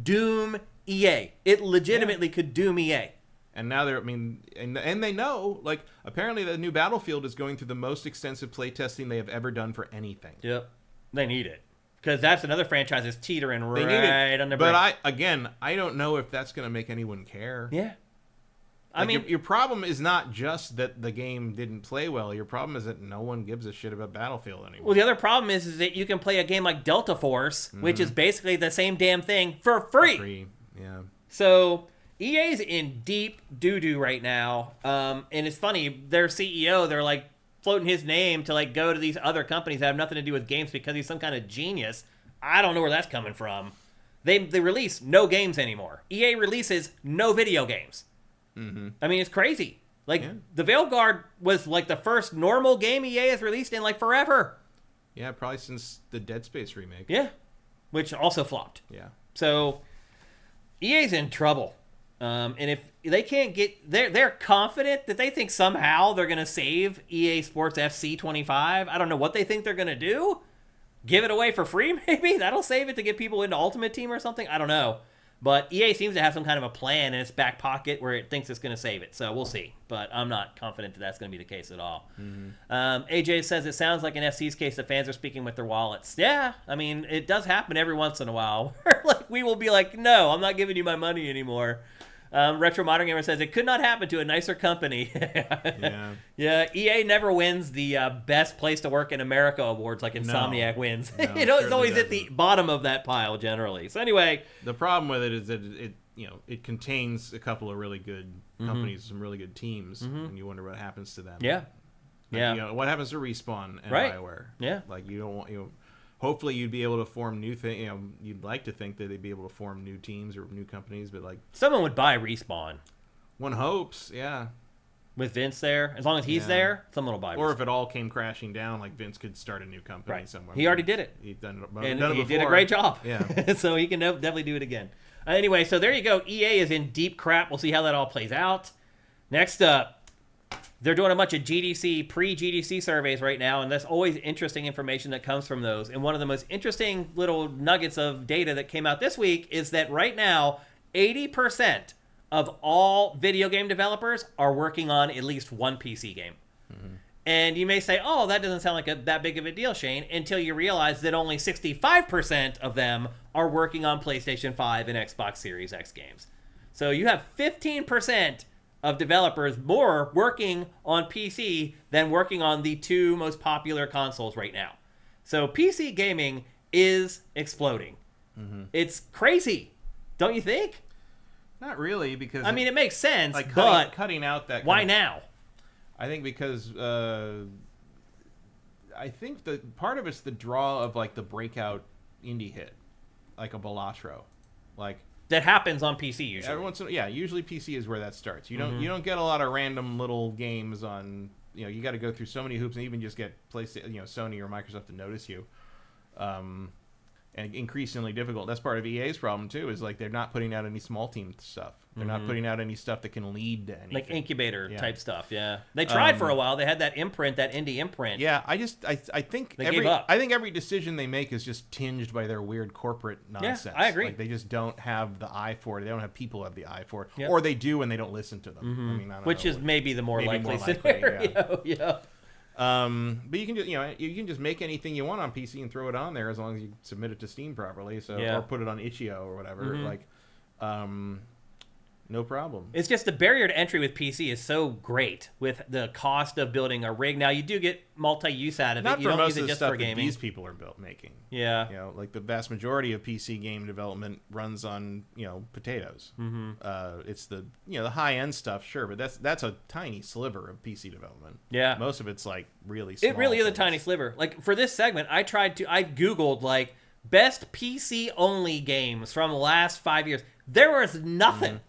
doom EA. It legitimately could doom EA. And now and they know, apparently the new Battlefield is going through the most extensive playtesting they have ever done for anything. Yep. They need it. Because that's another franchise that's teetering right on the brink. But I don't know if that's going to make anyone care. Yeah. Your problem is not just that the game didn't play well. Your problem is that no one gives a shit about Battlefield anymore. Well, the other problem is that you can play a game like Delta Force, which is basically the same damn thing for free. For free, yeah. So EA's in deep doo-doo right now. And it's funny, their CEO, they're floating his name to go to these other companies that have nothing to do with games because he's some kind of genius. I don't know where that's coming from. They release no games anymore. EA releases no video games. Mm-hmm. I mean, it's crazy. The Veilguard was the first normal game EA has released in forever. Yeah, probably since the Dead Space remake. Yeah, which also flopped. Yeah. So EA's in trouble. And if they can't they're confident that they think somehow they're going to save EA Sports FC 25. I don't know what they think they're going to do. Give it away for free, maybe? That'll save it to get people into Ultimate Team or something? I don't know. But EA seems to have some kind of a plan in its back pocket where it thinks it's going to save it. So we'll see. But I'm not confident that that's going to be the case at all. Mm-hmm. AJ says, it sounds like in FC's case, the fans are speaking with their wallets. Yeah, I mean, it does happen every once in a while. We will be no, I'm not giving you my money anymore. Retro Modern Gamer says, it could not happen to a nicer company. Yeah, EA never wins the best place to work in America awards like Insomniac wins. No, it's always at the bottom of that pile generally. So anyway. The problem with it is that it contains a couple of really good companies, some really good teams, and you wonder what happens to them. Yeah. What happens to Respawn and right. BioWare? Yeah. You don't want, hopefully you'd be able to form new things. You'd like to think that they'd be able to form new teams or new companies, but someone would buy Respawn. One hopes, yeah. With Vince there, as long as he's there, someone will buy. Or if it all came crashing down, Vince could start a new company somewhere. He already did it. He's done it. And he did a great job. Yeah. So he can definitely do it again. Anyway, so there you go. EA is in deep crap. We'll see how that all plays out. Next up, they're doing a bunch of GDC, pre-GDC surveys right now, and there's always interesting information that comes from those. And one of the most interesting little nuggets of data that came out this week is that right now, 80% of all video game developers are working on at least one PC game. Mm-hmm. And you may say, oh, that doesn't sound like that big of a deal, Shane, until you realize that only 65% of them are working on PlayStation 5 and Xbox Series X games. So you have 15% of developers more working on PC than working on the two most popular consoles right now. So PC gaming is exploding. Mm-hmm. It's crazy, don't you think? Not really, because it makes sense, but cutting out that. Why now? I think because I think the part of it's the draw of the breakout indie hit, like a Balatro, that happens on PC usually. Every once in, usually PC is where that starts. You don't get a lot of random little games on. You got to go through so many hoops and even just get PlayStation, Sony or Microsoft to notice you. And increasingly difficult. That's part of EA's problem too. Is they're not putting out any small team stuff. They're not putting out any stuff that can lead to anything. Like incubator type stuff. Yeah, they tried for a while. They had that imprint, that indie imprint. Yeah, I think they gave up. I think every decision they make is just tinged by their weird corporate nonsense. Yeah, I agree. They just don't have the eye for it. They don't have people who have the eye for it, or they do and they don't listen to them. Mm-hmm. I don't know, maybe the more likely scenario. Yeah. But you can just you can just make anything you want on PC and throw it on there as long as you submit it to Steam properly. So or put it on itch.io or whatever. No problem. It's just the barrier to entry with PC is so great with the cost of building a rig. Now, you do get multi-use out of Not it. You for don't most use of it the just stuff for that gaming. these people are making. Yeah. You know, like the vast majority of PC game development runs on, potatoes. Mm-hmm. It's the high end stuff, sure, but that's a tiny sliver of PC development. Yeah. Most of it's like really small. It really is a things. tiny sliver. Like for this segment, I Googled like best PC only games from the last 5 years. There was nothing. Mm-hmm.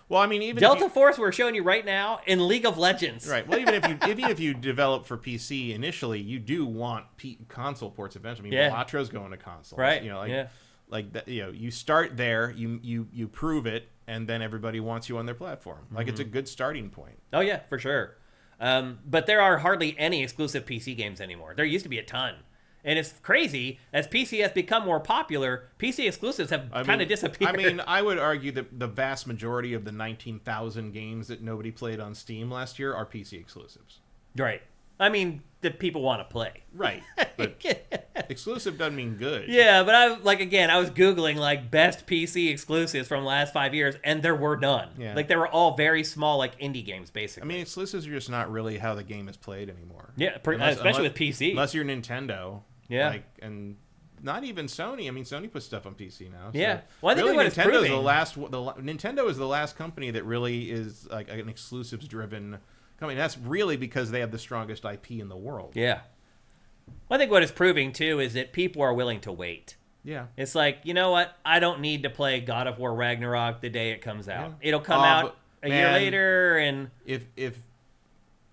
Well, I mean, even Delta Force we're showing you right now in League of Legends. right. Well, even if you develop for PC initially, you do want console ports eventually. I mean, Balattro's going to console. Right. Like that. You start there, you prove it, and then everybody wants you on their platform. Like it's a good starting point. Oh yeah, for sure. But there are hardly any exclusive PC games anymore. There used to be a ton. And it's crazy, as PC has become more popular, PC exclusives have kind of disappeared. I mean, I would argue that the vast majority of the 19,000 games that nobody played on Steam last year are PC exclusives. Right. I mean, that people want to play. Right. But exclusive doesn't mean good. Yeah, but I was Googling like best PC exclusives from the last 5 years, and there were none. Yeah. Like they were all very small, like indie games, basically. I mean, exclusives are just not really how the game is played anymore. Yeah, especially with PC. Unless you're Nintendo. Yeah. And not even Sony. I mean, Sony puts stuff on PC now. So yeah. Well, I think really, what it's proving... Nintendo is the last company that really is like an exclusives-driven company. That's really because they have the strongest IP in the world. Yeah. Well, I think what it's proving, too, is that people are willing to wait. Yeah. It's like, you know what? I don't need to play God of War Ragnarok the day it comes out. Yeah. It'll come out a year later, and...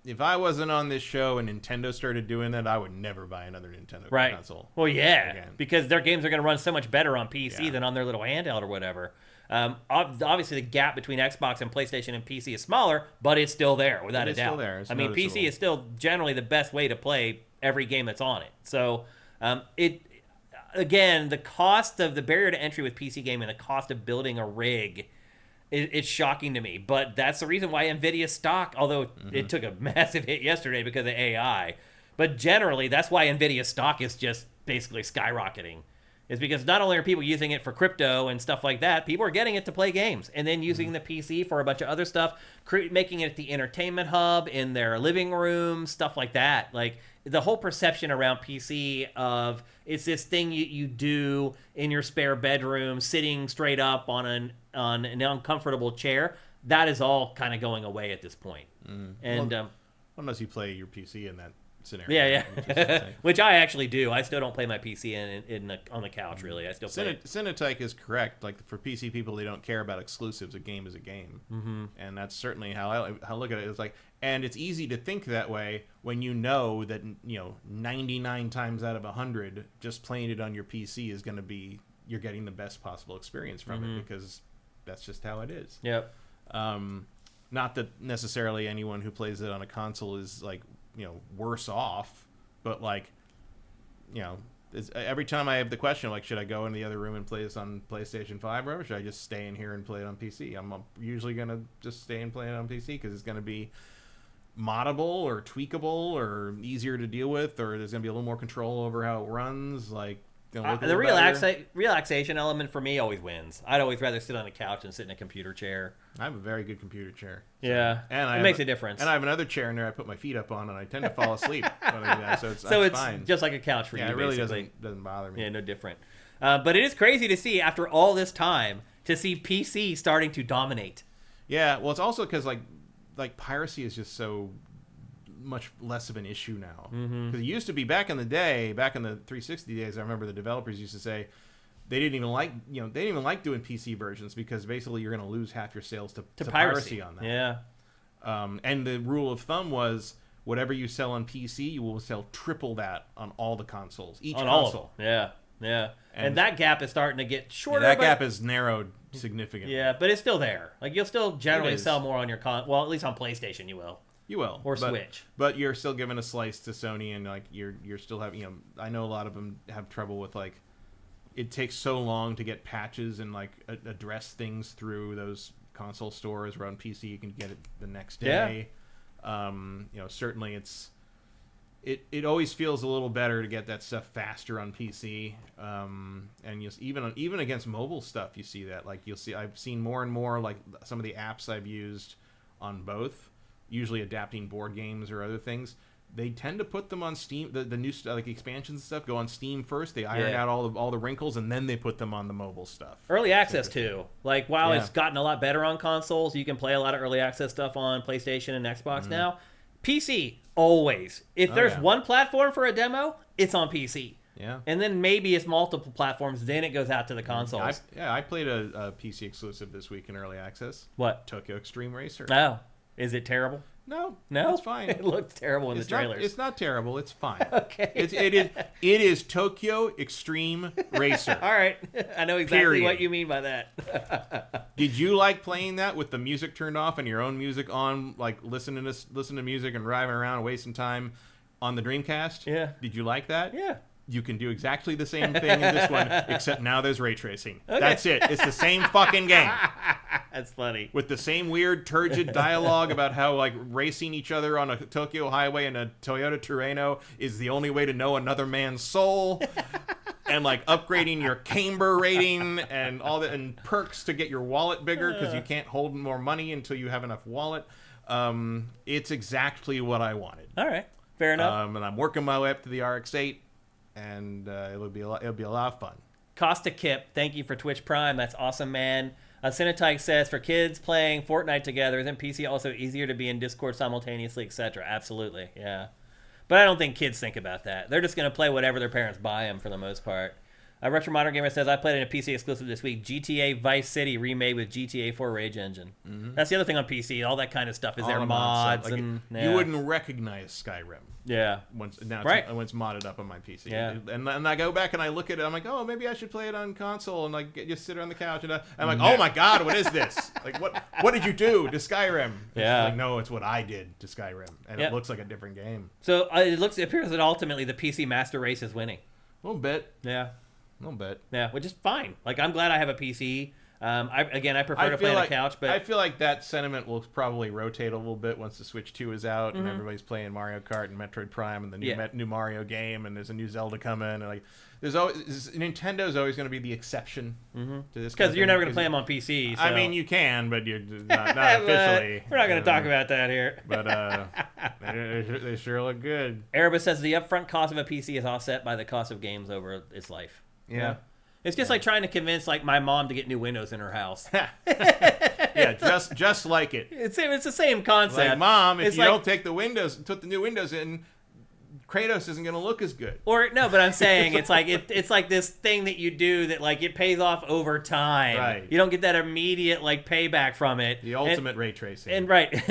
If I wasn't on this show and Nintendo started doing that, I would never buy another Nintendo console. Well, yeah, again. Because their games are going to run so much better on PC than on their little handheld or whatever. Obviously, the gap between Xbox and PlayStation and PC is smaller, but it's still there, without a doubt. It's still there. It's noticeable. PC is still generally the best way to play every game that's on it. So, again, the cost of the barrier to entry with PC gaming and the cost of building a rig... It's shocking to me, but that's the reason why NVIDIA stock, although it took a massive hit yesterday because of AI, but generally that's why NVIDIA stock is just basically skyrocketing. Is because not only are people using it for crypto and stuff like that, people are getting it to play games and then using the PC for a bunch of other stuff, making it the entertainment hub in their living room, stuff like that. Like the whole perception around PC of it's this thing you do in your spare bedroom, sitting straight up on an uncomfortable chair, that is all kind of going away at this point. And unless you play your PC in that scenario. Yeah. Which I actually do. I still don't play my PC on the couch, really. I still play it. Cinetyke is correct. Like for PC people, they don't care about exclusives. A game is a game. And that's certainly how I look at it. It's like, and it's easy to think that way when you know that 99 times out of 100, just playing it on your PC is going to be, you're getting the best possible experience from it because that's just how it is. Yep. Not that necessarily anyone who plays it on a console is like, worse off, but like, every time I have the question, like, should I go in the other room and play this on PlayStation 5 or should I just stay in here and play it on PC? I'm usually going to just stay and play it on PC because it's going to be moddable or tweakable or easier to deal with, or there's going to be a little more control over how it runs. Like, the relaxation element for me always wins. I'd always rather sit on a couch than sit in a computer chair. I have a very good computer chair. So. Yeah, and it makes a difference. And I have another chair in there I put my feet up on, and I tend to fall asleep. So it's fine. Just like a couch for you. Yeah, it really basically. doesn't bother me. Yeah, no different. But it is crazy to see after all this time to see PC starting to dominate. Yeah, well, it's also because like piracy is just so much less of an issue now. Because it used to be back in the day, back in the 360 days, I remember the developers used to say they didn't even like doing PC versions because basically you're going to lose half your sales to piracy on that. Yeah. And the rule of thumb was whatever you sell on PC, you will sell triple that on all the consoles. Each console. All of them. Yeah. Yeah. And that gap is starting to get shorter. That gap has narrowed significantly. Yeah, but it's still there. Like you'll still generally sell more on your well, at least on PlayStation you will. You will. Or Switch. But you're still giving a slice to Sony, and like you're still having, I know a lot of them have trouble with like, it takes so long to get patches and like address things through those console stores, where on PC you can get it the next day. Certainly it always feels a little better to get that stuff faster on PC. And even against mobile stuff, you see that. Like I've seen more and more like some of the apps I've used on both, usually adapting board games or other things. They tend to put them on Steam. The new like expansions and stuff go on Steam first. They iron out all the wrinkles, and then they put them on the mobile stuff. Early access too. Like while it's gotten a lot better on consoles, you can play a lot of early access stuff on PlayStation and Xbox now. PC always. If there's one platform for a demo, it's on PC. Yeah. And then maybe it's multiple platforms. Then it goes out to the consoles. I played a PC exclusive this week in early access. What? Tokyo Extreme Racer. Oh, is it terrible? No, it's fine. It looks terrible in the trailers. It's not terrible. It's fine. Okay. It is Tokyo Extreme Racer. All right. I know exactly what you mean by that. Did you like playing that with the music turned off and your own music on, like listening to music and driving around and wasting time on the Dreamcast? Yeah. Did you like that? Yeah. You can do exactly the same thing in this one, except now there's ray tracing. Okay. That's it. It's the same fucking game. That's funny. With the same weird, turgid dialogue about how, like, racing each other on a Tokyo highway in a Toyota Terreno is the only way to know another man's soul. And, like, upgrading your camber rating and all that, and perks to get your wallet bigger because you can't hold more money until you have enough wallet. It's exactly what I wanted. All right. Fair enough. And I'm working my way up to the RX-8. And it'll be a lot of fun. Costa Kip, thank you for Twitch Prime. That's awesome, man. Cinetike says, for kids playing Fortnite together, isn't PC also easier to be in Discord simultaneously, etc.? Absolutely, yeah. But I don't think kids think about that. They're just going to play whatever their parents buy them for the most part. Retro Modern Gamer says, I played in a PC exclusive this week, GTA Vice City remade with GTA 4 Rage Engine. Mm-hmm. That's the other thing on PC. All that kind of stuff is there, mods. Like and you wouldn't recognize Skyrim. Yeah. When it's modded up on my PC. Yeah. And I go back and I look at it. I'm like, oh, maybe I should play it on console and like just sit on the couch. And I'm like, oh my God, what is this? Like, what did you do to Skyrim? Yeah. Like, no, it's what I did to Skyrim. And it looks like a different game. So it appears that ultimately the PC master race is winning. A little bit. Yeah. A little bit. Yeah, which is fine. Like, I'm glad I have a PC. I prefer to play on a couch, but I feel like that sentiment will probably rotate a little bit once the Switch 2 is out and everybody's playing Mario Kart and Metroid Prime and the new Mario game and there's a new Zelda coming and like Nintendo's always going to be the exception to this because you're never going to play them on PC. So. I mean, you can, but you're not officially. We're not going to talk about that here. But they sure look good. Erebus says the upfront cost of a PC is offset by the cost of games over its life. Yeah. It's just like trying to convince like my mom to get new windows in her house. Yeah, just like it. It's the same concept. Like, Mom, if you don't take the windows, put the new windows in, Kratos isn't going to look as good. Or no, but I'm saying it's like it's like this thing that you do that like it pays off over time. Right. You don't get that immediate like payback from it. The ultimate ray tracing. And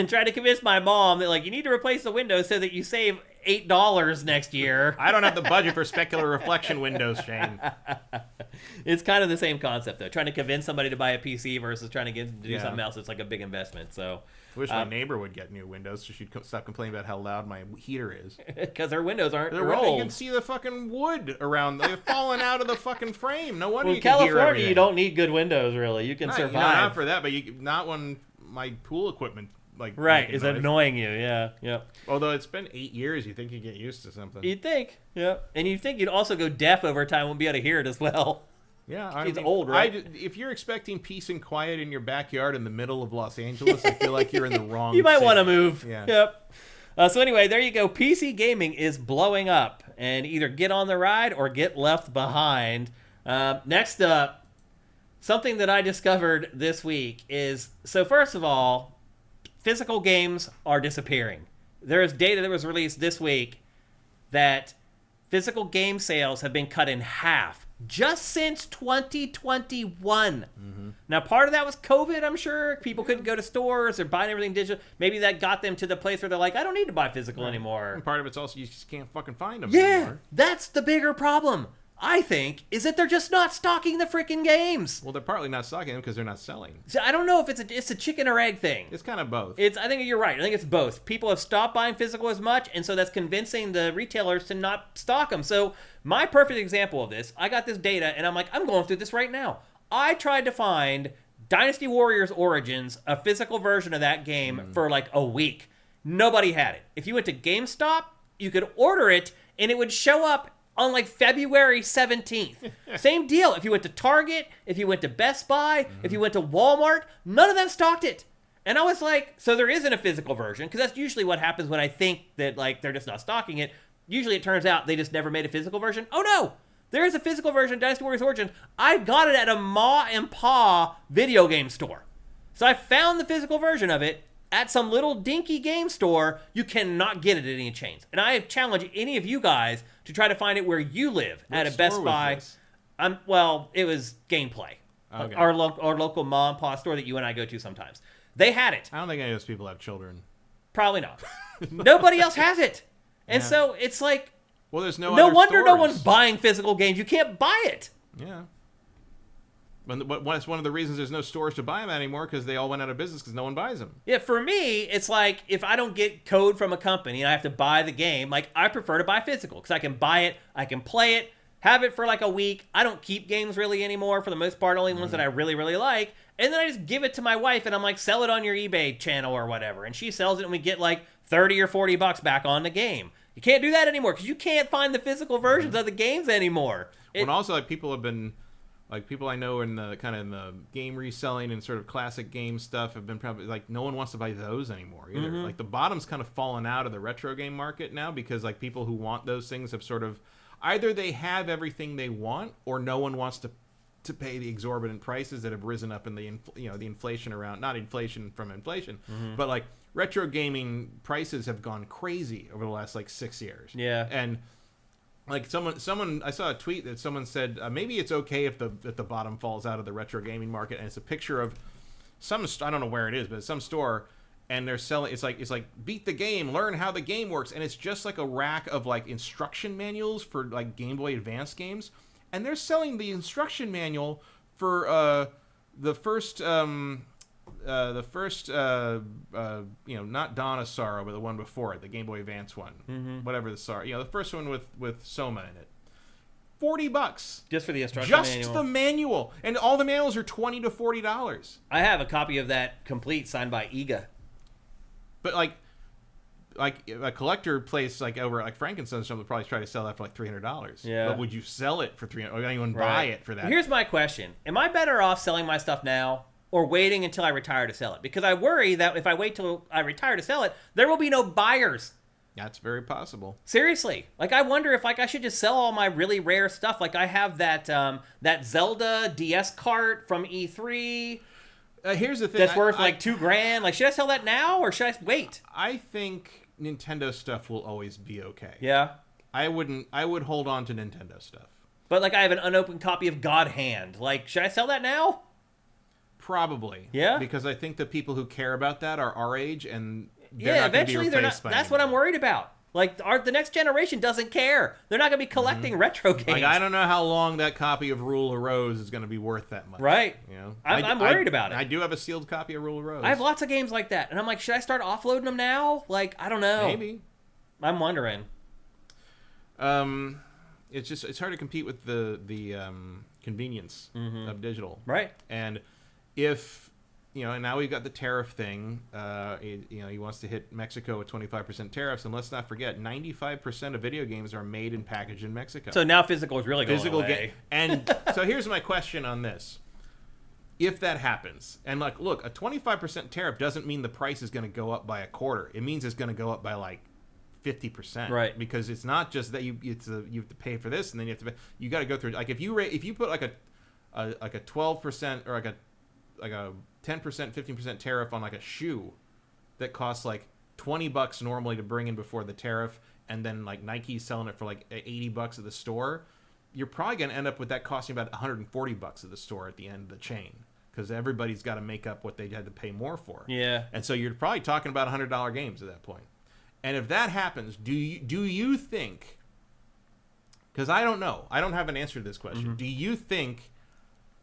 try to convince my mom that like you need to replace the windows so that you save $8 next year. I don't have the budget for specular reflection windows, Shane. It's kind of the same concept though. Trying to convince somebody to buy a PC versus trying to get them to do something else. It's like a big investment. So I wish my neighbor would get new windows so she'd stop complaining about how loud my heater is. Because her windows aren't old. You can see the fucking wood around. They're falling out of the fucking frame. No wonder you can hear everything. California, you don't need good windows, really. You can survive. Not for that, but not when my pool equipment is annoying you. Yeah, yep. Although it's been 8 years, you think you'd get used to something. You'd think, yeah. And you'd think you'd also go deaf over time, won't be able to hear it as well. Yeah, it's old, right? If you're expecting peace and quiet in your backyard in the middle of Los Angeles, I feel like you're in the wrong You might city. want to move. Yeah. Yep. So anyway, there you go. PC gaming is blowing up, and either get on the ride or get left behind. Next up, something that I discovered this week is, so first of all, physical games are disappearing. There is data that was released this week that physical game sales have been cut in half just since 2021. Now, part of that was COVID, I'm sure. People couldn't go to stores. They're buying everything digital. Maybe that got them to the place where they're like, I don't need to buy physical anymore. And part of it's also you just can't fucking find them Yeah, anymore. that's the bigger problem, I think, is that they're just not stocking the freaking games. Well, they're partly not stocking them because they're not selling. So I don't know if it's a chicken or egg thing. It's kind of both. I think you're right. I think it's both. People have stopped buying physical as much, and so that's convincing the retailers to not stock them. So my perfect example of this, I got this data, and I'm like, I'm going through this right now. I tried to find Dynasty Warriors Origins, a physical version of that game, for like a week. Nobody had it. If you went to GameStop, you could order it, and it would show up on like February 17th. Same deal. If you went to Target, if you went to Best Buy, if you went to Walmart, none of them stocked it. And I was like, so there isn't a physical version, because that's usually what happens when I think that like they're just not stocking it. Usually it turns out they just never made a physical version. Oh no, there is a physical version of Dynasty Warriors Origins. I got it at a Ma and Pa video game store. So I found the physical version of it at some little dinky game store. You cannot get it at any chains. And I challenge any of you guys to try to find it where you live at a Best Buy. Well, it was Gameplay. Okay. Our local Ma and Pa store that you and I go to sometimes. They had it. I don't think any of those people have children. Probably not. Nobody else has it. And so it's like, well, there's no wonder stores. no one's buying physical games. You can't buy it. Yeah. But that's one of the reasons there's no stores to buy them anymore, because they all went out of business because no one buys them. Yeah, for me, it's like if I don't get code from a company and I have to buy the game, like I prefer to buy physical because I can buy it, I can play it, have it for like a week. I don't keep games really anymore for the most part, only ones that I really, really like. And then I just give it to my wife and I'm like, sell it on your eBay channel or whatever. And she sells it and we get like 30 or 40 bucks back on the game. You can't do that anymore because you can't find the physical versions of the games anymore. And also, like, people have been, like, people I know in the kind of in the game reselling and sort of classic game stuff have been probably like, no one wants to buy those anymore either. Like, the bottom's kind of fallen out of the retro game market now because like people who want those things have sort of either they have everything they want or no one wants to pay the exorbitant prices that have risen up in the the inflation around, not inflation from inflation, but like retro gaming prices have gone crazy over the last like 6 years. Yeah. And like someone I saw a tweet that someone said maybe it's okay if the bottom falls out of the retro gaming market, and it's a picture of some, I don't know where it is, but it's some store, and they're selling, it's like beat the game, learn how the game works, and it's just like a rack of like instruction manuals for like Game Boy Advance games, and they're selling the instruction manual for the first not Dawn of Sorrow, but the one before it, the Game Boy Advance one, whatever the Sorrow, the first one with Soma in it. $40 just for the instruction just manual. the manual, and all the manuals are $20 to $40. I have a copy of that complete signed by Iga. But like a collector place like over at like Frankenstein's would probably try to sell that for like $300. Yeah. But would you sell it for $300? Or would anyone buy it for that? Here's my question: am I better off selling my stuff now or waiting until I retire to sell it? Because I worry that if I wait till I retire to sell it, there will be no buyers. That's very possible. Seriously, like I wonder if like I should just sell all my really rare stuff. Like I have that that Zelda DS cart from E3. Here's the thing. That's worth like $2,000. Like, should I sell that now or should I wait? I think Nintendo stuff will always be okay. Yeah. I would hold on to Nintendo stuff. But like I have an unopened copy of God Hand. Like, should I sell that now? Probably. Yeah. Because I think the people who care about that are our age, and eventually they're not. That's what I'm worried about. Like the next generation doesn't care. They're not going to be collecting retro games. Like, I don't know how long that copy of Rule of Rose is going to be worth that much. Right. I'm worried about it. I do have a sealed copy of Rule of Rose. I have lots of games like that, and I'm like, should I start offloading them now? Like, I don't know. Maybe. I'm wondering. It's hard to compete with the convenience of digital. Right. And if and now we've got the tariff thing. He wants to hit Mexico with 25% tariffs, and let's not forget, 95% of video games are made and packaged in Mexico. So now physical is really going away. And so here's my question on this: if that happens, and like, look, a 25% tariff doesn't mean the price is going to go up by a quarter. It means it's going to go up by like 50%. Right. Because it's not just that you have to pay for this, and then you got to go through. Like if you put like a 12% or like a 10%, 15% tariff on like a shoe that costs like $20 normally to bring in before the tariff, and then like Nike's selling it for like $80 at the store, you're probably going to end up with that costing about $140 at the store at the end of the chain, because everybody's got to make up what they had to pay more for. Yeah. And so you're probably talking about $100 games at that point. And if that happens, do you think, because I don't know, I don't have an answer to this question, do you think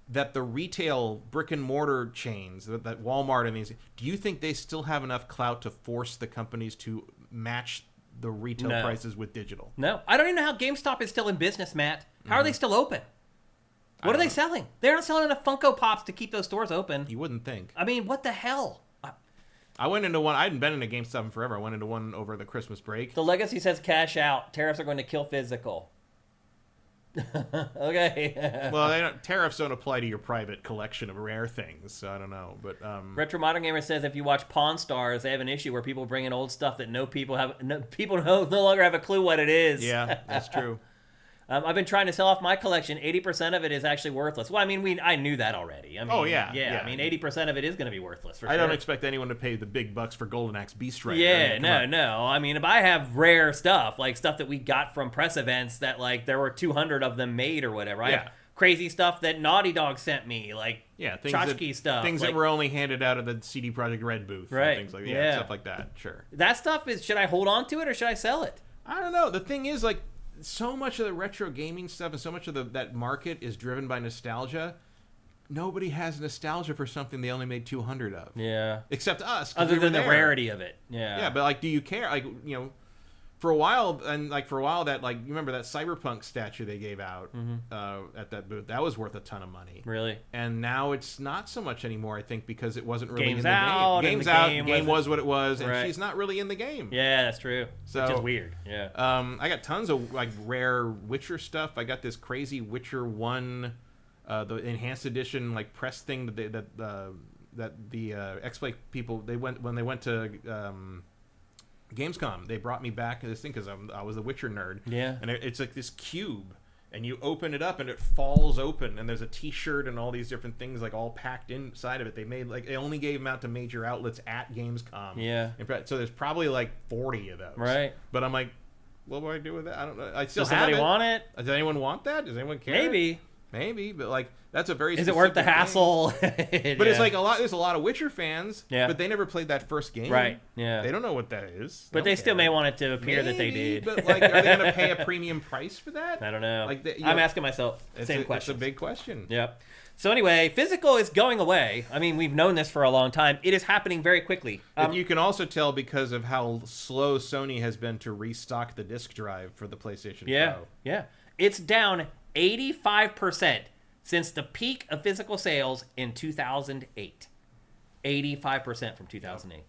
that the retail brick and mortar chains, that Walmart and these, do you think they still have enough clout to force the companies to match the retail prices with digital? No. I don't even know how GameStop is still in business, Matt. How are they still open? What are they selling? They're not selling enough Funko Pops to keep those stores open. You wouldn't think. I mean, what the hell? I went into one. I hadn't been in a GameStop in forever. I went into one over the Christmas break. The legacy says cash out. Tariffs are going to kill physical. Okay. Well, tariffs don't apply to your private collection of rare things, so I don't know. But Retro Modern Gamer says if you watch Pawn Stars, they have an issue where people bring in old stuff that people no longer have a clue what it is. Yeah, that's true. I've been trying to sell off my collection. 80% of it is actually worthless. Well, I mean, I knew that already. I mean, oh, yeah. I mean, 80% of it is going to be worthless, for sure. I don't expect anyone to pay the big bucks for Golden Axe Beast Rider. Yeah, no. I mean, if I have rare stuff, like stuff that we got from press events that, like, there were 200 of them made or whatever. I have crazy stuff that Naughty Dog sent me, like tchotchke stuff. Things like, that were only handed out of the CD Projekt Red booth. Right. And things like that. Stuff like that, sure. That stuff is, should I hold on to it or should I sell it? I don't know. The thing is, like, so much of the retro gaming stuff and so much of that market is driven by nostalgia. Nobody has nostalgia for something they only made 200 of. Yeah. Except us. Other than the rarity of it. Yeah. Yeah, but, like, do you care? Like, you know, for a while, that, like, you remember that Cyberpunk statue they gave out at that booth? That was worth a ton of money. Really? And now it's not so much anymore, I think, because it wasn't really Game's in the out, game. Game's and the out, game was what it was, and right. she's not really in the game. Yeah, that's true. So, which is weird. Yeah. I got tons of, like, rare Witcher stuff. I got this crazy Witcher 1, the enhanced edition, like, press thing that the X-Play people, when they went to Gamescom, they brought me back this thing because I was a Witcher nerd. Yeah. And it's like this cube, and you open it up, and it falls open, and there's a T-shirt and all these different things, like, all packed inside of it. They made, like, they only gave them out to major outlets at Gamescom. Yeah. So there's probably, like, 40 of those. Right. But I'm like, what do I do with that? I don't know. I still Does somebody have it. want it? Does anyone want that? Does anyone care? Maybe, but, like, that's a very Is it worth the hassle? But it's like there's a lot of Witcher fans, but they never played that first game. Right, yeah. They don't know what that is. But they still may want it to appear that they did. But, like, are they going to pay a premium price for that? I don't know. Like, I'm asking myself the same question. It's a big question. Yep. So anyway, physical is going away. I mean, we've known this for a long time. It is happening very quickly. You can also tell because of how slow Sony has been to restock the disk drive for the PlayStation Pro. Yeah. It's down 85% since the peak of physical sales in 2008. 85% from 2008.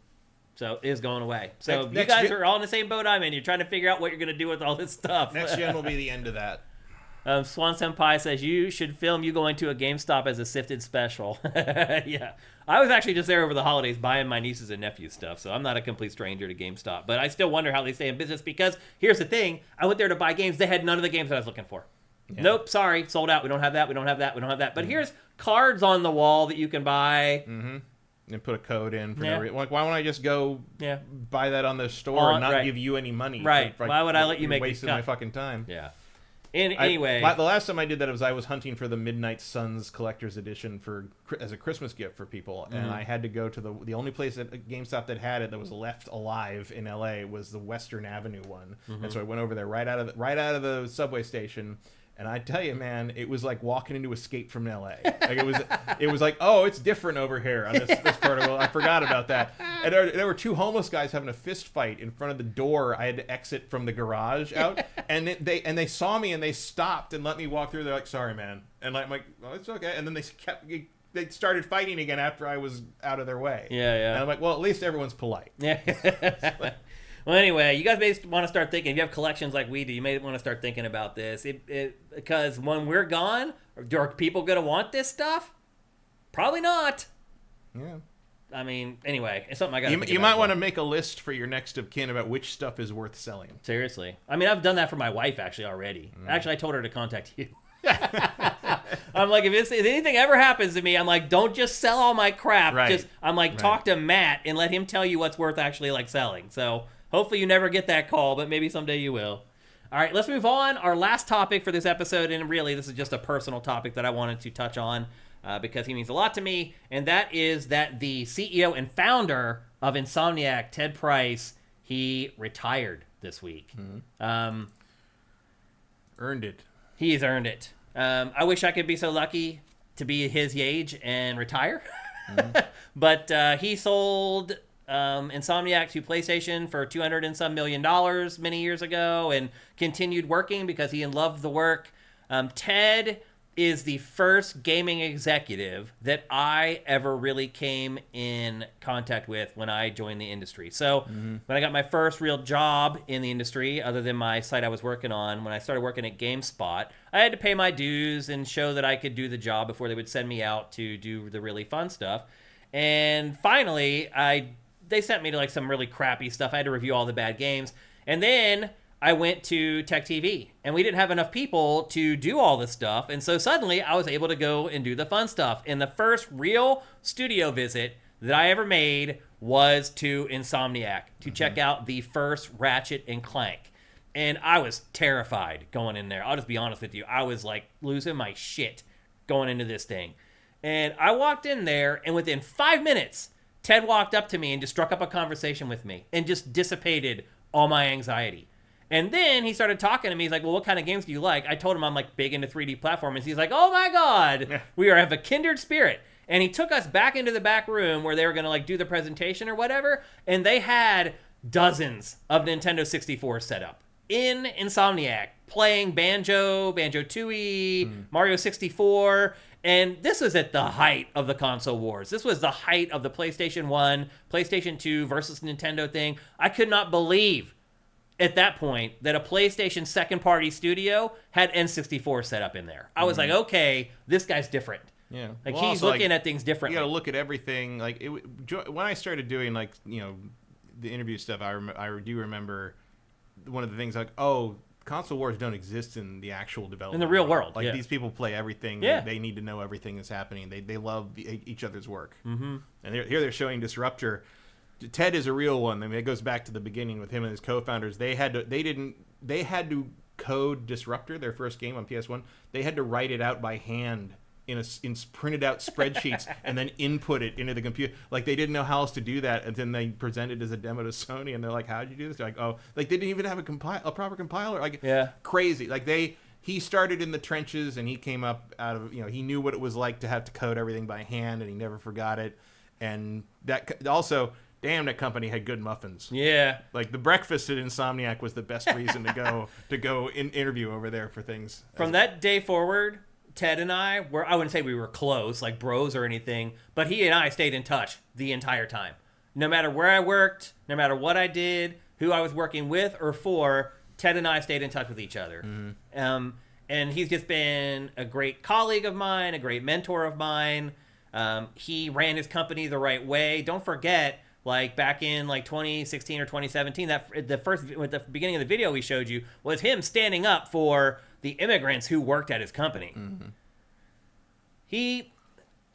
So it is going away. So you guys are all in the same boat I'm in. You're trying to figure out what you're going to do with all this stuff. Next gen will be the end of that. Swan Senpai says, you should film you going to a GameStop as a SIFTD special. Yeah. I was actually just there over the holidays buying my nieces and nephews stuff, so I'm not a complete stranger to GameStop. But I still wonder how they stay in business because here's the thing. I went there to buy games. They had none of the games that I was looking for. Yeah. Nope, sorry, sold out. We don't have that. We don't have that. We don't have that. But here's cards on the wall that you can buy. Mm-hmm. And put a code in for no reason. Like, why won't I just go buy that on the store and not give you any money? Right. Why would I let you make wasting my fucking time? Yeah. Anyway, the last time I did that was I was hunting for the Midnight Suns Collector's Edition as a Christmas gift for people, and I had to go to the only place at GameStop that had it that was left alive in LA was the Western Avenue one, and so I went over there right out of the subway station. And I tell you, man, it was like walking into Escape from LA. Like it was like, oh, it's different over here on this part of the world. I forgot about that. And there were two homeless guys having a fist fight in front of the door. I had to exit from the garage out, and they saw me and they stopped and let me walk through. They're like, sorry, man, and like, I'm like, oh, it's okay. And then they started fighting again after I was out of their way. Yeah. And I'm like, well, at least everyone's polite. Yeah. Well, anyway, you guys may want to start thinking, if you have collections like we do, you may want to start thinking about this. Because when we're gone, are people going to want this stuff? Probably not. Yeah. I mean, anyway, it's something I got to think about. You might want to make a list for your next of kin about which stuff is worth selling. Seriously. I mean, I've done that for my wife, actually, already. Actually, I told her to contact you. I'm like, if anything ever happens to me, I'm like, don't just sell all my crap. Right. Talk to Matt and let him tell you what's worth actually, like, selling. So hopefully you never get that call, but maybe someday you will. All right, let's move on. Our last topic for this episode, and really this is just a personal topic that I wanted to touch on because he means a lot to me, and that is that the CEO and founder of Insomniac, Ted Price, he retired this week. Earned it. He has earned it. I wish I could be so lucky to be his age and retire. But he sold Insomniac to PlayStation for $200 and some million many years ago and continued working because he loved the work. Ted is the first gaming executive that I ever really came in contact with when I joined the industry. So when I got my first real job in the industry, other than my site I was working on, when I started working at GameSpot, I had to pay my dues and show that I could do the job before they would send me out to do the really fun stuff. And finally, they sent me to like some really crappy stuff. I had to review all the bad games. And then I went to Tech TV, and we didn't have enough people to do all this stuff. And so suddenly I was able to go and do the fun stuff. And the first real studio visit that I ever made was to Insomniac to check out the first Ratchet and Clank. And I was terrified going in there. I'll just be honest with you. I was like losing my shit going into this thing. And I walked in there, and within 5 minutes, Ted walked up to me and just struck up a conversation with me and just dissipated all my anxiety. And then he started talking to me. He's like, well, what kind of games do you like? I told him I'm like big into 3D platformers. He's like, oh my God, we have a kindred spirit. And he took us back into the back room where they were going to like do the presentation or whatever. And they had dozens of Nintendo 64 set up in Insomniac, playing Banjo, Banjo-Tooie, Mario 64. And this was at the height of the console wars. This was the height of the PlayStation 1, PlayStation 2 versus Nintendo thing. I could not believe at that point that a PlayStation second-party studio had N64 set up in there. I was like, okay, this guy's different. Yeah, like well, he's looking at things differently. You got to look at everything. Like when I started doing like the interview stuff, I do remember one of the things like, oh, console wars don't exist in the actual development in the real world. Like these people play everything. Yeah. They need to know everything that's happening. They love each other's work. Mm-hmm. And here they're showing Disruptor. Ted is a real one. I mean, it goes back to the beginning with him and his co-founders. They had to code Disruptor, their first game on PS1. They had to write it out by hand in printed out spreadsheets and then input it into the computer. Like they didn't know how else to do that, and then they presented as a demo to Sony, and they're like, "How did you do this?" They're like, "Oh, like they didn't even have a proper compiler." Like, crazy. Like he started in the trenches, and he came up out of he knew what it was like to have to code everything by hand, and he never forgot it. And that also. Damn, that company had good muffins. Yeah, like the breakfast at Insomniac was the best reason to go interview over there for things. From that day forward, Ted and I I wouldn't say we were close, like bros or anything, but he and I stayed in touch the entire time. No matter where I worked, no matter what I did, who I was working with or for, Ted and I stayed in touch with each other. Mm-hmm. And he's just been a great colleague of mine, a great mentor of mine. He ran his company the right way. Don't forget, like back in like 2016 or 2017, the beginning of the video we showed you was him standing up for the immigrants who worked at his company. Mm-hmm. He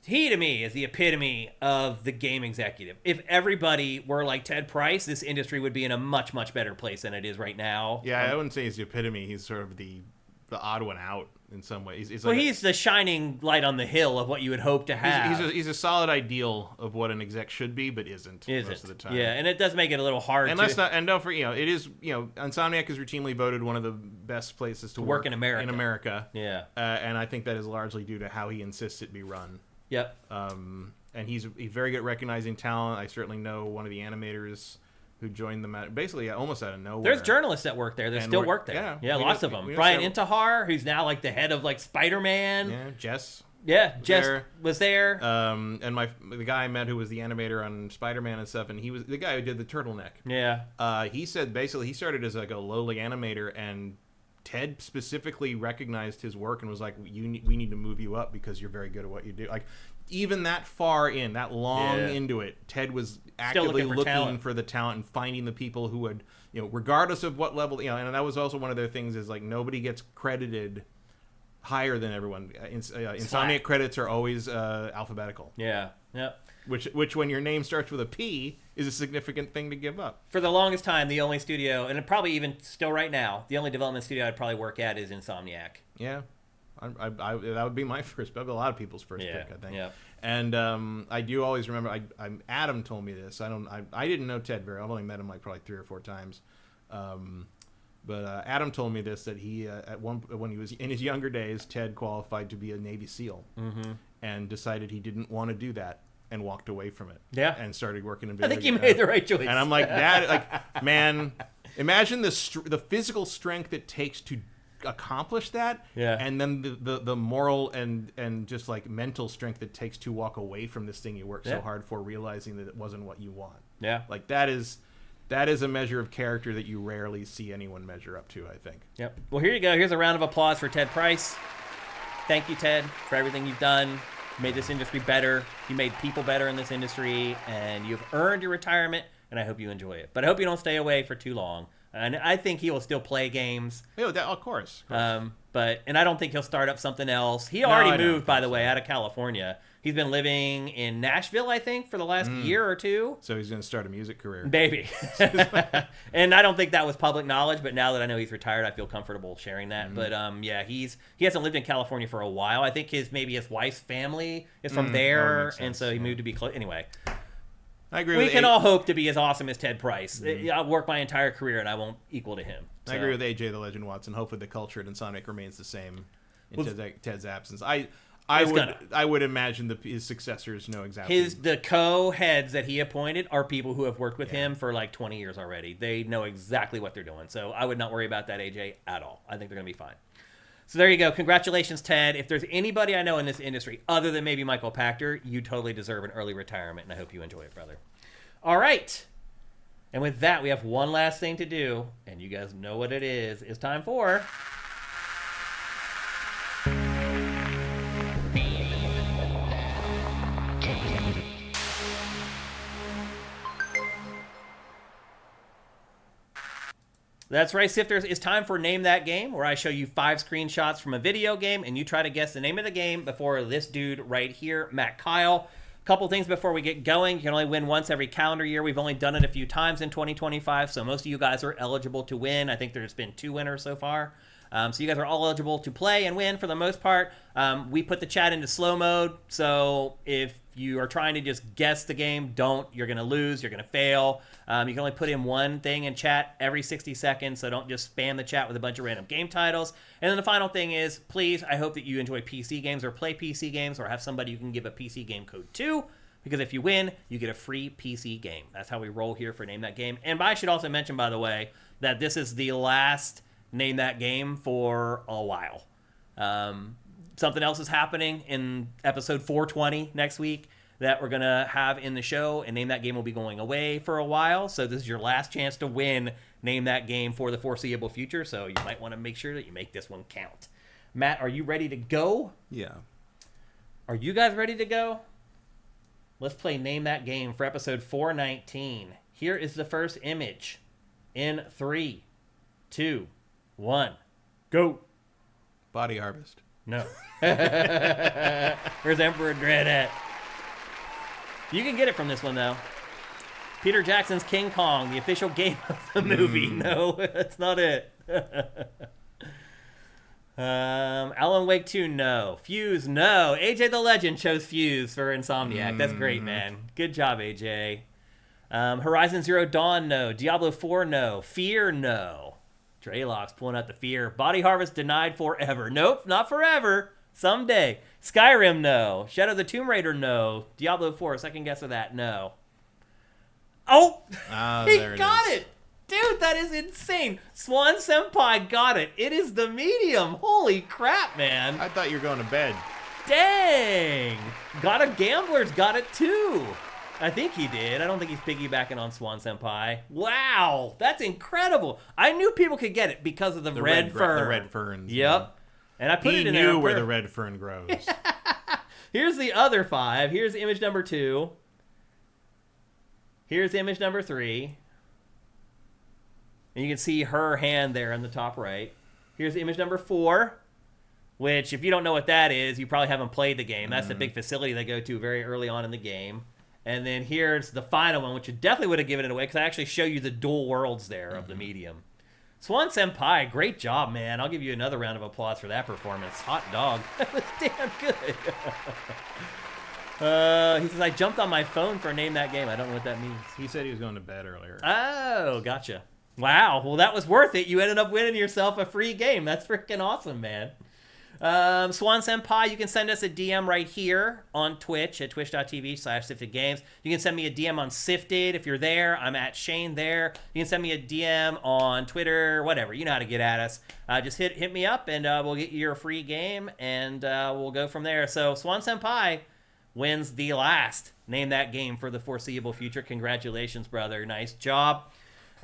to me is the epitome of the game executive. If everybody were like Ted Price, this industry would be in a much, much better place than it is right now. Yeah, I wouldn't say he's the epitome. He's sort of the odd one out in some ways. He's the shining light on the hill of what you would hope to have. He's a solid ideal of what an exec should be, but isn't most of the time. Yeah, and it does make it a little hard. And don't forget, it is Insomniac is routinely voted one of the best places to work in America. In America, yeah, and I think that is largely due to how he insists it be run. Yep. And he's very good at recognizing talent. I certainly know one of the animators who joined them basically almost out of nowhere. There's journalists that work there. They still work there. Yeah, lots of them. Brian Intihar, who's now like the head of like Spider-Man. Yeah, Jess. Yeah, Jess was there. And the guy I met who was the animator on Spider-Man and stuff, and he was the guy who did the turtleneck. Yeah. He said basically he started as like a lowly animator, and Ted specifically recognized his work and was like, we need to move you up because you're very good at what you do. Like, even that far in, that long into it, Ted was actively looking for the talent and finding the people who would, regardless of what level, and that was also one of their things is like nobody gets credited higher than everyone. Insomniac credits are always alphabetical. Yeah. Yep. Which when your name starts with a P is a significant thing to give up. For the longest time, the only studio, and probably even still right now, the only development studio I'd probably work at is Insomniac. Yeah. That would be my first, but a lot of people's first pick, I think. Yeah. And I do always remember. Adam told me this. I didn't know Ted very. I've only met him like probably 3 or 4 times. But Adam told me this that he when he was in his younger days, Ted qualified to be a Navy SEAL, and decided he didn't want to do that and walked away from it. Yeah. And started working in video. I think you made the right choice. And I'm like, that, like, man, imagine the physical strength it takes to accomplish that. Yeah. And then the moral and just like mental strength it takes to walk away from this thing you worked so hard for, realizing that it wasn't what you want. Yeah. Like that is a measure of character that you rarely see anyone measure up to, I think. Yep. Well, here you go. Here's a round of applause for Ted Price. Thank you, Ted, for everything you've done. You made this industry better. You made people better in this industry, and you've earned your retirement, and I hope you enjoy it. But I hope you don't stay away for too long. And I think he will still play games. Oh, of course. And I don't think he'll start up something else. He already moved, by the way, out of California. He's been living in Nashville, I think, for the last year or two. So he's going to start a music career. Maybe. And I don't think that was public knowledge, but now that I know he's retired, I feel comfortable sharing that. But yeah, he hasn't lived in California for a while. I think his wife's family is from there, and so he moved to be close. Anyway. I agree. We can all hope to be as awesome as Ted Price. I'll work my entire career, and I won't equal to him. So. I agree with AJ the Legend Watson. Hopefully, the culture at Insomniac remains the same in Ted's absence. I would imagine his successors know exactly. The co-heads that he appointed are people who have worked with him for like 20 years already. They know exactly what they're doing. So I would not worry about that, AJ, at all. I think they're going to be fine. So there you go. Congratulations, Ted. If there's anybody I know in this industry, other than maybe Michael Pachter, you totally deserve an early retirement, and I hope you enjoy it, brother. All right. And with that, we have one last thing to do, and you guys know what it is. It's time for... That's right, Sifters. It's time for Name That Game, where I show you 5 screenshots from a video game, and you try to guess the name of the game before this dude right here, Matt Keil. Couple things before we get going. You can only win once every calendar year. We've only done it a few times in 2025, so most of you guys are eligible to win. I think there's been 2 winners so far. So you guys are all eligible to play and win for the most part. We put the chat into slow mode, so if you are trying to just guess the game, don't. You're going to lose. You're going to fail. You can only put in one thing in chat every 60 seconds, so don't just spam the chat with a bunch of random game titles. And then the final thing is, please, I hope that you enjoy PC games or play PC games or have somebody you can give a PC game code to, because if you win, you get a free PC game. That's how we roll here for Name That Game. And I should also mention, by the way, that this is the last Name That Game for a while. Something else is happening in episode 420 next week that we're going to have in the show, and Name That Game will be going away for a while. So this is your last chance to win Name That Game for the foreseeable future. So you might want to make sure that you make this one count. Matt, are you ready to go? Yeah. Are you guys ready to go? Let's play Name That Game for episode 419. Here is the first image. In 3, 2, 1, go. Body Harvest. No. Where's Emperor Dread at? You can get it from this one, though. Peter Jackson's King Kong, the official game of the movie. No, that's not it. Alan Wake 2, no. Fuse, no. AJ the Legend chose Fuse for Insomniac. That's great, man. Good job, AJ. Horizon Zero Dawn, no. Diablo 4, no. Fear, no. Draylock's pulling out the fear. Body Harvest denied forever. Nope, not forever. Someday. Skyrim, no. Shadow of the Tomb Raider, no. Diablo 4, second guess of that, no. Oh! He got it! Dude, that is insane. Swan Senpai got it. It is the medium. Holy crap, man. I thought you were going to bed. Dang. Got a Gambler's got it too. I think he did. I don't think he's piggybacking on Swan Senpai. Wow, that's incredible. I knew people could get it because of the red fern. The red ferns. Yep. Yeah. And I put it in there. He knew where the red fern grows. Here's the other 5. Here's image number 2. Here's image number 3. And you can see her hand there in the top right. Here's image number 4, which if you don't know what that is, you probably haven't played the game. That's the big facility they go to very early on in the game. And then here's the final one, which you definitely would have given it away because I actually show you the dual worlds there of the medium. Swan Senpai, great job, man. I'll give you another round of applause for that performance. Hot dog. That was damn good. He says, I jumped on my phone for Name That Game. I don't know what that means. He said he was going to bed earlier. Oh, gotcha. Wow. Well, that was worth it. You ended up winning yourself a free game. That's freaking awesome, man. Swan Senpai, you can send us a DM right here on Twitch at twitch.tv/SiftedGames. You can send me a DM on Sifted if you're there. I'm at Shane there. You can send me a DM on Twitter, whatever. You know how to get at us. Just hit me up, and we'll get you your free game, and we'll go from there. So Swan Senpai wins the last Name That Game for the foreseeable future. Congratulations, brother. Nice job.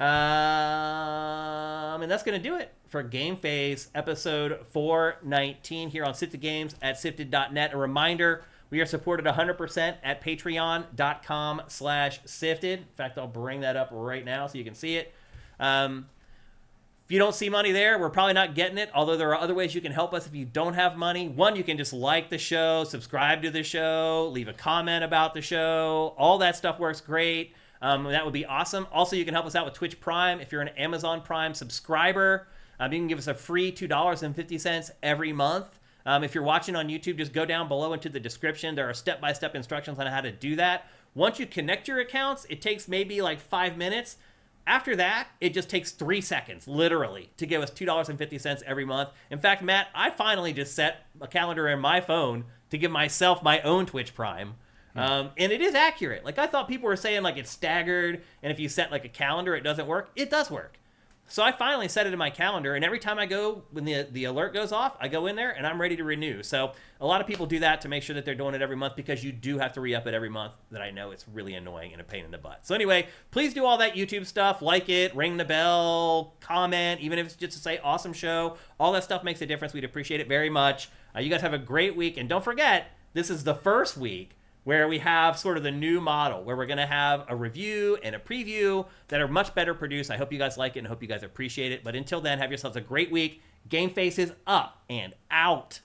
And that's going to do it for GameFace episode 419 here on Sifted Games at sifted.net. A reminder, we are supported 100% at patreon.com/sifted. In fact, I'll bring that up right now so you can see it. If you don't see money there, we're probably not getting it, although there are other ways you can help us if you don't have money. One, you can just like the show, subscribe to the show, leave a comment about the show. All that stuff works great. That would be awesome. Also, you can help us out with Twitch Prime. If you're an Amazon Prime subscriber, you can give us a free $2.50 every month. If you're watching on YouTube, just go down below into the description. There are step-by-step instructions on how to do that. Once you connect your accounts, it takes maybe like 5 minutes. After that, it just takes 3 seconds, literally, to give us $2.50 every month. In fact, Matt, I finally just set a calendar in my phone to give myself my own Twitch Prime. And it is accurate. Like, I thought people were saying, like, it's staggered, and if you set, like, a calendar, it doesn't work. It does work. So I finally set it in my calendar, and every time I go, when the alert goes off, I go in there, and I'm ready to renew. So a lot of people do that to make sure that they're doing it every month, because you do have to re-up it every month. That I know it's really annoying and a pain in the butt. So anyway, please do all that YouTube stuff. Like it, ring the bell, comment, even if it's just to say awesome show. All that stuff makes a difference. We'd appreciate it very much. You guys have a great week, and don't forget, this is the first week where we have sort of the new model, where we're going to have a review and a preview that are much better produced. I hope you guys like it and I hope you guys appreciate it. But until then, have yourselves a great week. GameFace is up and out.